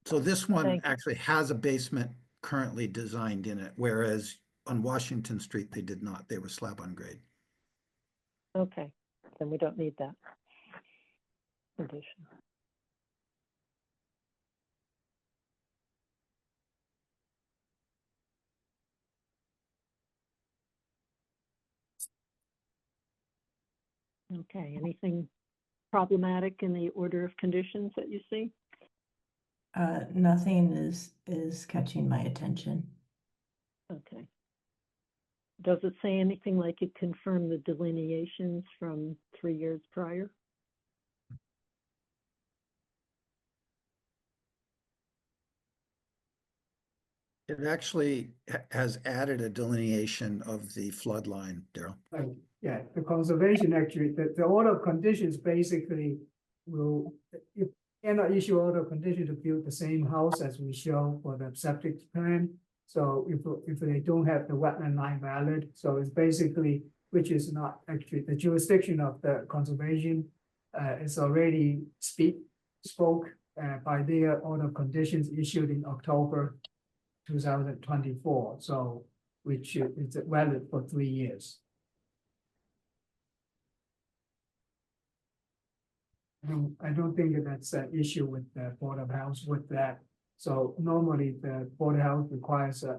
So this one Thank you. actually has a basement currently designed in it, whereas on Washington Street, they did not. They were slab on grade. okay, then we don't need that condition. Okay, anything problematic in the order of conditions that you see? Nothing is catching my attention. Okay. Does it say anything like it confirmed the delineations from 3 years prior? It actually has added a delineation of the flood line, Daryl. Right, yeah, the conservation actually, the order of conditions basically will, if cannot issue order of condition to build the same house as we show for the septic plan. So if they don't have the wetland line valid, so it's basically, which is not actually the jurisdiction of the conservation, is already spoke by their order of conditions issued in October 2024, so which is valid for 3 years. I don't think that's an issue with the Board of Health with that. So normally the Board of Health requires a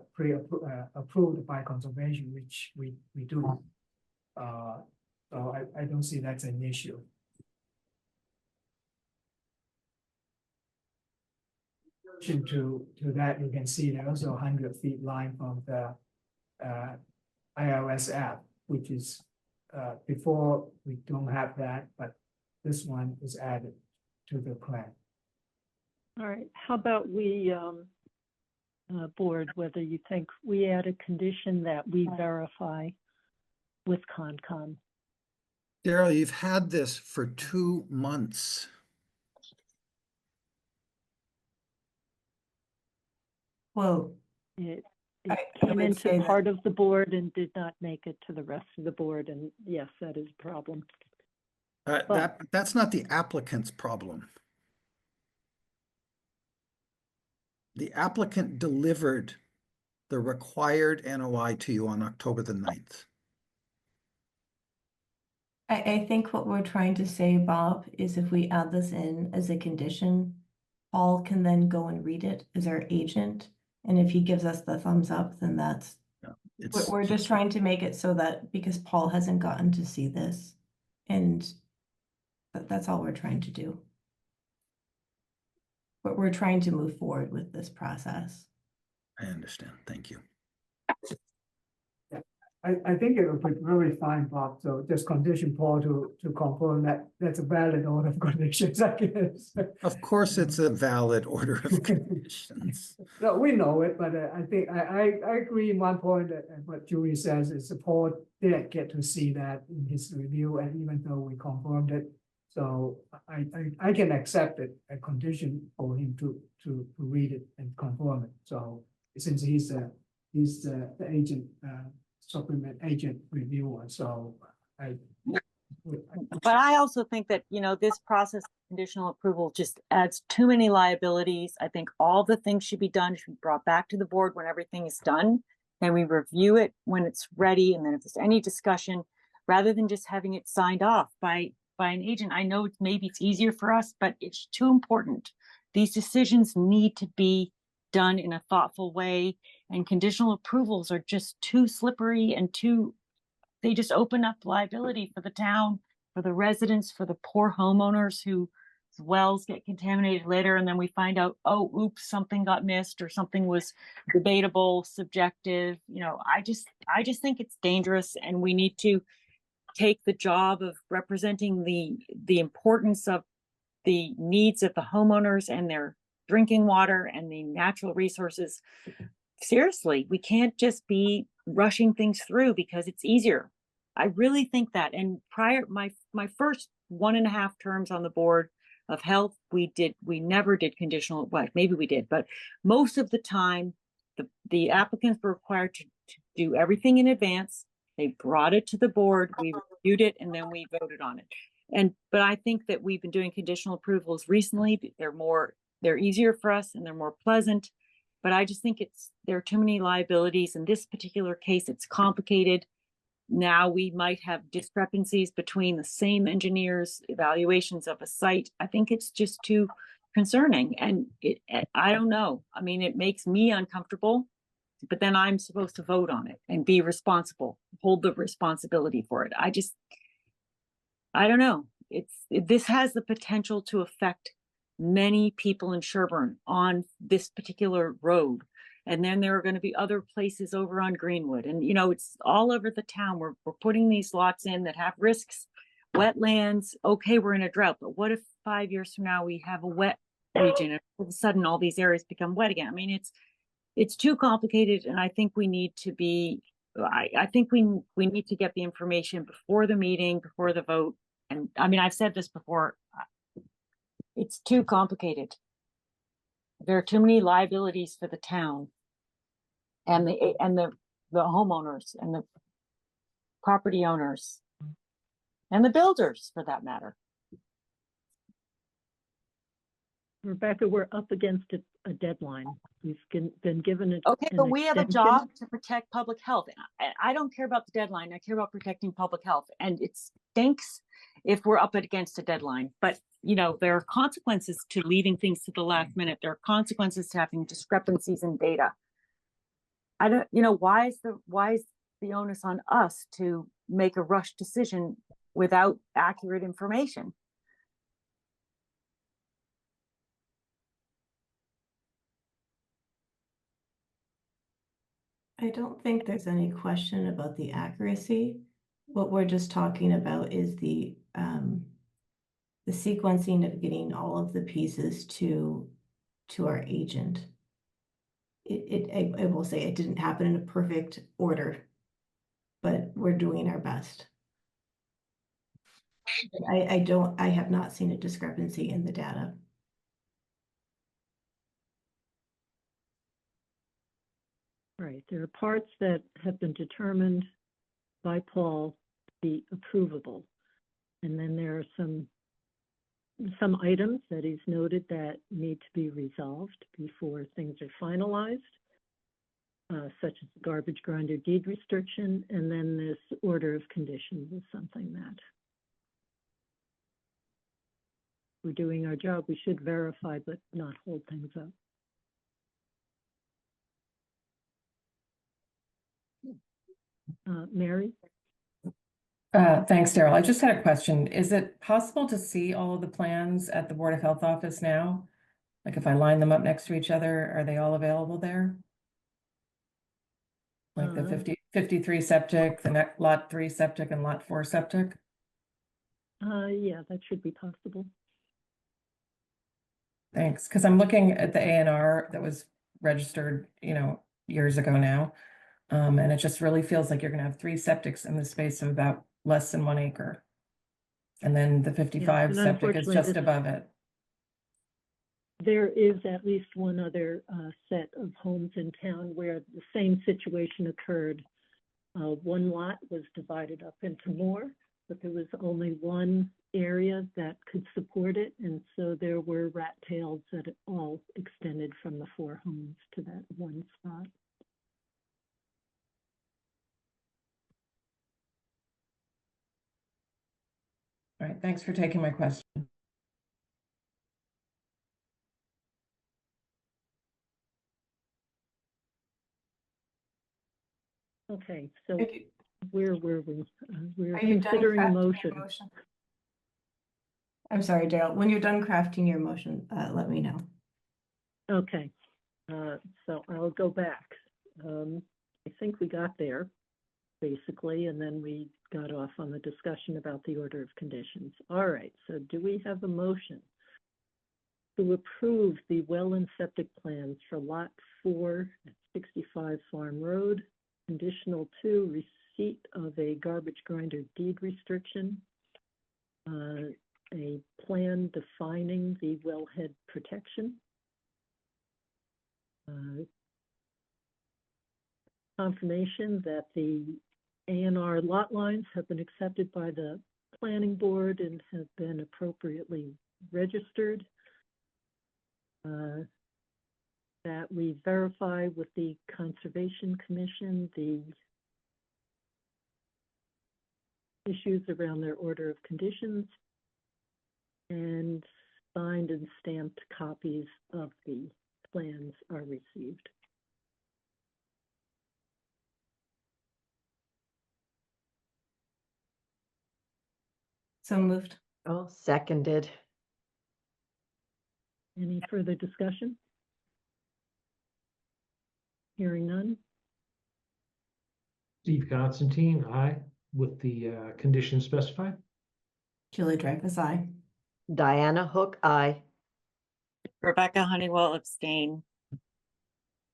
approved by conservation, which we do. So I don't see that's an issue. To that, you can see there's also 100 feet line from the iOS app, which is before we don't have that, but this one is added to the plan. All right, how about we, board, whether you think we add a condition that we verify with Concom? Daryl, you've had this for 2 months. Well, It I came would into say that- part of the board and did not make it to the rest of the board, and yes, that is a problem. That's not the applicant's problem. The applicant delivered the required NOI to you on October the 9th. I think what we're trying to say, Bob, is if we add this in as a condition, Paul can then go and read it as our agent. And if he gives us the thumbs up, then that's, we're just trying to make it so that, because Paul hasn't gotten to see this, and that's all we're trying to do. But we're trying to move forward with this process. I understand. Thank you. I think it would be really fine, Bob, so just condition Paul to confirm that that's a valid order of conditions, I guess. Of course, it's a valid order of conditions. No, we know it, but I think I agree in one point that what Julie says is Paul didn't get to see that in his review, and even though we confirmed it, so I can accept it, a condition for him to read it and confirm it. So since he's the agent, supplement agent reviewer, so I. But I also think that, you know, this process of conditional approval just adds too many liabilities. I think all the things should be done, should be brought back to the board when everything is done. Then we review it when it's ready. And then if there's any discussion, rather than just having it signed off by an agent. I know maybe it's easier for us, but it's too important. These decisions need to be done in a thoughtful way, and conditional approvals are just too slippery and they just open up liability for the town, for the residents, for the poor homeowners whose wells get contaminated later. And then we find out, oh, oops, something got missed or something was debatable, subjective. You know, I just think it's dangerous, and we need to take the job of representing the importance of the needs of the homeowners and their drinking water and the natural resources seriously. We can't just be rushing things through because it's easier. I really think that. And prior, my first 1.5 terms on the board of health, we never did conditional, well, maybe we did, but most of the time, the applicants were required to do everything in advance. They brought it to the board, we reviewed it, and then we voted on it. But I think that we've been doing conditional approvals recently. They're easier for us and they're more pleasant. But I just think there are too many liabilities. In this particular case, it's complicated. Now we might have discrepancies between the same engineers' evaluations of a site. I think it's just too concerning. And I don't know. I mean, it makes me uncomfortable, but then I'm supposed to vote on it and be responsible, hold the responsibility for it. I don't know. This has the potential to affect many people in Sherborn on this particular road. And then there are going to be other places over on Greenwood. And, you know, it's all over the town. We're putting these lots in that have risks, wetlands. Okay, we're in a drought, but what if 5 years from now we have a wet region and all of a sudden all these areas become wet again? I mean, it's too complicated. And I think we need to I think we need to get the information before the meeting, before the vote. And I mean, I've said this before, it's too complicated. There are too many liabilities for the town and the homeowners and the property owners and the builders, for that matter. Rebecca, we're up against a deadline. We've been given it. Okay, but we have a job to protect public health. I don't care about the deadline. I care about protecting public health. And it stinks if we're up against a deadline. But, you know, there are consequences to leaving things to the last minute. There are consequences to having discrepancies in data. Why is the onus on us to make a rushed decision without accurate information? I don't think there's any question about the accuracy. What we're just talking about is the sequencing of getting all of the pieces to our agent. I will say it didn't happen in a perfect order, but we're doing our best. I have not seen a discrepancy in the data. Right, there are parts that have been determined by Paul to be approvable. And then there are some items that he's noted that need to be resolved before things are finalized, such as the garbage grinder deed restriction, and then this order of conditions is something that we're doing our job. We should verify, but not hold things up. Mary? Thanks, Daryl. I just had a question. Is it possible to see all of the plans at the Board of Health office now? Like if I line them up next to each other, are they all available there? Like the 53 septic, the lot 3 septic and lot 4 septic? Yeah, that should be possible. Thanks, because I'm looking at the A&R that was registered, years ago now. And it just really feels like you're gonna have 3 septics in the space of about less than 1 acre. And then the 55 septic is just above it. There is at least one other set of homes in town where the same situation occurred. One lot was divided up into more, but there was only one area that could support it, and so there were rat tails that all extended from the 4 homes to that one spot. All right, thanks for taking my question. Okay, so Thank you. where were we? We're Are you done considering a crafting your motion. I'm sorry, Daryl, when you're done crafting your motion, let me know. Okay, so I'll go back. I think we got there, basically, and then we got off on the discussion about the order of conditions. All right, so do we have a motion to approve the well and septic plans for Lot 4 at 65 Farm Road, conditional 2, receipt of a garbage grinder deed restriction, a plan defining the wellhead protection, confirmation that the A&R lot lines have been accepted by the planning board and have been appropriately registered, that we verify with the Conservation Commission the issues around their order of conditions, and signed and stamped copies of the plans are received. So moved. Oh, seconded. Any further discussion? Hearing none. Steve Constantine, aye, with the conditions specified. Julie Dreyfus, aye. Diana Hook, aye. Rebecca Honeywell abstain.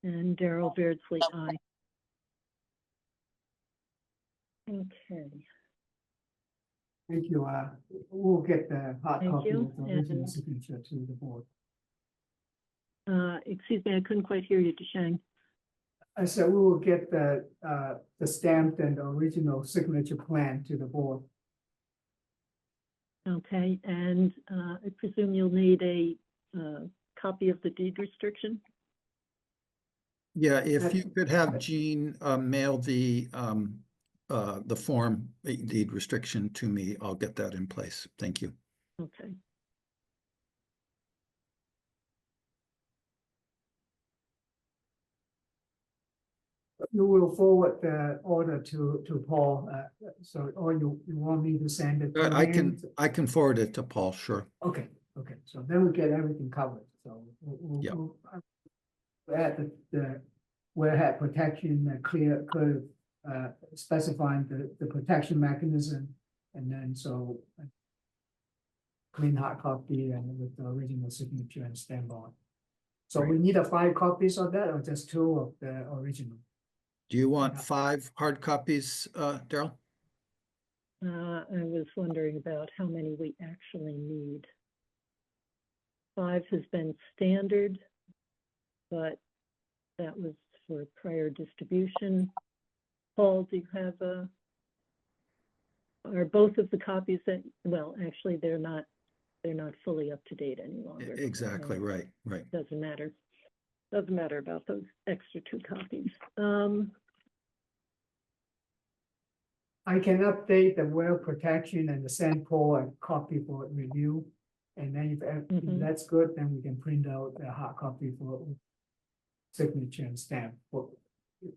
And Daryl Beardsley, aye. Okay, Thank you. We'll get the hard Thank copy you, of the original and- signature to the board. excuse me, I couldn't quite hear you, DeShang. I said we will get the stamped and the original signature plan to the board. Okay, and I presume you'll need a copy of the deed restriction? Yeah, if you could have Jean mail the form deed restriction to me, I'll get that in place. Thank you. Okay. You will forward the order to Paul, so, or you want me to send it to I him? can forward it to Paul, sure. Okay, so then we get everything covered, so Yeah. we'll add the wellhead protection, clear, specifying the protection mechanism, and then so clean hard copy and with the original signature and stamp on. So we need 5 copies of that, or just 2 of the original? Do you want 5 hard copies, Daryl? I was wondering about how many we actually need. 5 has been standard, but that was for prior distribution. Paul, do you have are both of the copies that, well, actually, they're not fully up to date any longer. Exactly, right. Doesn't matter. Doesn't matter about those extra 2 copies. I can update the well protection and send Paul a copy for review. And then if that's good, then we can print out a hard copy for signature and stamp. For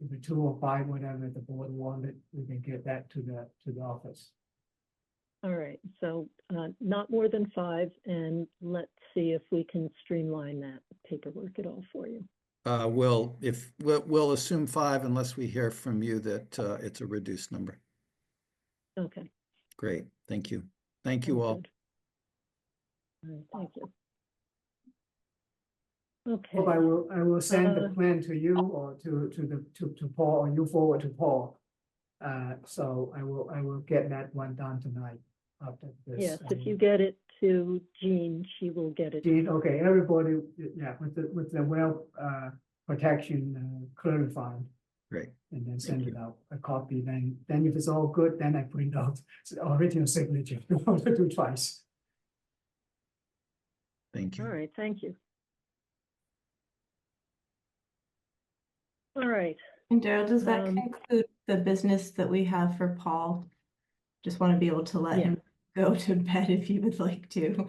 the 2 or 5, whatever the board wanted, we can get that to the office. All right, so not more than 5, and let's see if we can streamline that paperwork at all for you. We'll assume 5 unless we hear from you that it's a reduced number. Okay. Great, thank you. Thank you all. Good. All right, thank you. Okay. Hope I will send the plan to you or to Paul, or you forward to Paul. So I will get that one done tonight after this. Yes, if you get it to Jean, she will get it. Jean, okay, everybody, yeah, with the well protection clarified. Great. and then send Thank it out, a copy, then if it's all good, then I print out the original signature, don't want to do twice. Thank All you. right, thank you. All right, And Daryl, does that Um, conclude the business that we have for Paul? Just want to be able to let Yeah. him go to bed if he would like to.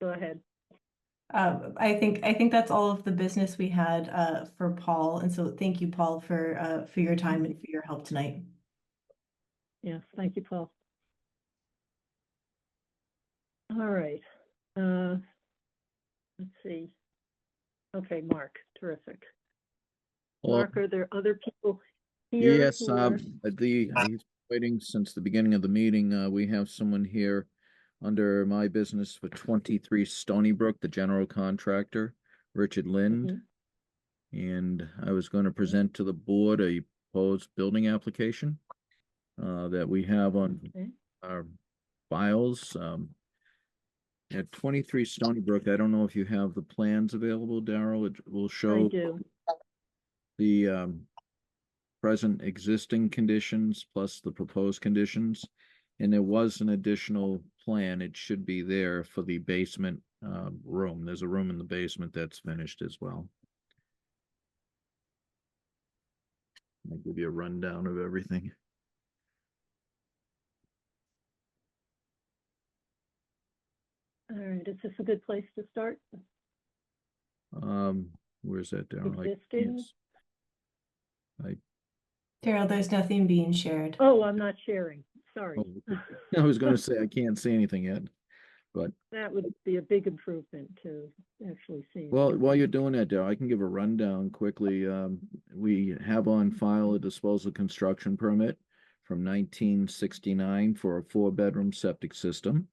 go ahead. I think that's all of the business we had for Paul, and so thank you, Paul, for your time and for your help tonight. Yes, thank you, Paul. All right. Let's see. Okay, Mark, terrific. Well, Mark, are there other people here? yes, who are- he's waiting since the beginning of the meeting. We have someone here under my business for 23 Stony Brook, the general contractor, Richard Lind. Mhm. And I was going to present to the board a proposed building application that we have on Okay. our files. At 23 Stony Brook, I don't know if you have the plans available, Daryl. It will I show do. the present existing conditions plus the proposed conditions. And there was an additional plan. It should be there for the basement room. There's a room in the basement that's finished as well. I'll give you a rundown of everything. All right, is this a good place to start? Where's that, Daryl? Existing? Daryl, there's nothing being shared. Oh, I'm not sharing, sorry. Oh, I was gonna say, I can't see anything yet, but, That would be a big improvement to actually see. well, while you're doing that, Daryl, I can give a rundown quickly. We have on file a disposal construction permit from 1969 for a 4-bedroom septic system.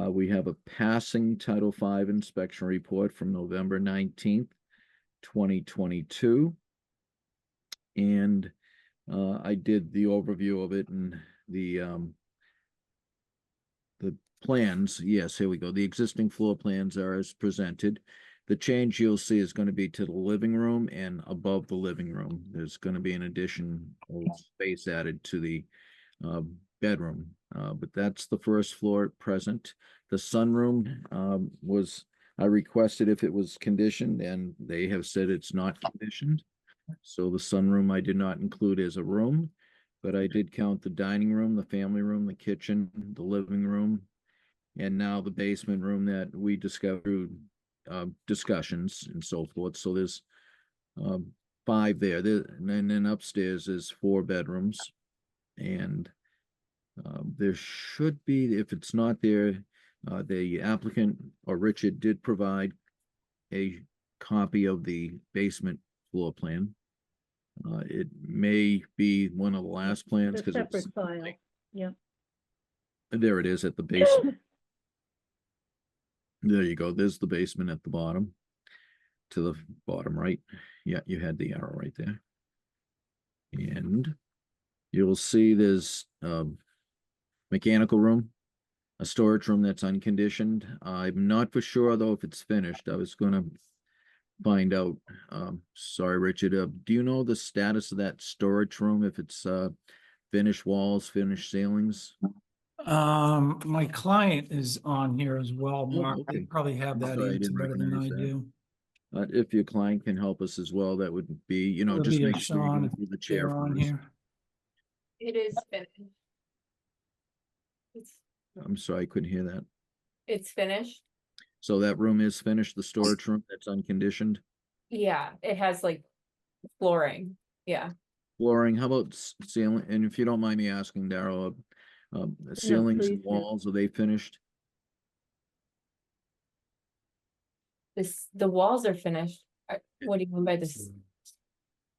We have a passing Title V inspection report from November 19th, 2022. And I did the overview of it and the plans. Yes, here we go. The existing floor plans are as presented. The change you'll see is going to be to the living room and above the living room. There's going to be an addition of space added to the bedroom. But that's the first floor at present. The sunroom I requested if it was conditioned, and they have said it's not conditioned. So the sunroom I did not include as a room, but I did count the dining room, the family room, the kitchen, the living room, and now the basement room that we discovered through discussions and so forth. So there's 5 there. And then upstairs is 4 bedrooms. And there should be, if it's not there, the applicant or Richard did provide a copy of the basement floor plan. It may be one of the last plans The because it's separate file, yeah. there. It is at the basement. There you go. There's the basement at the bottom, to the bottom right. Yeah, you had the arrow right there. And you'll see there's mechanical room, a storage room that's unconditioned. I'm not for sure though if it's finished. I was gonna find out. Sorry, Richard. Do you know the status of that storage room? If it's finished walls, finished ceilings? My client is on here as well, Oh, Mark. They okay. probably have that Sorry, I answer didn't better than I recognize that. do. If your client can help us as well, that would be, It'll just be a make sure you Sean go if through the chair they're on first. here. It is finished. I'm sorry, I couldn't hear that. It's finished. So that room is finished, the storage room that's unconditioned? Yeah, it has like flooring. Yeah. Flooring, how about ceiling? And if you don't mind me asking, Daryl, ceilings please and do. walls, are they finished? The walls are finished. What do you mean by this?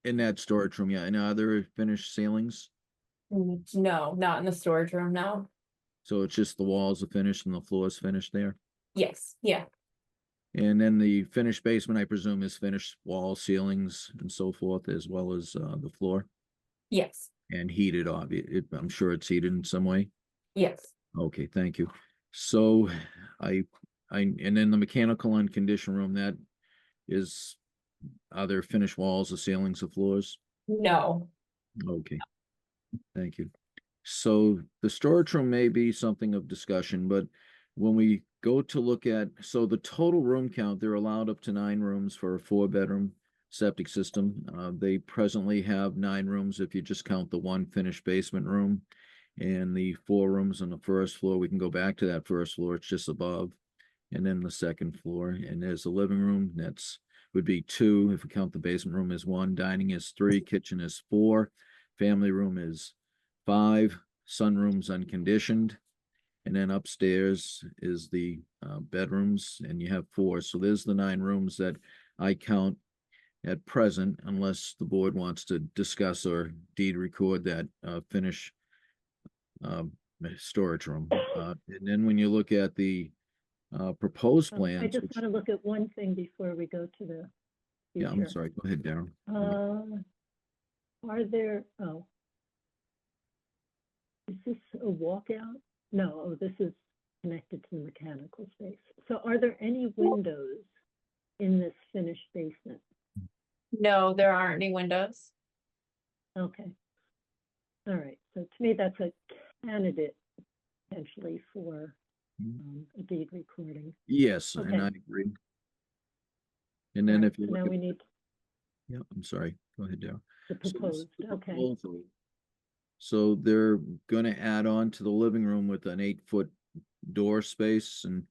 In that storage room, yeah. And are there finished ceilings? No, not in the storage room. No. So it's just the walls are finished and the floor is finished there? Yes. Yeah. And then the finished basement, I presume, is finished wall, ceilings, and so forth, as well as the floor? Yes. And heated, I'm sure it's heated in some way? Yes. Okay, thank you. So and then the mechanical unconditioned room, that is are there finished walls or ceilings or floors? No, Okay, thank you. So the storage room may be something of discussion, but when we go to look at, so the total room count, they're allowed up to 9 rooms for a 4-bedroom septic system. They presently have 9 rooms if you just count the 1 finished basement room and the 4 rooms on the first floor. We can go back to that first floor, it's just above. And then the second floor, and there's a living room, that's would be 2, if we count the basement room as 1, dining is 3, kitchen is 4, family room is 5, sunroom's unconditioned, and then upstairs is the bedrooms, and you have 4. So there's the 9 rooms that I count at present, unless the board wants to discuss or deed record that finish storage room. And then when you look at the proposed I plans, just which, want to look at one thing before we go to the yeah, I'm future. sorry, go ahead, Darren. Are there, oh. Is this a walkout? No, oh, this is connected to the mechanical space. So are there any windows in this finished basement? no, there aren't any windows. Okay. All right, so to me, that's a candidate potentially for a deed recording. Yes, Okay. and I agree. And All then right, if you so look now at, we need yeah, I'm sorry, go ahead, Darren. the So this is proposed, the okay. proposal. So they're gonna add on to the living room with an 8-foot door space, and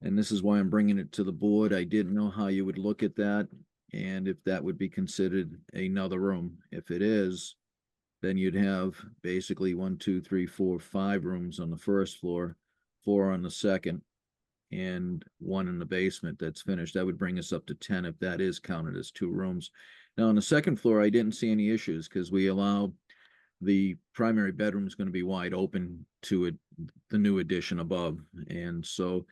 this is why I'm bringing it to the board. I didn't know how you would look at that and if that would be considered another room. If it is, then you'd have basically 1, 2, 3, 4, 5 rooms on the first floor, 4 on the second, and 1 in the basement that's finished. That would bring us up to 10 if that is counted as 2 rooms. Now, on the second floor, I didn't see any issues because we allow the primary bedroom is going to be wide open to it, the new addition above. And so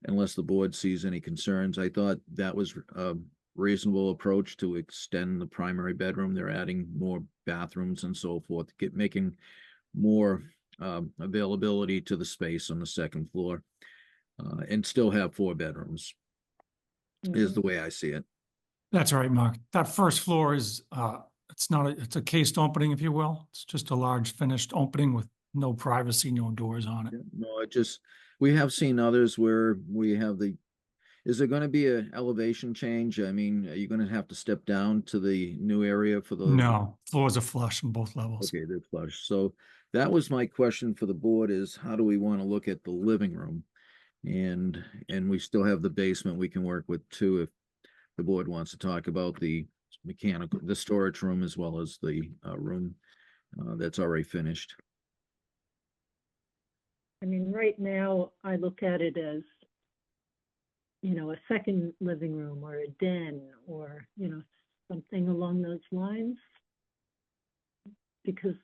unless the board sees any concerns, I thought that was a reasonable approach to extend the primary bedroom. They're adding more bathrooms and so forth, making more availability to the space on the second floor, and still have 4 bedrooms, is the way I see it. That's right, Mark. That first floor is, it's not, it's a cased opening, if you will. It's just a large finished opening with no privacy, no doors on it. No, we have seen others where we have is there going to be an elevation change? I mean, are you going to have to step down to the new area for the? No, floors are flush on both levels. Okay, they're flush. So that was my question for the board, is how do we want to look at the living room? And we still have the basement we can work with too, if the board wants to talk about the storage room as well as the room that's already finished. I mean, right now, I look at it as, you know, a second living room or a den or, you know, something along those lines. Because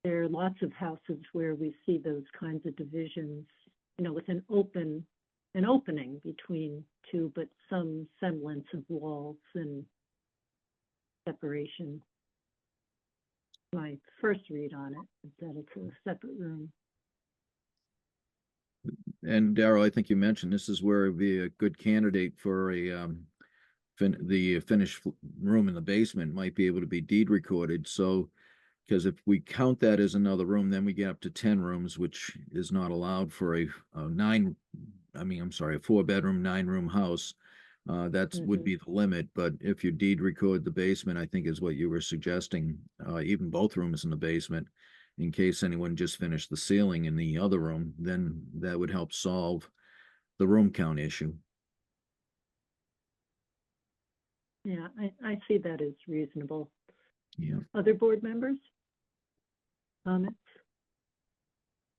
there are lots of houses where we see those kinds of divisions, you know, with an opening between 2, but some semblance of walls and separation. My first read on it is that it's a separate room. And Daryl, I think you mentioned this is where it'd be a good candidate for a the finished room in the basement might be able to be deed recorded. So, because if we count that as another room, then we get up to 10 rooms, which is not allowed for a 4-bedroom, 9-room house. That would be the limit. But if you deed record the basement, I think is what you were suggesting, even both rooms in the basement, in case anyone just finished the ceiling in the other room, then that would help solve the room count issue. Yeah, I see that as reasonable. Yeah. Other board members? Comments?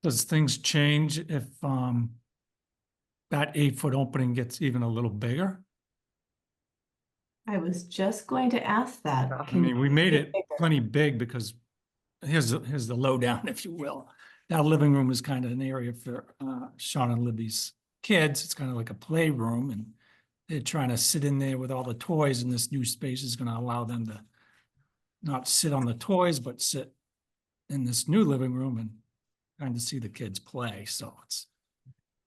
Does things change if that 8-foot opening gets even a little bigger? I was just going to ask that. I Can mean, we you made make it bigger? plenty big because here's the lowdown, if you will. That living room is kind of an area for Sean and Libby's kids. It's kind of like a playroom, and they're trying to sit in there with all the toys, and this new space is going to allow them to not sit on the toys, but sit in this new living room and kind of see the kids play. So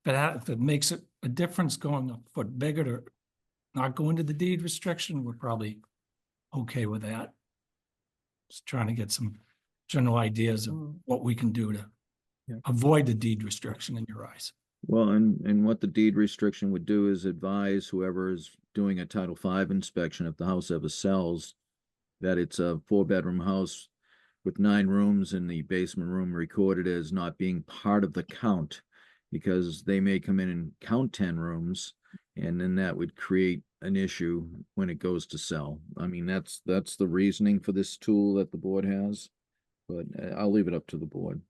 if it makes it a difference going a foot bigger not go into the deed restriction, we're probably okay with that. Just trying to get some general ideas of what we can do to avoid the deed restriction in your eyes. Well, and what the deed restriction would do is advise whoever is doing a Title V inspection, if the house ever sells, that it's a 4-bedroom house with 9 rooms and the basement room recorded as not being part of the count, because they may come in and count 10 rooms, and then that would create an issue when it goes to sell. I mean, that's the reasoning for this tool that the board has, but I'll leave it up to the board.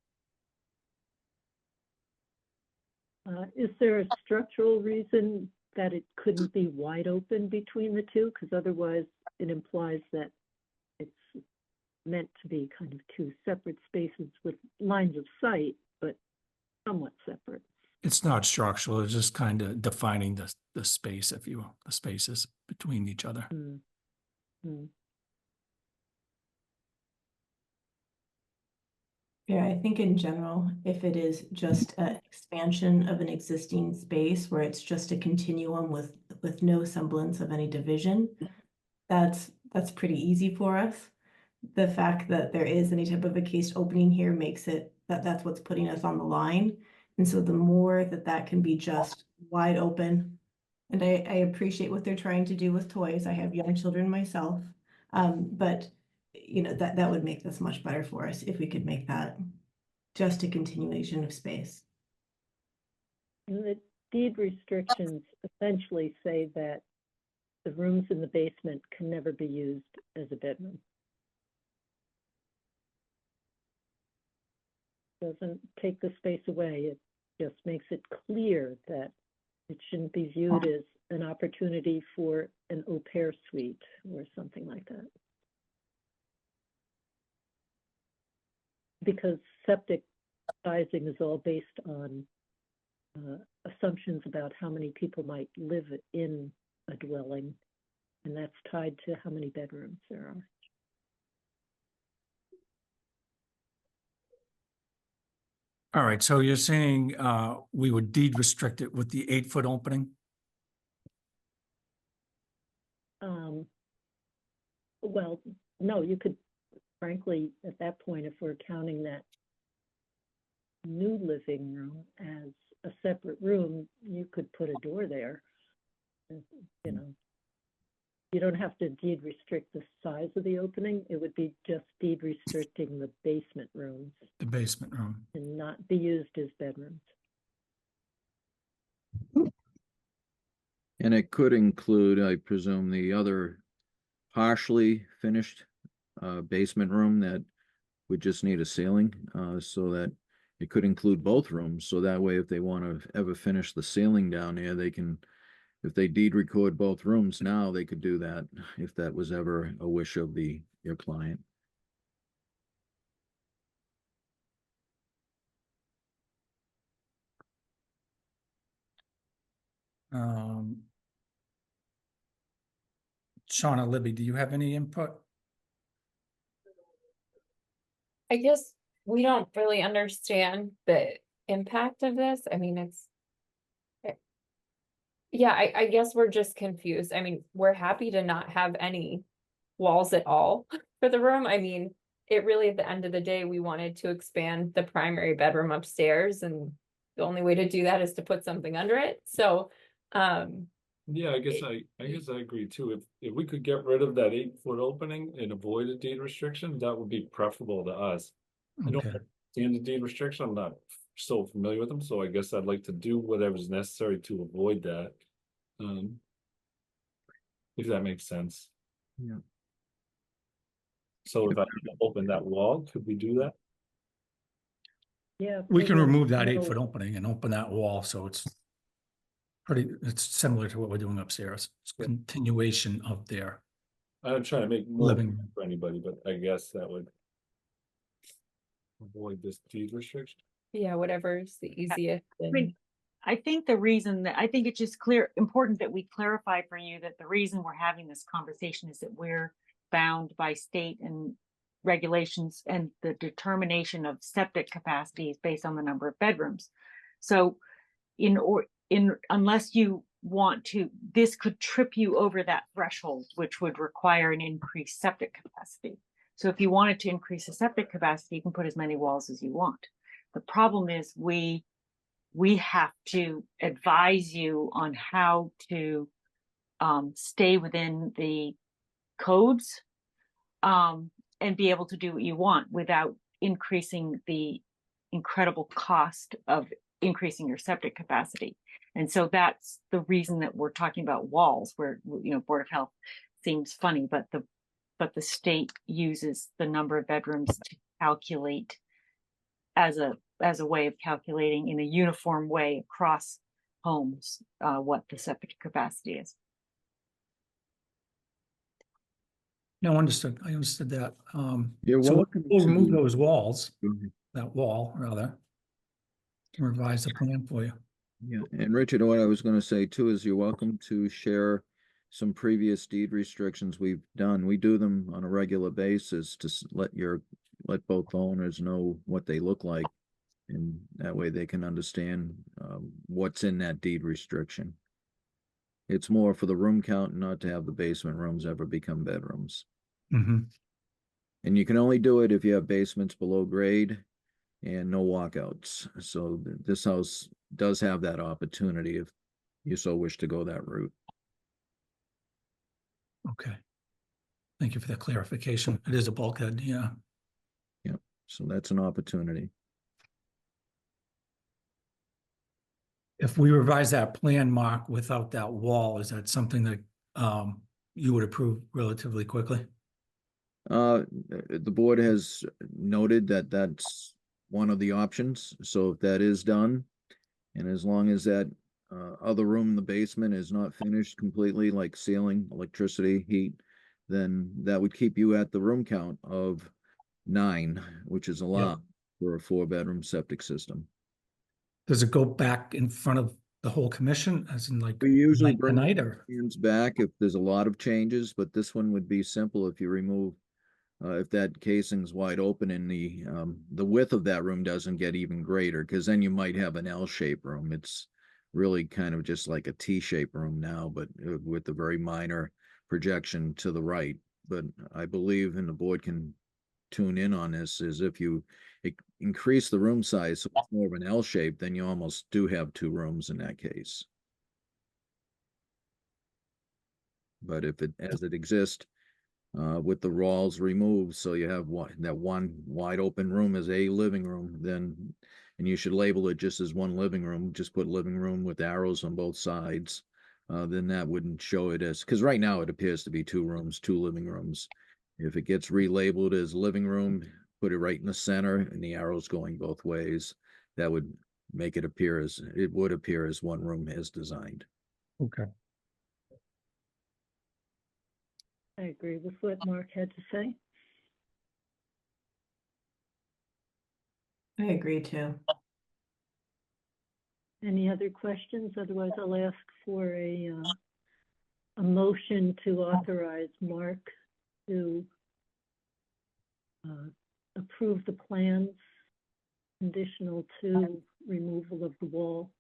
Is there a structural reason that it couldn't be wide open between the two? Because otherwise it implies that it's meant to be kind of 2 separate spaces with lines of sight, but somewhat separate. It's not structural, it's just kind of defining the space, if you will, the spaces between each other. Yeah, I think in general, if it is just an expansion of an existing space where it's just a continuum with no semblance of any division, that's pretty easy for us. The fact that there is any type of a case opening here makes it that's what's putting us on the line. And so the more that can be just wide open, and I appreciate what they're trying to do with toys. I have young children myself, but you know, that would make this much better for us if we could make that just a continuation of space. And the deed restrictions essentially say that the rooms in the basement can never be used as a bedroom. Doesn't take the space away. It just makes it clear that it shouldn't be viewed as an opportunity for an au pair suite or something like that. Because septic sizing is all based on assumptions about how many people might live in a dwelling, and that's tied to how many bedrooms there are. All right, so you're saying we would deed restrict it with the 8-foot opening? Well, no, you could, frankly, at that point, if we're counting that new living room as a separate room, you could put a door there. You know, you don't have to deed restrict the size of the opening. It would be just deed restricting the basement rooms. The basement room. And not be used as bedrooms. And it could include, I presume, the other partially finished basement room that would just need a ceiling, so that it could include both rooms. So that way, if they want to ever finish the ceiling down there, they can, if they deed record both rooms now, they could do that if that was ever a wish of your client. Shauna, Libby, do you have any input? I guess we don't really understand the impact of this. I mean, yeah, I guess we're just confused. I mean, we're happy to not have any walls at all for the room. I mean, it really, at the end of the day, we wanted to expand the primary bedroom upstairs, and the only way to do that is to put something under it. So, yeah, I guess I agree too. If we could get rid of that 8-foot opening and avoid a deed restriction, that would be preferable to us. I don't understand the deed restriction. I'm not so familiar with them, so I guess I'd like to do whatever's necessary to avoid that. If that makes sense. Yeah. So if I open that wall, could we do that? Yeah. We can remove that 8-foot opening and open that wall, so it's similar to what we're doing upstairs. It's a continuation of their I'm trying to make more living room for anybody, but I guess that would avoid this deed restriction. yeah, whatever's the easiest. I think the reason that I think it's just important that we clarify for you that the reason we're having this conversation is that we're bound by state and regulations and the determination of septic capacity is based on the number of bedrooms. So unless you want to, this could trip you over that threshold, which would require an increased septic capacity. So if you wanted to increase the septic capacity, you can put as many walls as you want. The problem is we have to advise you on how to stay within the codes and be able to do what you want without increasing the incredible cost of increasing your septic capacity. And so that's the reason that we're talking about walls, where, you know, Board of Health seems funny, but the state uses the number of bedrooms to calculate as a way of calculating in a uniform way across homes what the septic capacity is. No, understood. I understood that. You're So welcome we'll remove to- those walls, Mhm. that wall rather. Revise the plan for you. Yeah, and Richard, what I was gonna say too is you're welcome to share some previous deed restrictions we've done. We do them on a regular basis to let both owners know what they look like. And that way they can understand what's in that deed restriction. It's more for the room count, not to have the basement rooms ever become bedrooms. Mm-hmm. And you can only do it if you have basements below grade and no walkouts. So this house does have that opportunity if you so wish to go that route. Okay. Thank you for that clarification. It is a bulkhead, yeah. Yeah, so that's an opportunity. If we revise that plan, Mark, without that wall, is that something that you would approve relatively quickly? The board has noted that that's one of the options. So if that is done, and as long as that other room in the basement is not finished completely, like ceiling, electricity, heat, then that would keep you at the room count of 9, which is allowed for a 4-bedroom septic system. Does it go back in front of the whole commission, as in like We usually night bring tonight, or? plans back if there's a lot of changes, but this one would be simple if you remove, if that casing's wide open and the width of that room doesn't get even greater, because then you might have an L-shaped room. It's really kind of just like a T-shaped room now, but with a very minor projection to the right. But I believe, and the board can tune in on this, is if you increase the room size so it's more of an L shape, then you almost do have 2 rooms in that case. But if it, as it exists, with the walls removed, so you have that one wide open room as a living room, then, and you should label it just as one living room, just put living room with arrows on both sides. Then that wouldn't show it as, because right now it appears to be 2 rooms, 2 living rooms. If it gets relabeled as living room, put it right in the center and the arrows going both ways. That would make it appear as, it would appear as one room as designed. Okay. I agree with what Mark had to say. I agree too. Any other questions? Otherwise, I'll ask for a motion to authorize Mark to approve the plans conditional to removal of the wall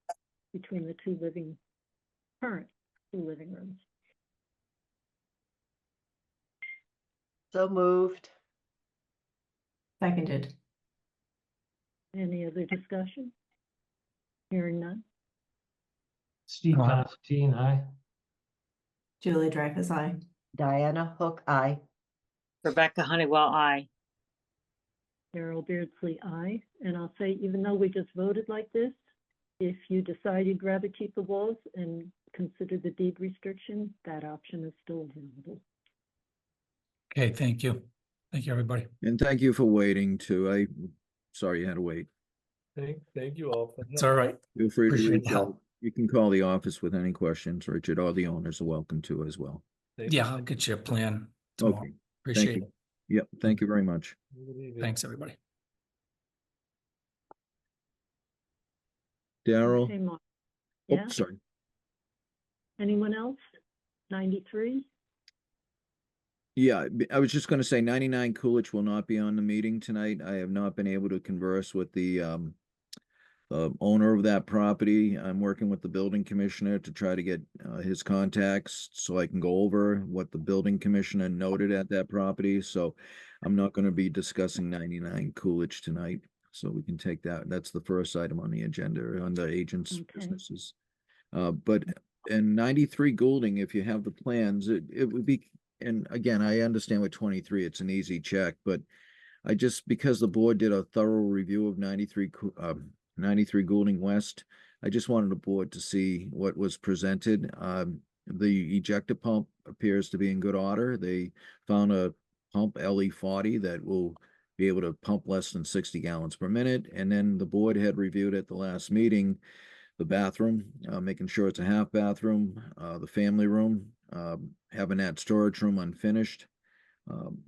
between the current two living rooms. So moved. Seconded. Any other discussion? Hearing none. Steve Constantine, aye. Julie Dreyfus, aye. Diana Hook, aye. Rebecca Honeywell, aye. Carol Beardsley, aye. And I'll say, even though we just voted like this, if you decide you'd rather keep the walls and consider the deed restriction, that option is still available. Okay, thank you. Thank you, everybody. And thank you for waiting too. Sorry you had to wait. Thank you all. It's all right. Feel free to Appreciate reach the help. out. You can call the office with any questions, Richard, or the owners are welcome to as well. Yeah, I'll get you a plan tomorrow. Okay. Appreciate Thank it. you. Yep, thank you very much. Thanks, everybody. Daryl? Okay, Mark. Oh, Yeah, sorry. anyone else? 93? Yeah, I was just gonna say 99 Coolidge will not be on the meeting tonight. I have not been able to converse with the owner of that property. I'm working with the building commissioner to try to get his contacts so I can go over what the building commissioner noted at that property. So I'm not going to be discussing 99 Coolidge tonight. So we can take that. That's the first item on the agenda on the agents' Okay. businesses. But in 93 Goulding, if you have the plans, it would be, and again, I understand with 23, it's an easy check, but I just, because the board did a thorough review of 93 Goulding West, I just wanted the board to see what was presented. The ejector pump appears to be in good order. They found a pump LE40 that will be able to pump less than 60 gallons per minute. And then the board had reviewed at the last meeting the bathroom, making sure it's a half bathroom, the family room, having that storage room unfinished.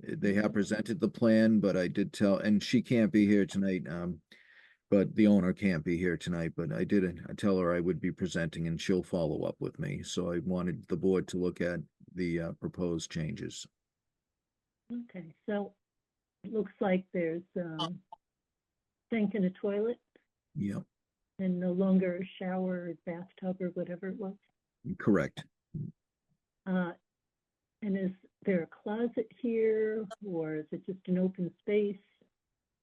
They have presented the plan, but I did tell, and she can't be here tonight, but the owner can't be here tonight, but I tell her I would be presenting and she'll follow up with me. So I wanted the board to look at the proposed changes. Okay, so it looks like there's sink and a toilet Yep, and no longer a shower or bathtub or whatever it was. correct. And is there a closet here or is it just an open space?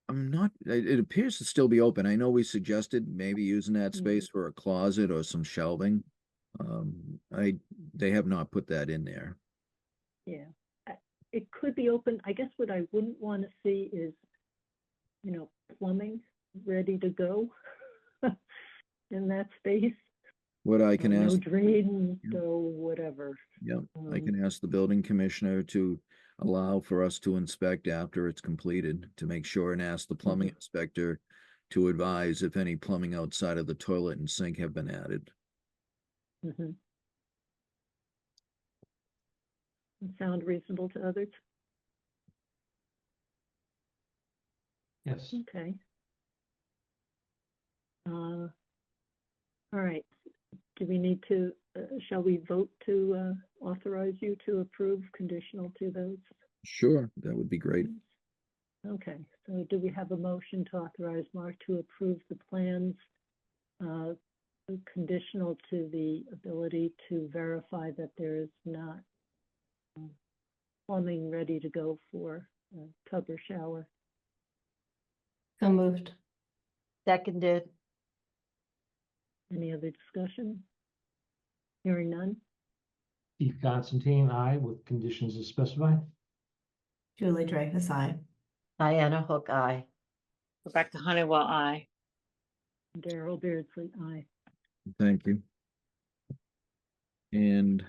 I'm not, it appears to still be open. I know we suggested maybe using that Mhm. space for a closet or some shelving. They have not put that in there. Yeah, it could be open. I guess what I wouldn't want to see is, plumbing ready to go in that space. What I can No ask, drain, no whatever. yeah, I can ask the building commissioner to allow for us to inspect after it's completed to make sure, and ask the plumbing inspector to advise if any plumbing outside of the toilet and sink have been added. Mhm. Sound reasonable to others? Yes. Okay. All right. Do we need to, shall we vote to authorize you to approve conditional to those? Sure, that would be great. Okay, so do we have a motion to authorize Mark to approve the plans conditional to the ability to verify that there is not plumbing ready to go for a tub or shower? So moved. Seconded. Any other discussion? Hearing none? Steve Constantine, aye, with conditions as specified. Julie Dreyfus, aye. Diana Hook, aye. Rebecca Honeywell, aye. Daryl Beardsley, aye. Thank you. And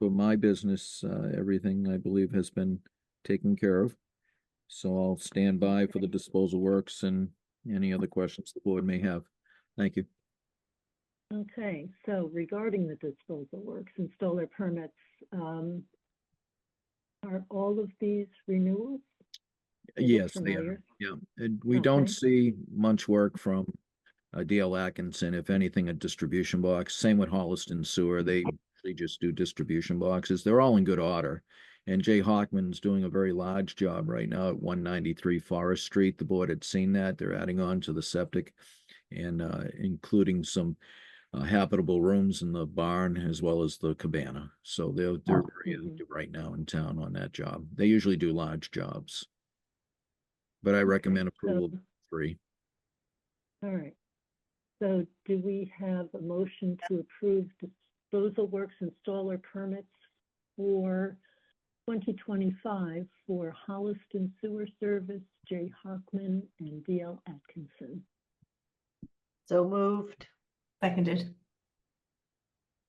for my business, everything I believe has been taken care of. So I'll stand by for the disposal works and any other questions the board may have. Thank you. Okay, so regarding the disposal works, installer permits, are all of these renewals? They look Yes, they are. familiar. Yeah, and we don't Okay. see much work from D.L. Atkinson, if anything, a distribution box. Same with Holliston Sewer. They just do distribution boxes. They're all in good order. And Jay Hockman's doing a very large job right now at 193 Forest Street. The board had seen that. They're adding on to the septic and including some habitable rooms in the barn as well as the cabana. So they're very active right now in town on that job. They usually do large jobs. But I recommend approval So, 3. all right. So do we have a motion to approve disposal works installer permits for 2025 for Holliston Sewer Service, Jay Hockman, and D.L. Atkinson? So moved. Seconded.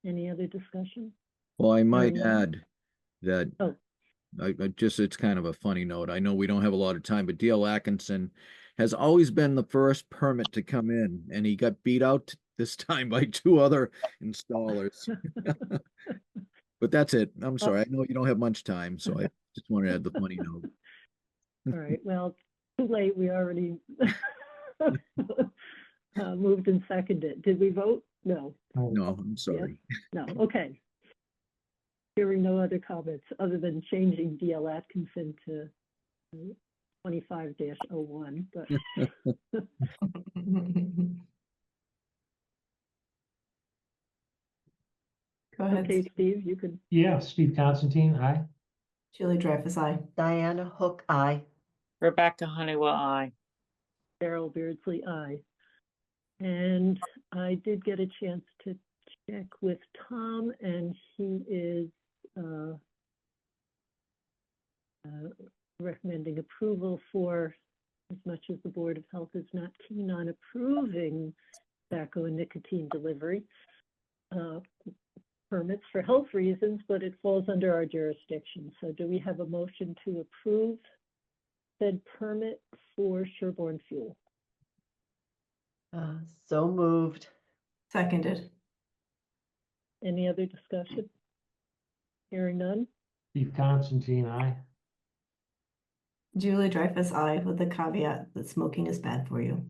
Any other discussion? Well, I might Hearing none. add that Oh. I just, it's kind of a funny note. I know we don't have a lot of time, but D.L. Atkinson has always been the first permit to come in, and he got beat out this time by 2 other installers. But that's it. I'm sorry. I know you don't have much time, so I just wanted to add the funny note. All right, well, too late, we already moved and seconded. Did we vote? No. No, I'm sorry. No, okay. Hearing no other comments other than changing D.L. Atkinson to 25-01, but ahead. Okay, Steve. Steve, you could, Yeah, Steve Constantine, aye. Julie Dreyfus, aye. Diana Hook, aye. Rebecca Honeywell, aye. Carol Beardsley, aye. And I did get a chance to check with Tom, and he is recommending approval for, as much as the Board of Health is not keen on approving tobacco and nicotine delivery permits for health reasons, but it falls under our jurisdiction. So do we have a motion to approve said permit for Sherborn Fuel? So moved. Seconded. Any other discussion? Hearing none? Steve Constantine, aye. Julie Dreyfus, aye, with the caveat that smoking is bad for you.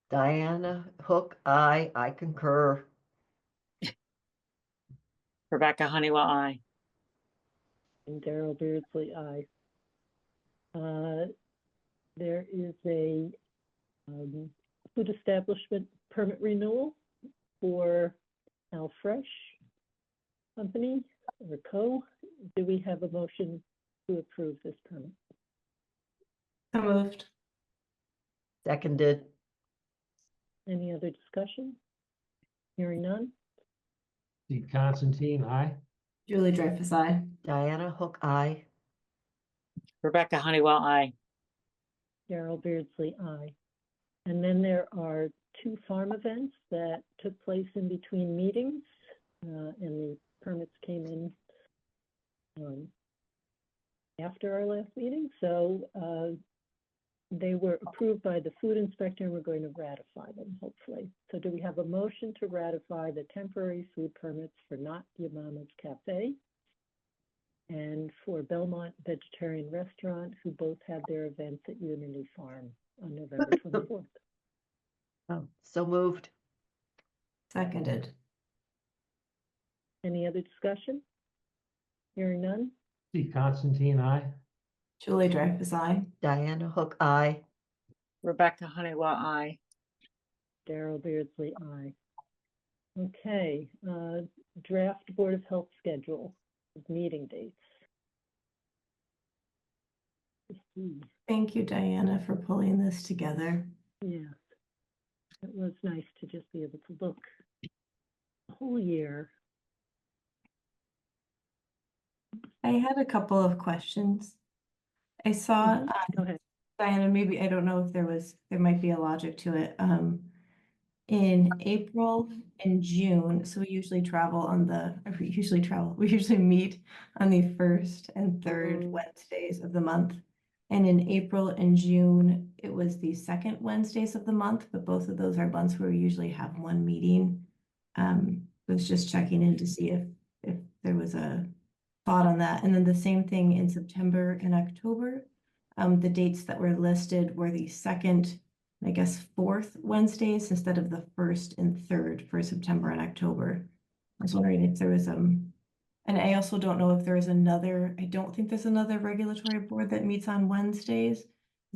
Diana Hook, aye. I concur. Rebecca Honeywell, aye. And Daryl Beardsley, aye. There is a food establishment permit renewal for Al Fresh Company or Co. Do we have a motion to approve this permit? So moved. Seconded. Any other discussion? Hearing none? Steve Constantine, aye. Julie Dreyfus, aye. Diana Hook, aye. Rebecca Honeywell, aye. Daryl Beardsley, aye. And then there are 2 farm events that took place in between meetings, and the permits came in after our last meeting. So they were approved by the food inspector, and we're going to ratify them, hopefully. So do we have a motion to ratify the temporary food permits for Not Your Mama's Cafe and for Belmont Vegetarian Restaurant, who both had their events at Unity Farm on November 24th? Oh, so moved. Seconded. Any other discussion? Hearing none? Steve Constantine, aye. Julie Dreyfus, aye. Diana Hook, aye. Rebecca Honeywell, aye. Daryl Beardsley, aye. Okay, draft Board of Health schedule, meeting dates. Thank you, Diana, for pulling this together. Yes, it was nice to just be able to look the whole year. I had a couple of questions. I saw, Go ahead. Diana, maybe, I don't know if there might be a logic to it. In April and June, so we usually meet on the first and third Wednesdays of the month. And in April and June, it was the second Wednesdays of the month, but both of those are months where we usually have one meeting. Was just checking in to see if there was a thought on that. And then the same thing in September and October. The dates that were listed were the second, I guess, fourth Wednesdays instead of the first and third for September and October. I was wondering if there was, and I also don't know if there is another, I don't think there's another regulatory board that meets on Wednesdays.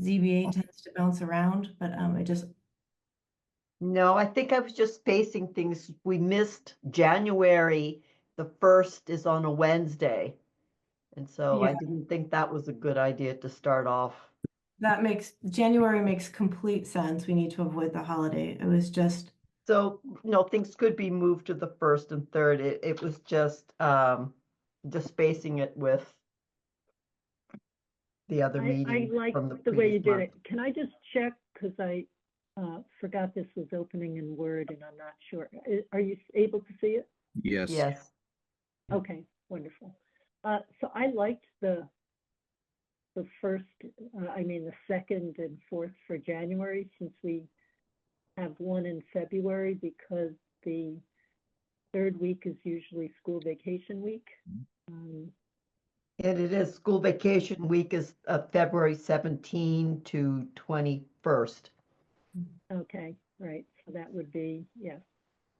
ZBA tends to bounce around, but No, I think I was just spacing things. We missed January. The 1st is on a Wednesday. And so I Yeah. didn't think that was a good idea to start off. January makes complete sense. We need to avoid the holiday. It was just. So, things could be moved to the 1st and 3rd. It was just spacing it with the other meeting. I like from the way you previous did month. it. Can I just check, because I forgot this was opening in Word and I'm not sure. Are you able to see it? Yes. Yes. Okay, wonderful. So I liked the first, the 2nd and 4th for January, since we have one in February, because the 3rd week is usually school vacation week. And it is school vacation week is February 17 to 21st. Okay, right. So that would be, yes.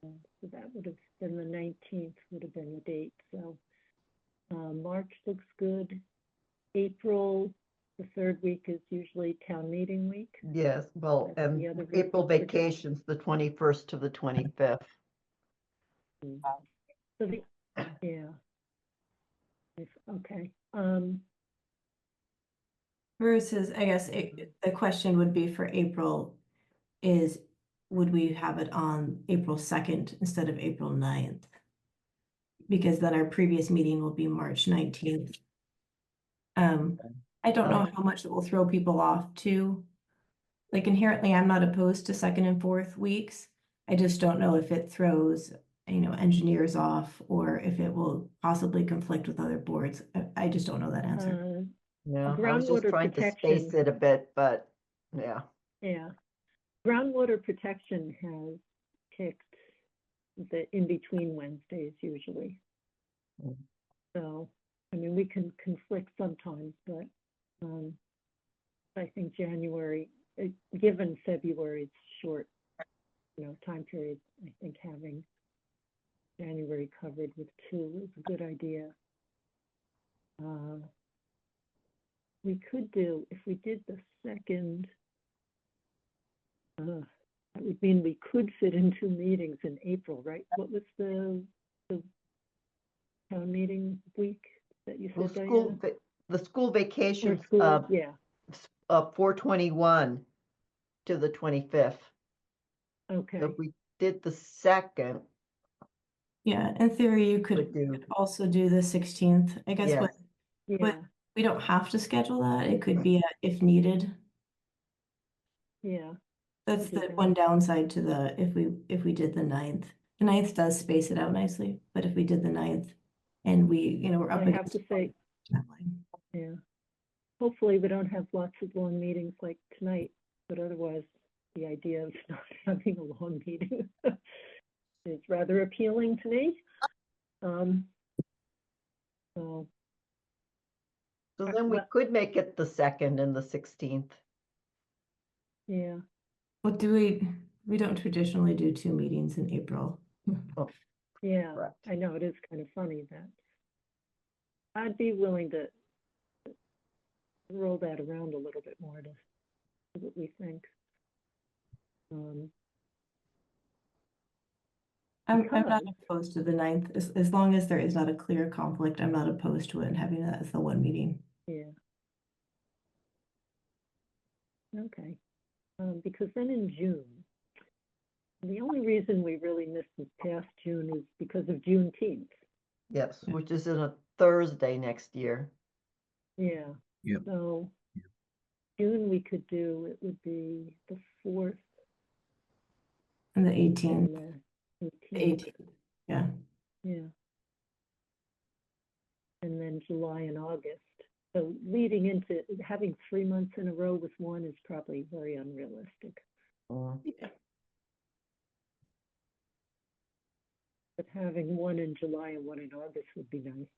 So that would have been the 19th would have been the date. So March looks good. April, the 3rd week is usually town meeting week. Yes, well, That's and the other week April for Jan- vacation's the 21st to the 25th. So Yeah. Okay, Versus, I guess, the question would be for April is, would we have it on April 2nd instead of April 9th? Because then our previous meeting will be March 19th. I don't know how much it will throw people off too. Like inherently, I'm not opposed to second and fourth weeks. I just don't know if it throws, engineers off or if it will possibly conflict with other boards. I just don't know that answer. Yeah, I was just groundwater trying to space protection. it a bit, but yeah. Yeah, groundwater protection has picked the in-between Wednesdays usually. Mm. So, I mean, we can conflict sometimes, but I think January, given February's short, time period, I think having January covered with 2 is a good idea. We could do, if we did the 2nd, that would mean we could fit in 2 meetings in April, right? What was the town meeting week that you Well, said, Diana? the school vacations, Yeah, 4/21 to the 25th. okay. So if we did the 2nd, Yeah, in theory, you could do, also do the 16th. I guess yes, but we don't have to schedule that. It could be if needed. Yeah. That's do the that. one downside to if we did the 9th. The 9th does space it out nicely, but if we did the 9th and we're up I have against to say, deadline. yeah. Hopefully we don't have lots of long meetings like tonight, but otherwise the idea of not having a long meeting is rather appealing to me. So then we could make it the 2nd and the 16th. Yeah. What do we don't traditionally do 2 meetings in April. Oh, yeah, correct. I know it is kind of funny that I'd be willing to roll that around a little bit more to see what we think. I'm not opposed to the 9th, as long as there is not a clear conflict, I'm not opposed to it and having that as the one meeting. Yeah. Okay. Because then in June, the only reason we really missed this past June is because of Juneteenth. Yes, which is in a Thursday next year. Yeah. Yep. So June we could do, it would be the 4th And the 18th. and the 18th. Yeah. Yeah. And then July and August. So leading into having 3 months in a row with one is probably very unrealistic. Yeah. But having one in July and one in August would be nice.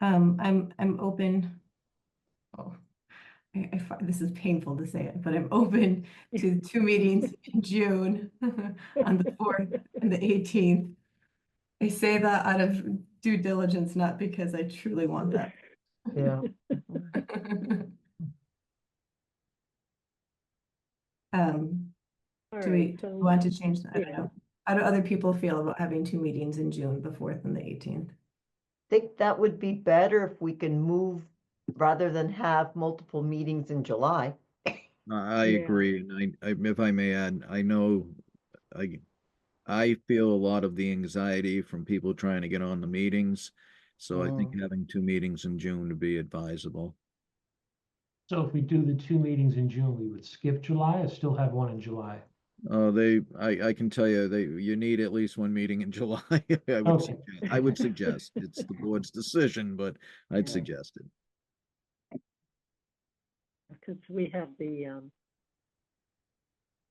I'm open. Oh, I find this is painful to say it, but I'm open to 2 meetings in June on the 4th and the 18th. I say that out of due diligence, not because I truly want that. Yeah. Do we so, want to change that? I don't yeah. know. How do other people feel about having 2 meetings in June, the 4th and the 18th? I think that would be better if we can move rather than have multiple meetings in July. I Yeah. agree, and if I may add, I know I feel a lot of the anxiety from people trying to get on the meetings. So I think having 2 meetings in June would be advisable. So if we do the 2 meetings in June, we would skip July or still have one in July? I can tell you you need at least 1 meeting in July. Okay. I would suggest, it's the board's decision, but I'd Yeah. suggest it. Because we have the,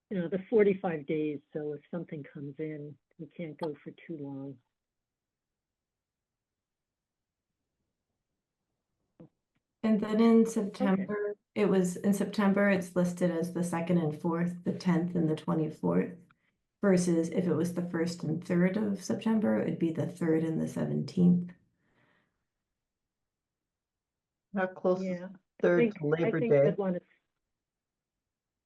the 45 days, so if something comes in, we can't go for too long. And then in September, it's listed as the 2nd and 4th, the 10th and the 24th. Versus if it was the 1st and 3rd of September, it'd be the 3rd and the 17th. How close is Yeah, 3rd to Labor Day? I'd want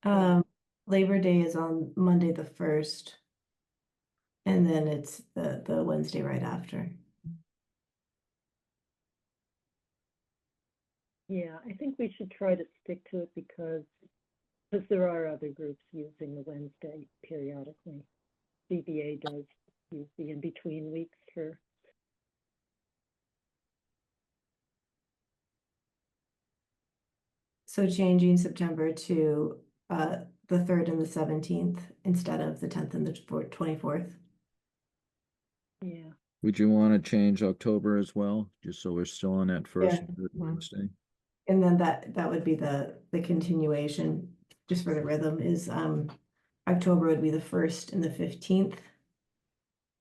to. Labor Day is on Monday the 1st. And then it's the Wednesday right after. Yeah, I think we should try to stick to it because there are other groups using the Wednesday periodically. CBA does use the in-between weeks for. So changing September to the 3rd and the 17th instead of the 10th and the 24th. Yeah. Would you want to change October as well, just so we're still on that first Yeah. and third Wednesday? And then that would be the continuation, just for the rhythm, is October would be the 1st and the 15th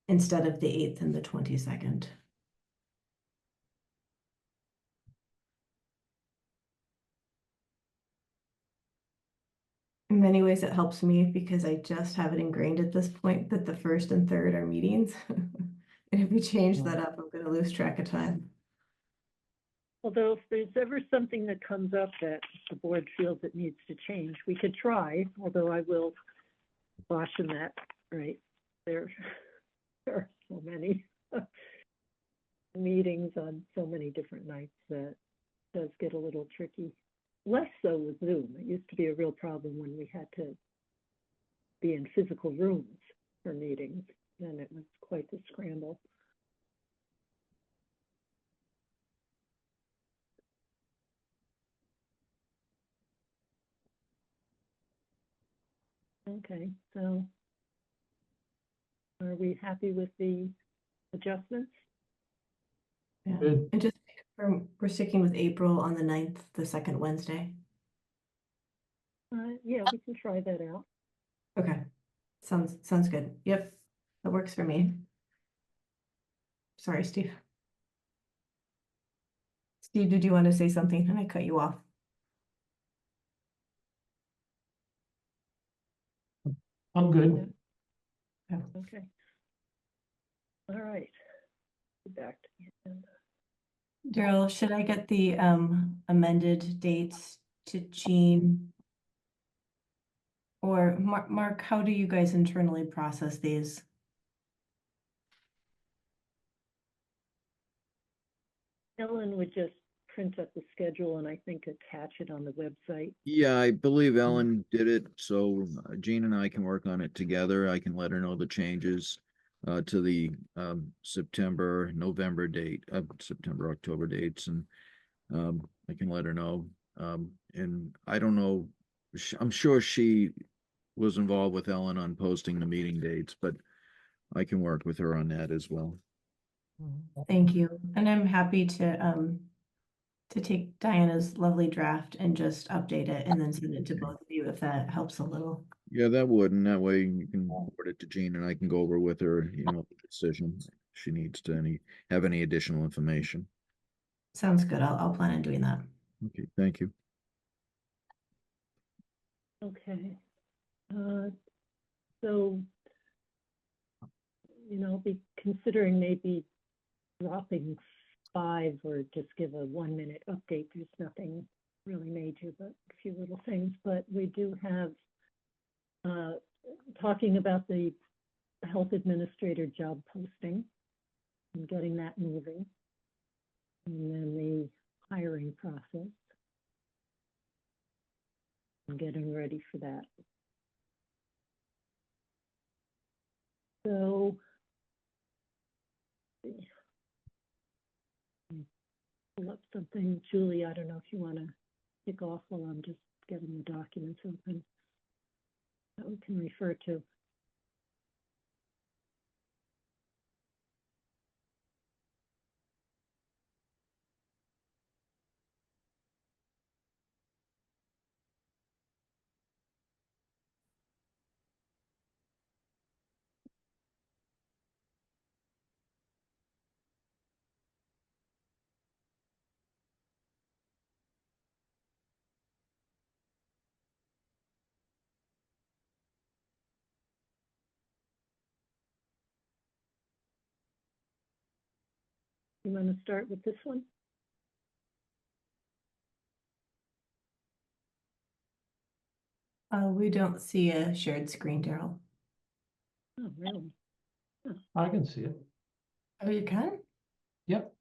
instead of the 8th and the 22nd. In many ways, it helps me because I just have it ingrained at this point that the 1st and 3rd are meetings. And if we change that up, I'm gonna lose track of time. Although if there's ever something that comes up that the board feels it needs to change, we could try, although I will caution that, right? There are so many meetings on so many different nights that does get a little tricky. Less so with Zoom. It used to be a real problem when we had to be in physical rooms for meetings, and it was quite the scramble. Okay, so are we happy with the adjustments? Yeah. Good. And just we're sticking with April on the 9th, the second Wednesday. Yeah, we can try that out. Okay, sounds good. Yep, that works for me. Sorry, Steve. Steve, did you want to say something? And I cut you off. I'm good. Yeah. Okay. All right. Back to the agenda. Daryl, should I get the amended dates to Jean? Or Mark, how do you guys internally process these? Ellen would just print up the schedule and I think attach it on the website. Yeah, I believe Ellen did it, so Jean and I can work on it together. I can let her know the changes to the September, November date, September, October dates, and I can let her know. And I don't know, I'm sure she was involved with Ellen on posting the meeting dates, but I can work with her on that as well. Thank you. And I'm happy to take Diana's lovely draft and just update it and then send it to both of you if that helps a little. Yeah, that would, and that way you can forward it to Jean and I can go over with her, the decision. If she needs to have any additional information. Sounds good. I'll plan on doing that. Okay, thank you. Okay. So, be considering maybe dropping 5 or just give a 1-minute update. There's nothing really major, but a few little things. But we do have talking about the health administrator job posting and getting that moving. And then the hiring process and getting ready for that. So, pull up something. Julie, I don't know if you want to kick off while I'm just getting the documents open that we can refer to. You want to start with this one? . We don't see a shared screen, Daryl. Oh, really? I can see it. Oh, you can? Yep.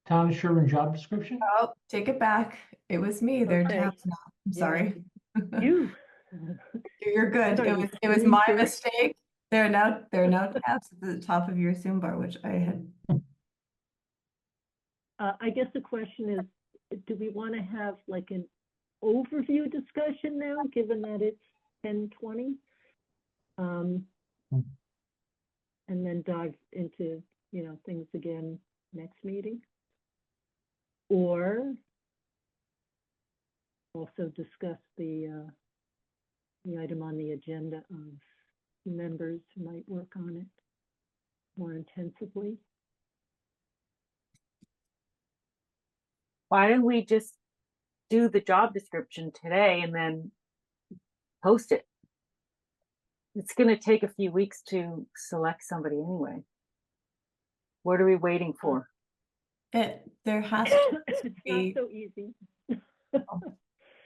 Town of Sherborn job description? Oh, take it back. It was me. They're Okay. tabs now. I'm sorry. You. You're good. Sorry, It you was my screen share? mistake. They're now tabs at the top of your Zoom bar, which I had. I guess the question is, do we want to have like an overview discussion now, given that it's 10:20? And then dive into, things again next meeting? Or also discuss the item on the agenda of members who might work on it more intensively? Why don't we just do the job description today and then post it? It's going to take a few weeks to select somebody anyway. What are we waiting for? There has to It's be. not so easy.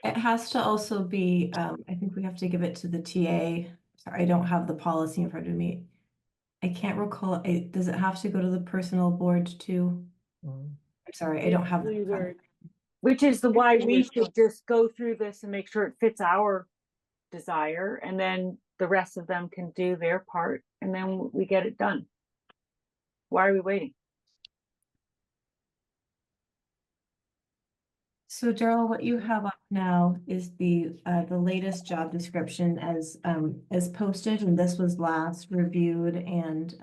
It has to also be, I think we have to give it to the TA. Sorry, I don't have the policy in front of me. I can't recall, does it have to go to the personnel board too? I'm sorry, I don't have that in front of me. Which is why we should just go through this and make sure it fits our desire, and then the rest of them can do their part, and then we get it done. Why are we waiting? So Daryl, what you have up now is the latest job description as posted, and this was last reviewed and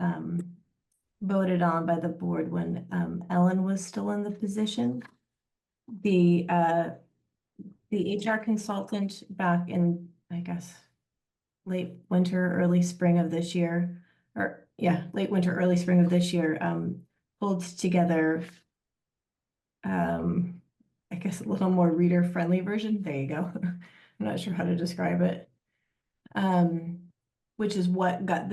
voted on by the board when Ellen was still in the position. The HR consultant back in, I guess, late winter, early spring of this year, late winter, early spring of this year, pulled together I guess a little more reader-friendly version. There you go. I'm not sure how to describe it. Which is what got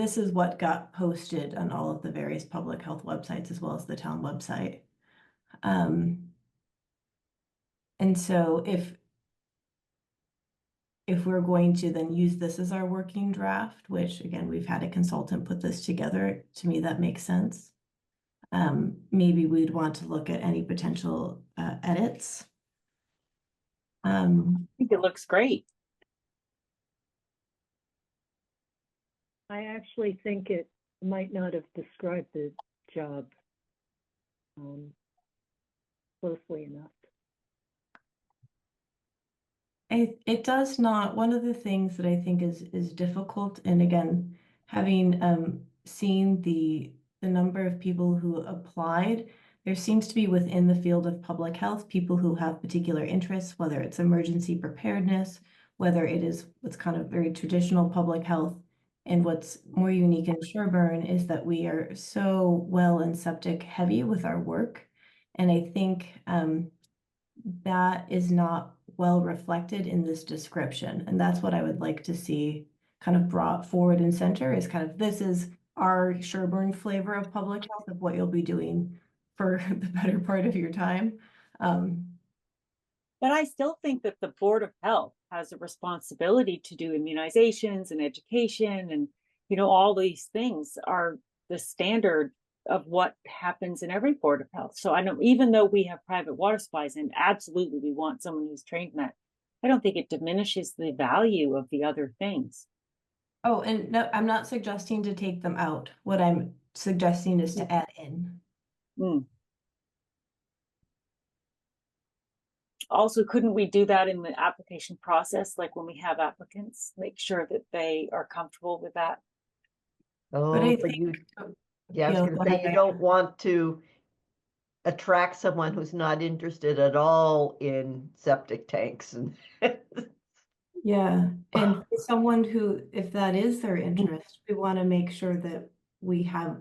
posted on all of the various public health websites as well as the town website. And so if we're going to then use this as our working draft, which again, we've had a consultant put this together, to me, that makes sense. Maybe we'd want to look at any potential edits. I think it looks great. I actually think it might not have described the job closely enough. It does not. One of the things that I think is difficult, and again, having seen the number of people who applied, there seems to be within the field of public health people who have particular interests, whether it's emergency preparedness, whether it is what's kind of very traditional public health. And what's more unique in Sherborn is that we are so well and septic heavy with our work. And I think that is not well reflected in this description. And that's what I would like to see kind of brought forward and center is kind of, this is our Sherborn flavor of public health of what you'll be doing for the better part of your time. But I still think that the Board of Health has a responsibility to do immunizations and education, and all these things are the standard of what happens in every Board of Health. So I know, even though we have private water supplies, and absolutely we want someone who's trained in that, I don't think it diminishes the value of the other things. Oh, and no, I'm not suggesting to take them out. What I'm suggesting is to add in. Also, couldn't we do that in the application process, like when we have applicants, make sure that they are comfortable with that? Oh, But I but think, yeah, I was gonna say, you don't want to attract someone who's not interested at all in septic tanks and yeah, and for someone who, if that is their interest, we want to make sure that we have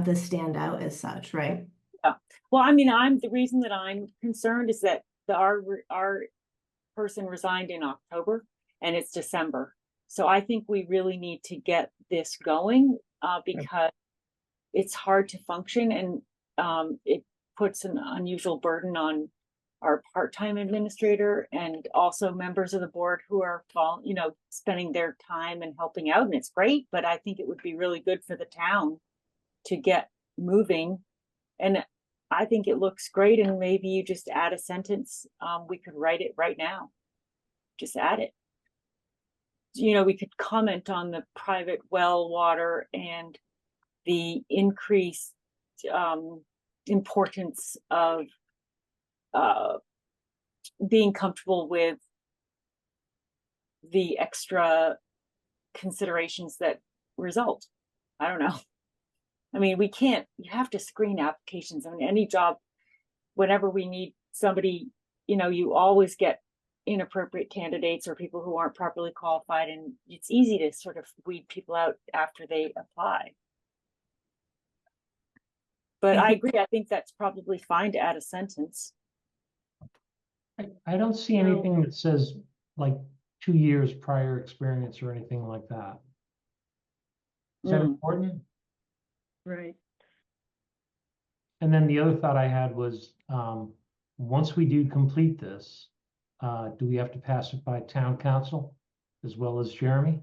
this stand out as such, right? Yeah. Well, I mean, the reason that I'm concerned is that our person resigned in October and it's December. So I think we really need to get this going because it's hard to function, and it puts an unusual burden on our part-time administrator and also members of the board who are, spending their time and helping out, and it's great, but I think it would be really good for the town to get moving. And I think it looks great, and maybe you just add a sentence, we could write it right now. Just add it. We could comment on the private well water and the increased importance of being comfortable with the extra considerations that result. I don't know. I mean, you have to screen applications. I mean, any job, whenever we need somebody, you always get inappropriate candidates or people who aren't properly qualified, and it's easy to sort of weed people out after they apply. But I agree, I think that's probably fine to add a sentence. I don't see anything that says like 2 years prior experience or anything like that. Is that important? Right. And then the other thought I had was, once we do complete this, do we have to pass it by town council as well as Jeremy?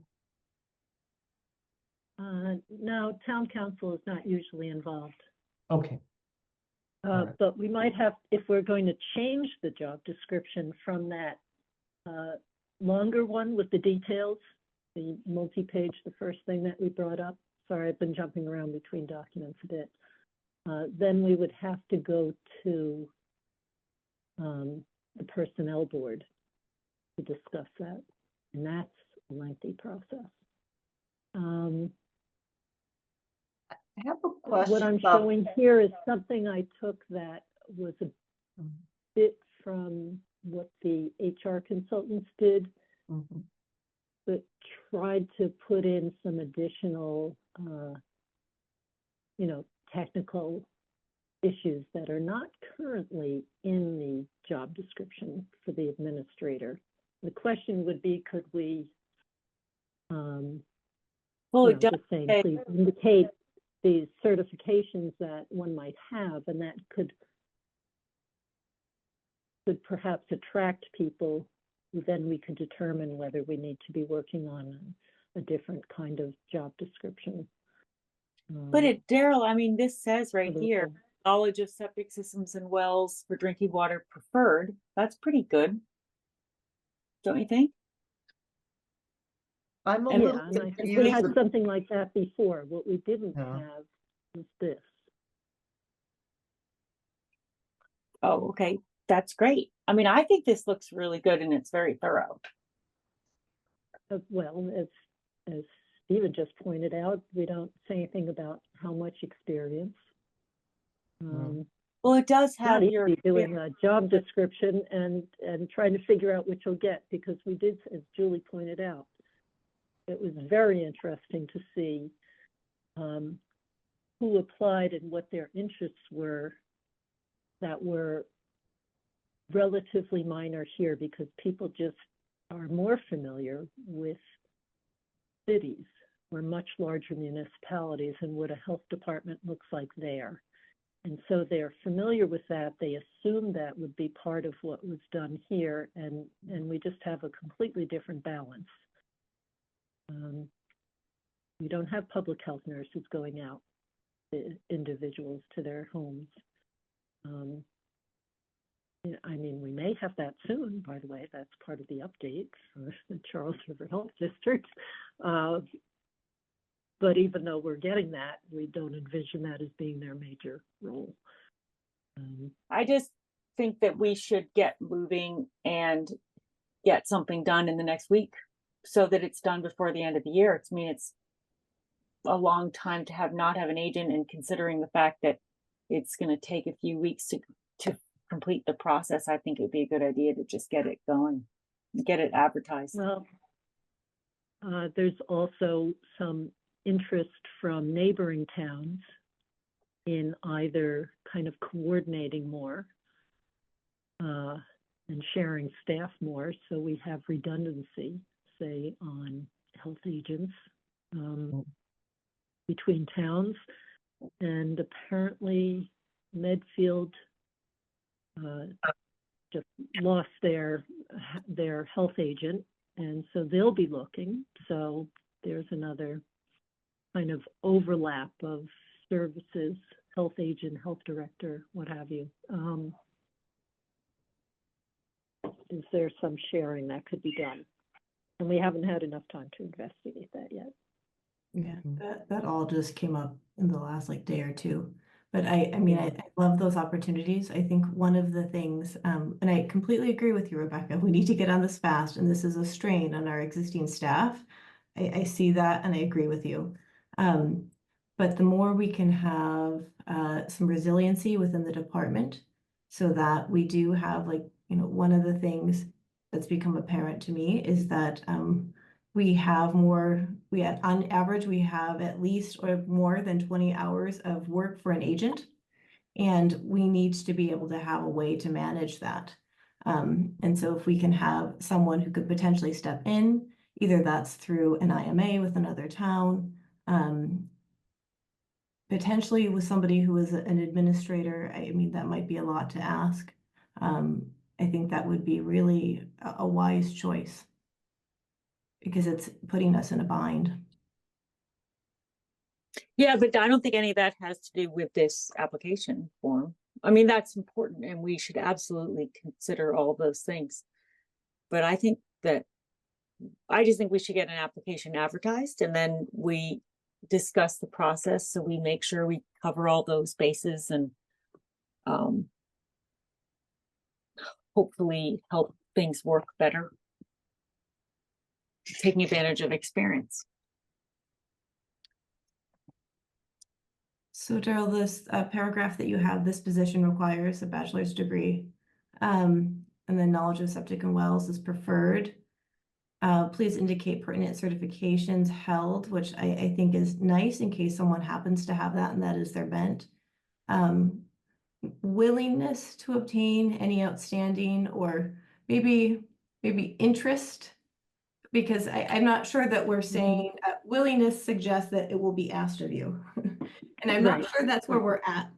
No, town council is not usually involved. Okay. All right. But we might have, if we're going to change the job description from that longer one with the details, the multi-page, the first thing that we brought up. Sorry, I've been jumping around between documents a bit. Then we would have to go to the personnel board to discuss that, and that's a lengthy process. I have a question. What I'm showing here is something I took that was a bit from what the HR consultants did, but tried to put in some additional, technical issues that are not currently in the job description for the administrator. The question would be, could we, just saying, please indicate the certifications that one might have, and that could perhaps attract people who then we could determine whether we need to be working on a different kind of job description. But Daryl, I mean, this says right here, knowledge of septic systems and wells for drinking water preferred. That's pretty good, don't you think? I'm a Yeah, little and I think we confused. had something like that before. What we didn't have was this. Oh, okay. That's great. I mean, I think this looks really good and it's very thorough. Well, as Stephen just pointed out, we don't say anything about how much experience. Well, it does Not have your easy doing a job description and trying to figure out what you'll get, because we did, as Julie pointed out, it was very interesting to see who applied and what their interests were that were relatively minor here, because people just are more familiar with cities or much larger municipalities and what a health department looks like there. And so they're familiar with that. They assume that would be part of what was done here, and we just have a completely different balance. We don't have public health nurses going out to individuals to their homes. I mean, we may have that soon, by the way. That's part of the update for the Charles River Health District. But even though we're getting that, we don't envision that as being their major role. I just think that we should get moving and get something done in the next week so that it's done before the end of the year. It's a long time to not have an agent, and considering the fact that it's going to take a few weeks to complete the process, I think it would be a good idea to just get it going, get it advertised. Well, there's also some interest from neighboring towns in either kind of coordinating more and sharing staff more, so we have redundancy, say, on health agents between towns. And apparently Medfield just lost their health agent, and so they'll be looking. So there's another kind of overlap of services, health agent, health director, what have you. Is there some sharing that could be done? And we haven't had enough time to investigate that yet. Yeah, that all just came up in the last like day or two. But I mean, I love those opportunities. I think one of the things, and I completely agree with you, Rebecca, we need to get on this fast, and this is a strain on our existing staff. I see that and I agree with you. But the more we can have some resiliency within the department so that we do have like, you know, one of the things that's become apparent to me is that we have more, on average, we have at least or more than 20 hours of work for an agent. And we need to be able to have a way to manage that. And so if we can have someone who could potentially step in, either that's through an IMA with another town, potentially with somebody who is an administrator, I mean, that might be a lot to ask. I think that would be really a wise choice because it's putting us in a bind. Yeah, but I don't think any of that has to do with this application form. I mean, that's important and we should absolutely consider all those things. But I just think we should get an application advertised and then we discuss the process so we make sure we cover all those bases and hopefully help things work better, taking advantage of experience. So Daryl, this paragraph that you have, this position requires a bachelor's degree, and then knowledge of septic and wells is preferred. Please indicate pertinent certifications held, which I think is nice in case someone happens to have that and that is their bent. Willingness to obtain any outstanding or maybe interest, because I'm not sure that we're saying willingness suggests that it will be asked of you. And I'm not sure that's where we're at.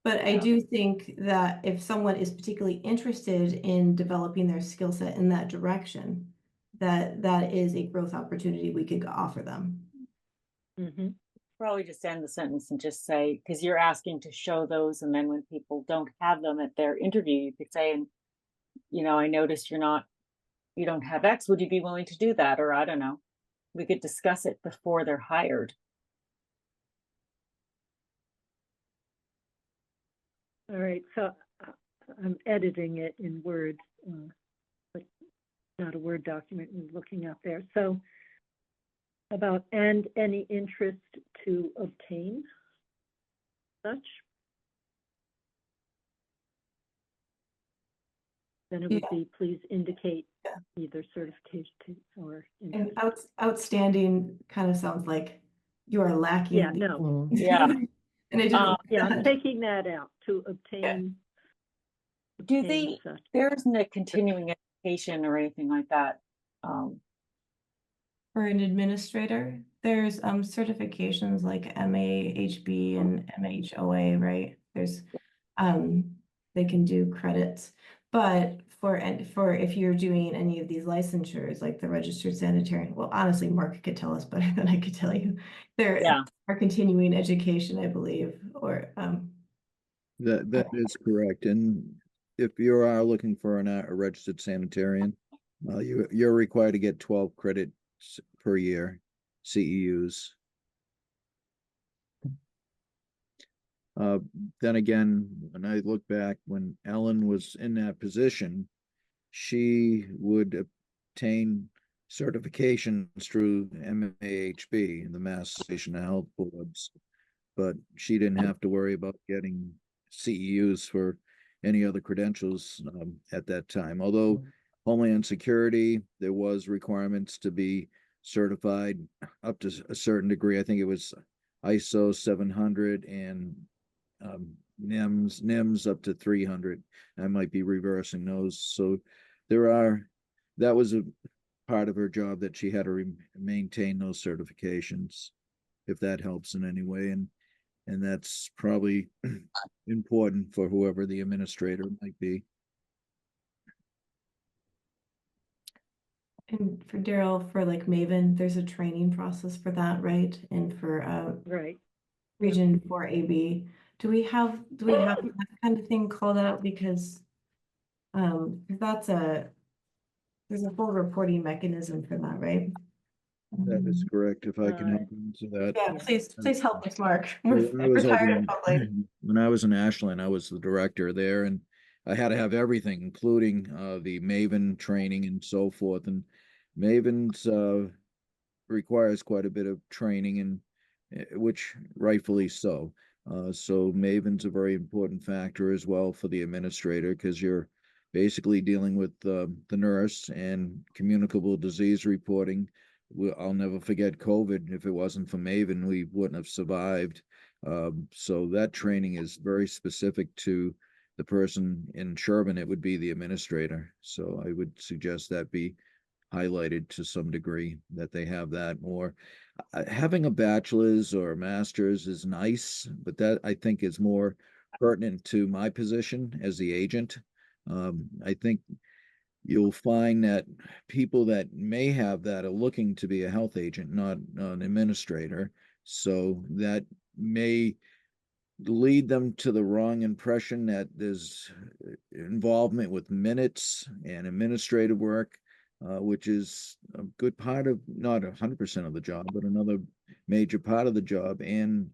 But I do think that if someone is particularly interested in developing their skill set in that direction, that is a growth opportunity we could offer them. Probably just end the sentence and just say, because you're asking to show those, and then when people don't have them at their interview, you could say, and you know, I noticed you don't have X, would you be willing to do that? Or I don't know, we could discuss it before they're hired. All right, so I'm editing it in Word, but not a Word document we're looking at there. So about and any interest to obtain such. Then it would be, please indicate either certification or and outstanding kind of sounds like you are lacking. Yeah, no. Yeah. And I do. I'm taking that out, to obtain. Do obtain such. there isn't a continuing education or anything like that? For an administrator, there's certifications like MAHB and MHOA, right? There's they can do credits, but for if you're doing any of these licensures, like the registered sanitarian, well, honestly, Mark could tell us better than I could tell you. There are continuing education, I believe, or That is correct. And if you are looking for a registered sanitarian, you're required to get 12 credits per year, CEUs. Then again, when I look back, when Ellen was in that position, she would obtain certifications through MAHB, the Mass Association of Health Boards, but she didn't have to worry about getting CEUs for any other credentials at that time. Although Homeland Security, there was requirements to be certified up to a certain degree. I think it was ISO 700 and NIMS up to 300. I might be reversing those. So that was a part of her job that she had to maintain those certifications, if that helps in any way. And that's probably important for whoever the administrator might be. And for Daryl, for like Maven, there's a training process for that, right? And for Right. Region 4AB, do we have that kind of thing called out? Because that's there's a full reporting mechanism for that, right? That is correct. If I can help answer that. Yeah, please help us, Mark. Well, We're when I was over retired in- public. When I was in Ashland, I was the director there, and I had to have everything, including the Maven training and so forth. And Maven's requires quite a bit of training, and which rightfully so. So Maven's a very important factor as well for the administrator, because you're basically dealing with the nurse and communicable disease reporting. I'll never forget COVID. If it wasn't for Maven, we wouldn't have survived. So that training is very specific to the person in Sherborn. It would be the administrator. So I would suggest that be highlighted to some degree, that they have that more. Having a bachelor's or a master's is nice, but that I think is more pertinent to my position as the agent. I think you'll find that people that may have that are looking to be a health agent, not an administrator. So that may lead them to the wrong impression that there's involvement with minutes and administrative work, which is a good part of, not 100% of the job, but another major part of the job. And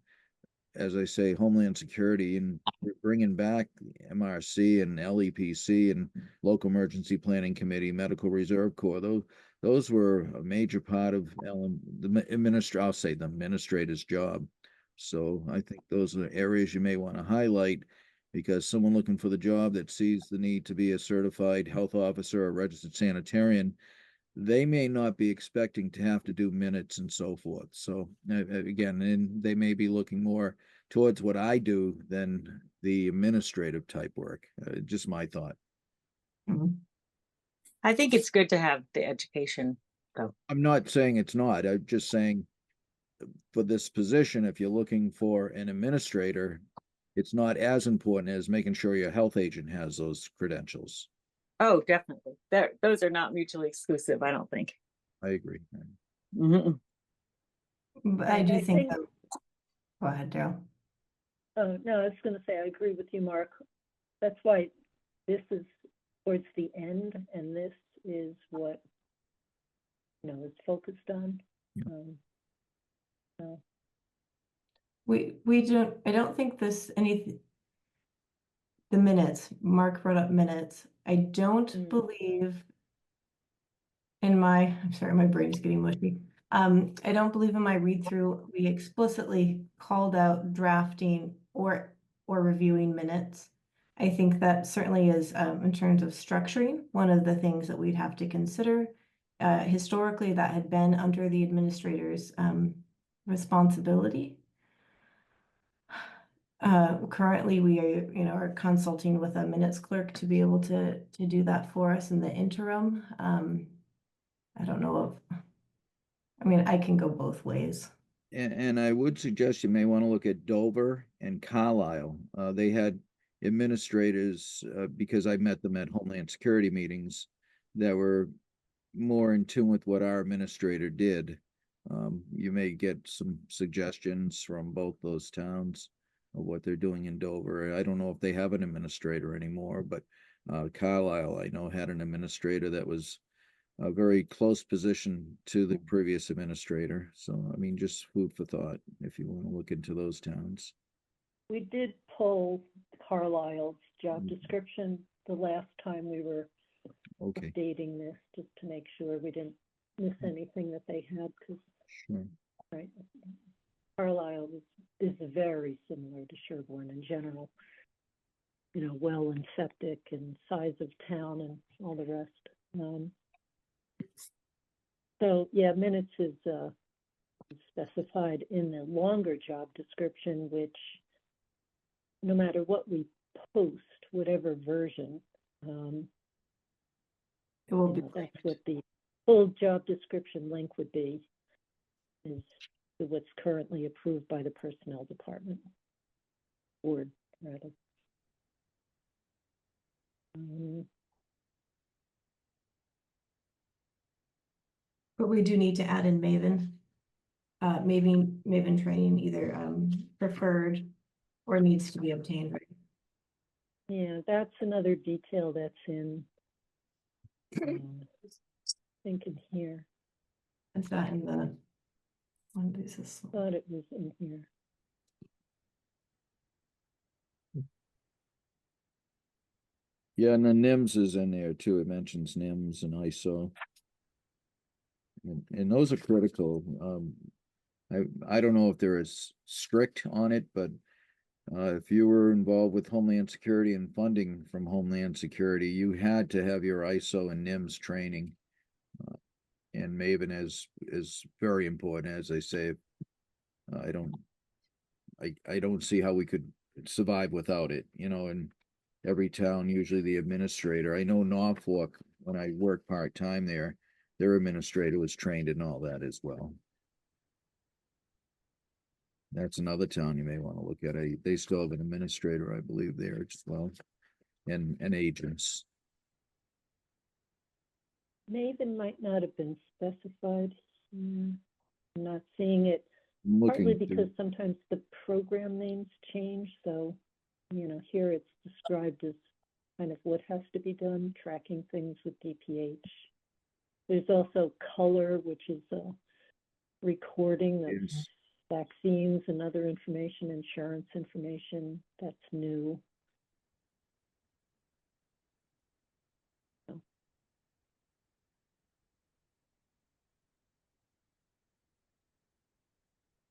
as I say, Homeland Security, and we're bringing back MRC and LEPC and Local Emergency Planning Committee, Medical Reserve Corps. Those were a major part of I'll say the administrator's job. So I think those are areas you may want to highlight, because someone looking for the job that sees the need to be a certified health officer or registered sanitarian, they may not be expecting to have to do minutes and so forth. So again, and they may be looking more towards what I do than the administrative type work. Just my thought. I think it's good to have the education, though. I'm not saying it's not. I'm just saying for this position, if you're looking for an administrator, it's not as important as making sure your health agent has those credentials. Oh, definitely. Those are not mutually exclusive, I don't think. I agree. Mhm. But I do think that, go ahead, Daryl. Oh, no, I was going to say, I agree with you, Mark. That's why this is towards the end, and this is what, it's focused on. So. I don't think the minutes, Mark brought up minutes. I don't believe I'm sorry, my brain is getting mushy. I don't believe in my read through, we explicitly called out drafting or reviewing minutes. I think that certainly is, in terms of structuring, one of the things that we'd have to consider. Historically, that had been under the administrator's responsibility. Currently, we are consulting with a minutes clerk to be able to do that for us in the interim. I don't know I can go both ways. And I would suggest you may want to look at Dover and Carlisle. They had administrators, because I met them at Homeland Security meetings, that were more in tune with what our administrator did. You may get some suggestions from both those towns of what they're doing in Dover. I don't know if they have an administrator anymore, but Carlisle, I know, had an administrator that was a very close position to the previous administrator. So, I mean, just food for thought if you want to look into those towns. We did pull Carlisle's job description the last time we were updating this, just to make sure we didn't miss anything that they had, because right, Carlisle is very similar to Sherborn in general. Well and septic and size of town and all the rest. So yeah, minutes is specified in the longer job description, which no matter what we post, whatever version, it will be. That's what the full job description link would be, is what's currently approved by the personnel department, board rather. But we do need to add in Maven. Maven training either preferred or needs to be obtained, right? Yeah, that's another detail that's in, I think in here. It's not in the one basis. Thought it was in here. Yeah, and the NIMS is in there too. It mentions NIMS and ISO. And those are critical. I don't know if they're as strict on it, but if you were involved with Homeland Security and funding from Homeland Security, you had to have your ISO and NIMS training. And Maven is very important, as I say. I don't see how we could survive without it, you know, and every town, usually the administrator. I know Norfolk, when I worked part-time there, their administrator was trained in all that as well. That's another town you may want to look at. They still have an administrator, I believe, there as well, and agents. Maven might not have been specified. I'm not seeing it, I'm partly looking because sometimes the program names change. So, you know, here it's described as kind of what has to be done, tracking things with DPH. There's also color, which is a recording of Yes. vaccines and other information, insurance information. That's new.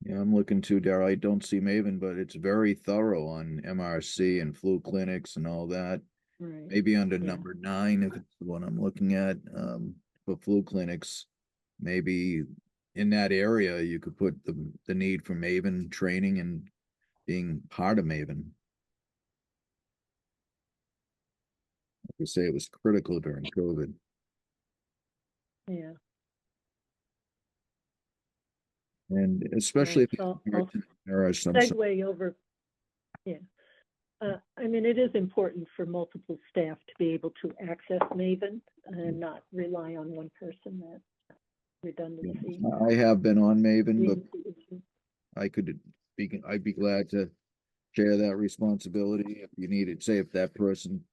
Yeah, I'm looking too, Darrell. I don't see Maven, but it's very thorough on MRC and flu clinics and all that. Right. Maybe under Yeah. number 9, if it's the one I'm looking at, for flu clinics, maybe in that area, you could put the need for Maven training and being part of Maven. Like I say, it was critical during COVID. Yeah. And especially if So there are some. segue over. Yeah. I mean, it is important for multiple staff to be able to access Maven and not rely on one person. That redundancy. I have been on Maven, but issue. I'd be glad to share that responsibility if you needed. Say if that person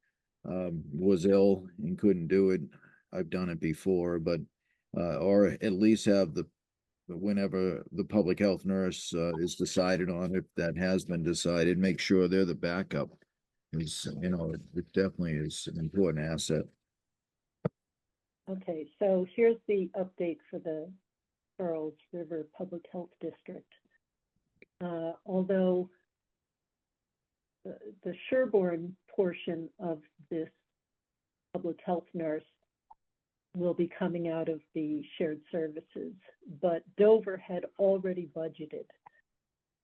was ill and couldn't do it, I've done it before, but or at least have whenever the public health nurse is decided on, if that has been decided, make sure they're the backup. It's, you know, it definitely is an important asset. Okay, so here's the update for the Charles River Public Health District. Although the Sherborn portion of this public health nurse will be coming out of the shared services, but Dover had already budgeted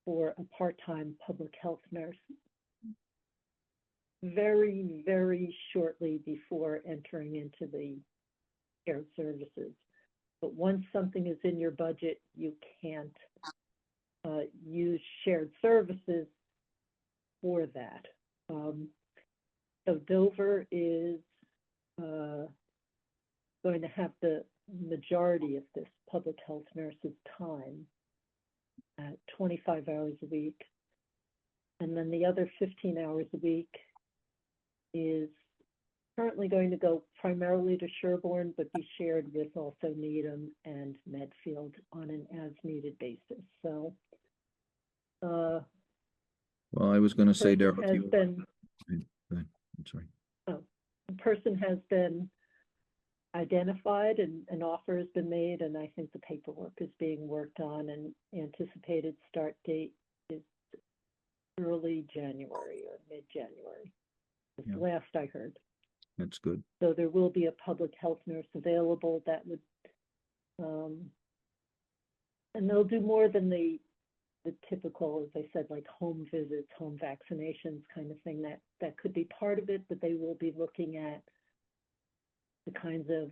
for a part-time public health nurse very, very shortly before entering into the shared services. But once something is in your budget, you can't use shared services for that. So Dover is going to have the majority of this public health nurse's time at 25 hours a week. And then the other 15 hours a week is currently going to go primarily to Sherborn, but be shared with also Needham and Medfield on an as-needed basis. So, well, I was going to say, Darrell, I'm sorry. Oh, the person has been identified and an offer has been made, and I think the paperwork is being worked on, and anticipated start date is early January or mid-January. That's the last I heard. That's good. So there will be a public health nurse available that would, and they'll do more than the typical, as I said, like home visits, home vaccinations kind of thing. That could be part of it, but they will be looking at the kinds of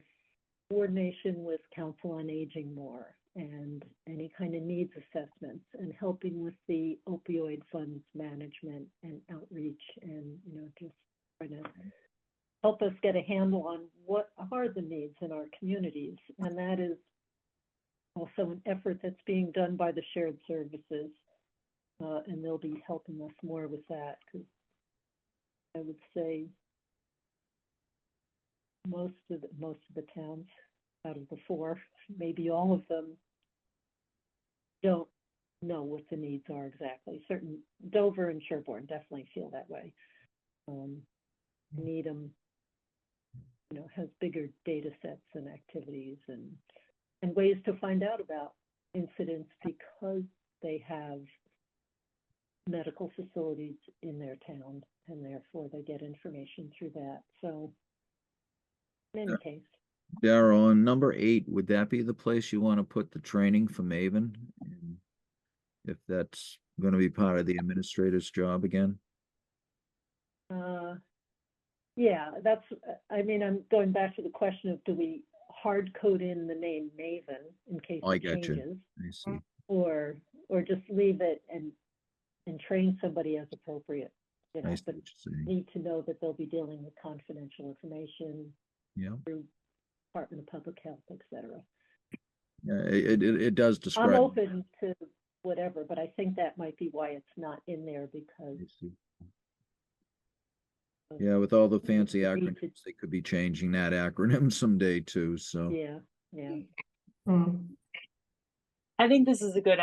coordination with Council on Aging more, and any kind of needs assessments, and helping with the opioid funds management and outreach, and, you know, just trying to help us get a handle on what are the needs in our communities. And that is also an effort that's being done by the shared services. And they'll be helping us more with that, because I would say most of the towns out of the 4, maybe all of them, don't know what the needs are exactly. Certain Dover and Sherborn definitely feel that way. Needham, has bigger data sets and activities and ways to find out about incidents because they have medical facilities in their town, and therefore they get information through that. So in any case. Darrell, on number 8, would that be the place you want to put the training for Maven? And if that's going to be part of the administrator's job again? Yeah, that's, I'm going back to the question of, do we hard code in the name Maven in case Oh, I it got you. changes? I see. Or just leave it and train somebody as appropriate, I see but what you're saying. need to know that they'll be dealing with confidential information Yeah. through Department of Public Health, etc. Yeah, it does describe. I'm open to whatever, but I think that might be why it's not in there, because I see. Yeah, with all the fancy we need to- acronyms, they could be changing that acronym someday too, so. yeah. I think this is a good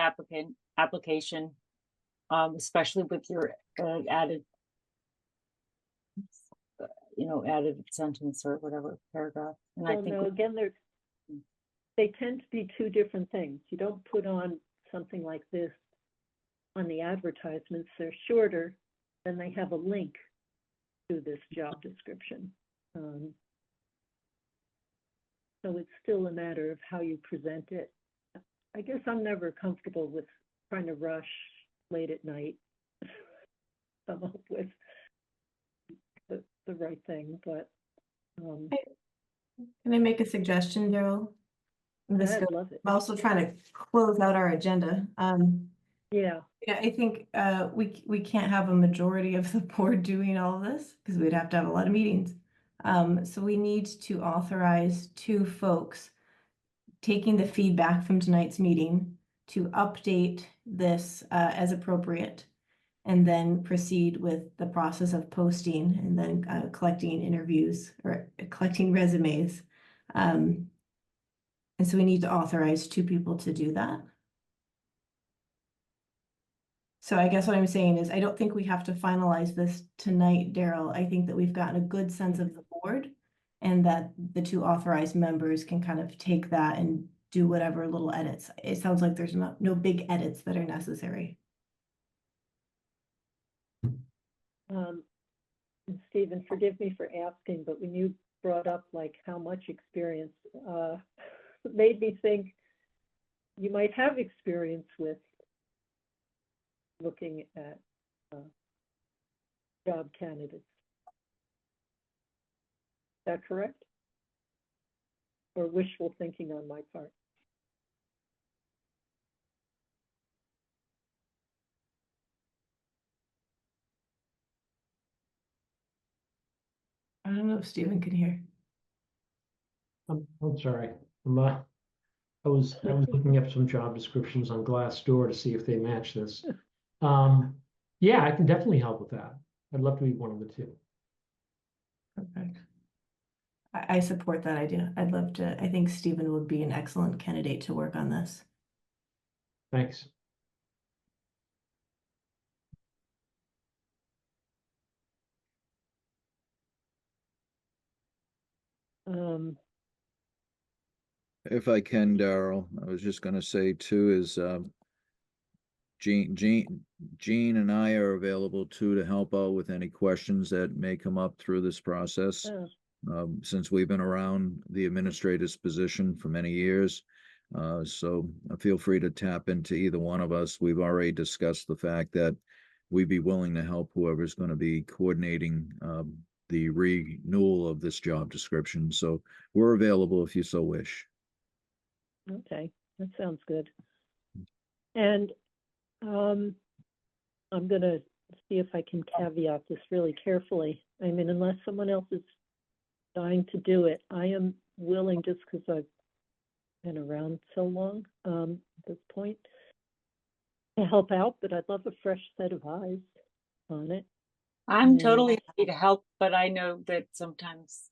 application, especially with your added, added sentence or whatever paragraph. And I Well, think no, again, they tend to be 2 different things. You don't put on something like this on the advertisements. They're shorter, then they have a link to this job description. So it's still a matter of how you present it. I guess I'm never comfortable with trying to rush late at night, come up with the right thing, but. Can I make a suggestion, Daryl? I'd love it. I'm also trying to close out our agenda. Yeah. I think we can't have a majority of the board doing all of this because we'd have to have a lot of meetings. So we need to authorize 2 folks taking the feedback from tonight's meeting to update this as appropriate, and then proceed with the process of posting and then collecting interviews or collecting resumes. And so we need to authorize 2 people to do that. So I guess what I'm saying is, I don't think we have to finalize this tonight, Daryl. I think that we've gotten a good sense of the board, and that the 2 authorized members can kind of take that and do whatever little edits. It sounds like there's no big edits that are necessary. And Stephen, forgive me for asking, but when you brought up like how much experience, it made me think you might have experience with looking at job candidates. Is that correct? Or wishful thinking on my part? I don't know if Stephen can hear. I'm sorry. I was looking up some job descriptions on Glassdoor to see if they match this. Yeah, I can definitely help with that. I'd love to be one of the 2. Perfect. I support that idea. I'd love to. I think Stephen would be an excellent candidate to work on this. Thanks. If I can, Darrell, I was just gonna say too is Jean and I are available too to help out with any questions that may come up through this process. Since we've been around the administrator's position for many years. So feel free to tap into either one of us. We've already discussed the fact that we'd be willing to help whoever's going to be coordinating the renewal of this job description. So we're available if you so wish. Okay, that sounds good. And I'm going to see if I can caveat this really carefully. I mean, unless someone else is dying to do it, I am willing, just because I've been around so long at this point to help out, but I'd love a fresh set of eyes on it. I'm And- totally happy to help, but I know that sometimes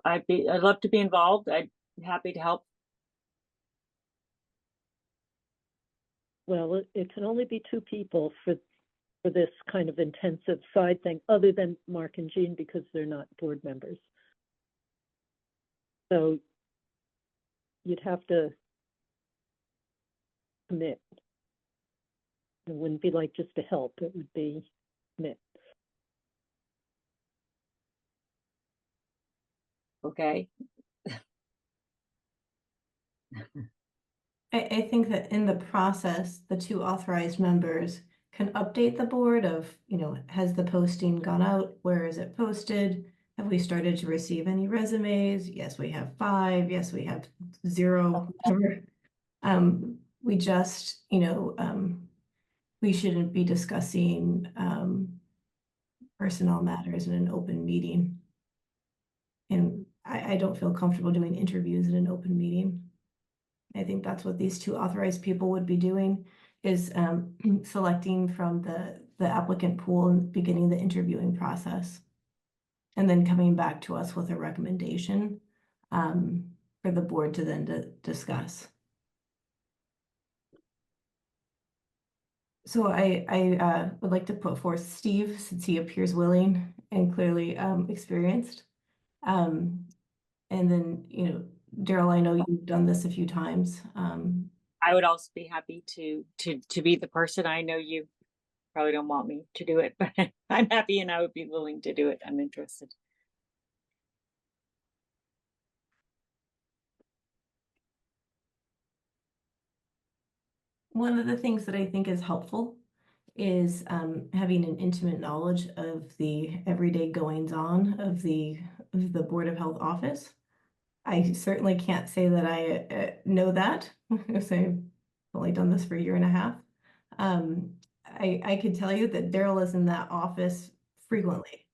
I'd love to be involved. I'd be happy to help. Well, it can only be 2 people for this kind of intensive side thing, other than Mark and Jean, because they're not board members. So you'd have to commit. It wouldn't be like just to help, it would be commit. Okay. I think that in the process, the 2 authorized members can update the board of, has the posting gone out? Where is it posted? Have we started to receive any resumes? Yes, we have 5. Yes, we have 0. We just, we shouldn't be discussing personnel matters in an open meeting. And I don't feel comfortable doing interviews in an open meeting. I think that's what these 2 authorized people would be doing, is selecting from the applicant pool and beginning the interviewing process. And then coming back to us with a recommendation for the board to then discuss. So I would like to put forth Steve, since he appears willing and clearly experienced. And then, Daryl, I know you've done this a few times. I would also be happy to be the person. I know you probably don't want me to do it, but I'm happy and I would be willing to do it. I'm interested. One of the things that I think is helpful is having an intimate knowledge of the everyday goings on of the Board of Health office. I certainly can't say that I know that, because I've only done this for a year and a half. I could tell you that Daryl is in that office frequently,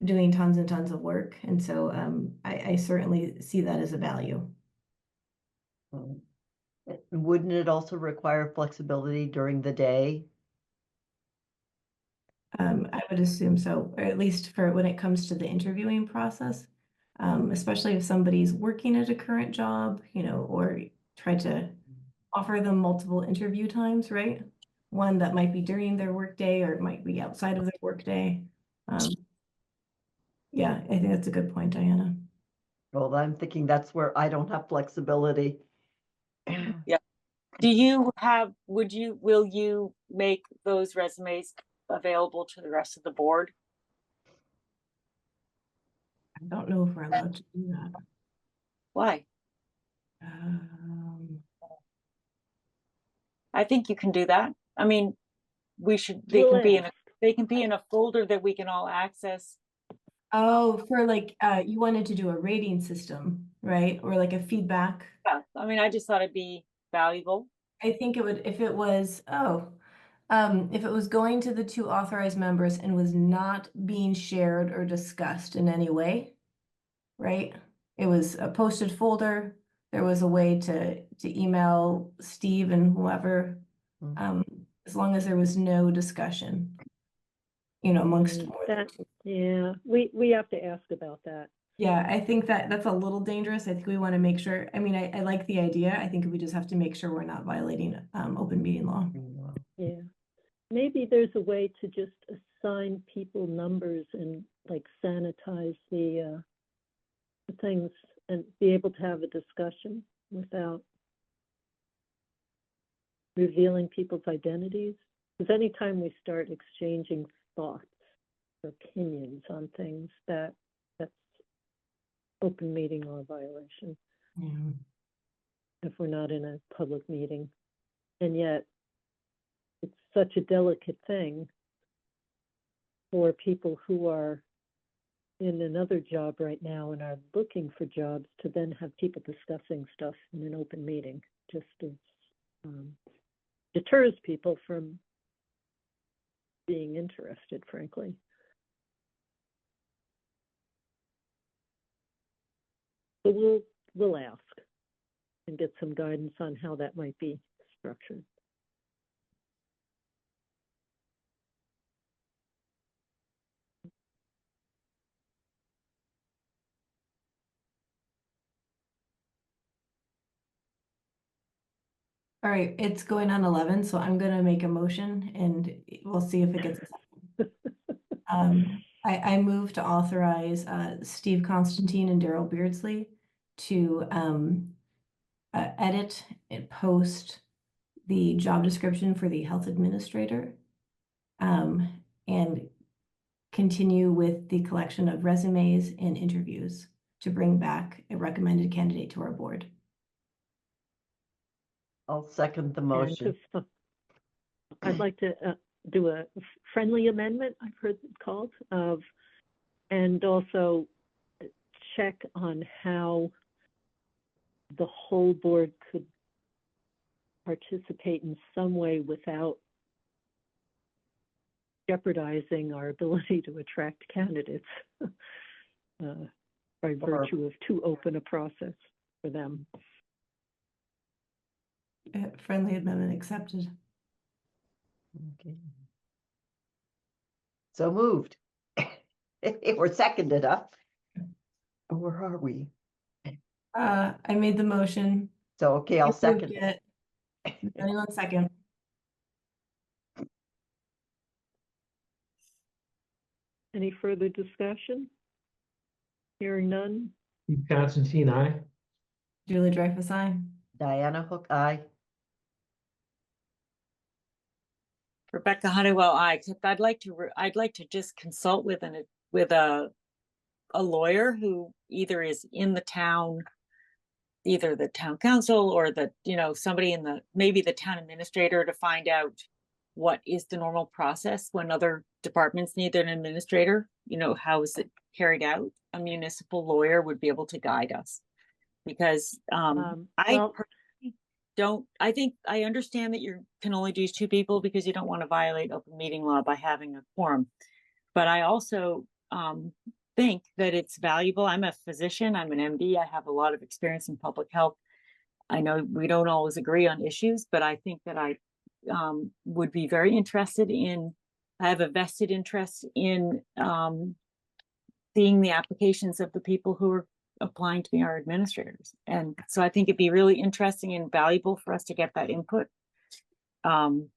doing tons and tons of work. And so I certainly see that as a value. Wouldn't it also require flexibility during the day? I would assume so, or at least for when it comes to the interviewing process, especially if somebody's working at a current job, or try to offer them multiple interview times, right? One that might be during their workday or it might be outside of their workday. Yeah, I think that's a good point, Diana. Well, I'm thinking that's where I don't have flexibility. Yeah. Will you make those resumes available to the rest of the board? I don't know if we're allowed to do that. Why? I think you can do that. I mean, they can be in a folder that we can all access. Oh, for you wanted to do a rating system, right? Or like a feedback. Yeah, I mean, I just thought it'd be valuable. I think it would, if it was going to the 2 authorized members and was not being shared or discussed in any way, right? It was a posted folder. There was a way to email Steve and whoever, as long as there was no discussion, amongst more that. Yeah, we have to ask about that. Yeah, I think that's a little dangerous. I think we want to make sure, I mean, I like the idea. I think we just have to make sure we're not violating open meeting law. Yeah, maybe there's a way to just assign people numbers and sanitize the things and be able to have a discussion without revealing people's identities. Because anytime we start exchanging thoughts or opinions on things, that's open meeting law violation. Yeah. If we're not in a public meeting. And yet it's such a delicate thing for people who are in another job right now and are looking for jobs to then have people discussing stuff in an open meeting. Just deters people from being interested, frankly. So we'll ask and get some guidance on how that might be structured. All right, it's going on 11, so I'm gonna make a motion and we'll see if it gets a second. I move to authorize Steve Constantine and Daryl Beardsley to edit and post the job description for the health administrator, and continue with the collection of resumes and interviews to bring back a recommended candidate to our board. I'll second the And motion. I'd like to do a friendly amendment, I've heard it called, and also check on how the whole board could participate in some way without jeopardizing our ability to attract candidates by virtue of too open a process for them. Friendly amendment accepted. Okay. So moved. Or seconded, huh? Where are we? I made the motion. So, okay, I'll You moved second it. Anyone second? Any further discussion? Hearing none? Steve Constantine, aye. Julie Dreyfus, aye. Diana Hook, aye. Rebecca Honeywell, except I'd like to just consult with a lawyer who either is in the town, either the town council or somebody in maybe the town administrator, to find out what is the normal process when other departments need an administrator. How is it carried out? A municipal lawyer would be able to guide us, because I think I understand that you can only use 2 people because you don't want to violate open meeting law by having a quorum. But I also think that it's valuable. I'm a physician, I'm an MD, I have a lot of experience in public health. I know we don't always agree on issues, but I think that I would be very interested I have a vested interest in seeing the applications of the people who are applying to be our administrators. And so I think it'd be really interesting and valuable for us to get that input. And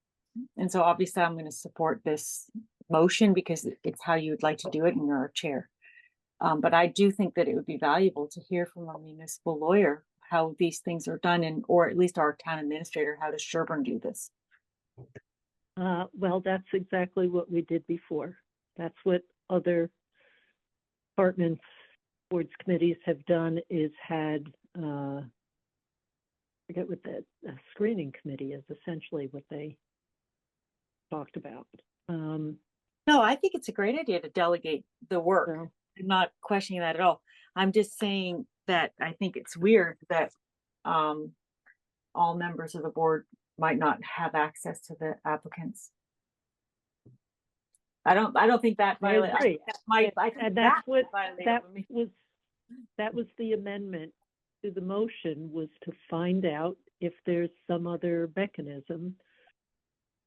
so obviously I'm going to support this motion because it's how you would like to do it and you're our chair. But I do think that it would be valuable to hear from a municipal lawyer how these things are done, or at least our town administrator, how does Sherborn do this? Well, that's exactly what we did before. That's what other departments, boards, committees have done, is had, I forget what the screening committee is essentially what they talked about. No, I think it's a great idea to delegate the work. So, I'm not questioning that at all. I'm just saying that I think it's weird that all members of the board might not have access to the applicants. I don't think that violates. That was the amendment to the motion, was to find out if there's some other mechanism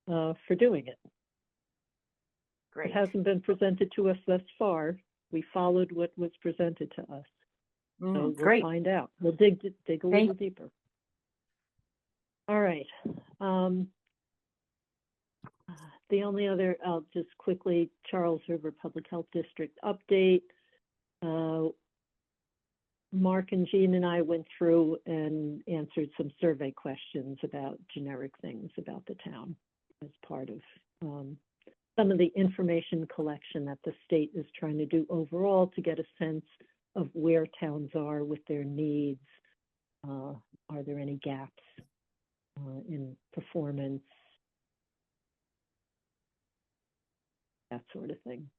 for doing it. Great. It hasn't been presented to us thus far. We followed what was presented to us. So we'll great. find out. We'll dig a little deeper. All right. The only other, I'll just quickly, Charles River Public Health District update. Mark and Jean and I went through and answered some survey questions about generic things about the town as part of some of the information collection that the state is trying to do overall to get a sense of where towns are with their needs. Are there any gaps in performance? That sort of thing.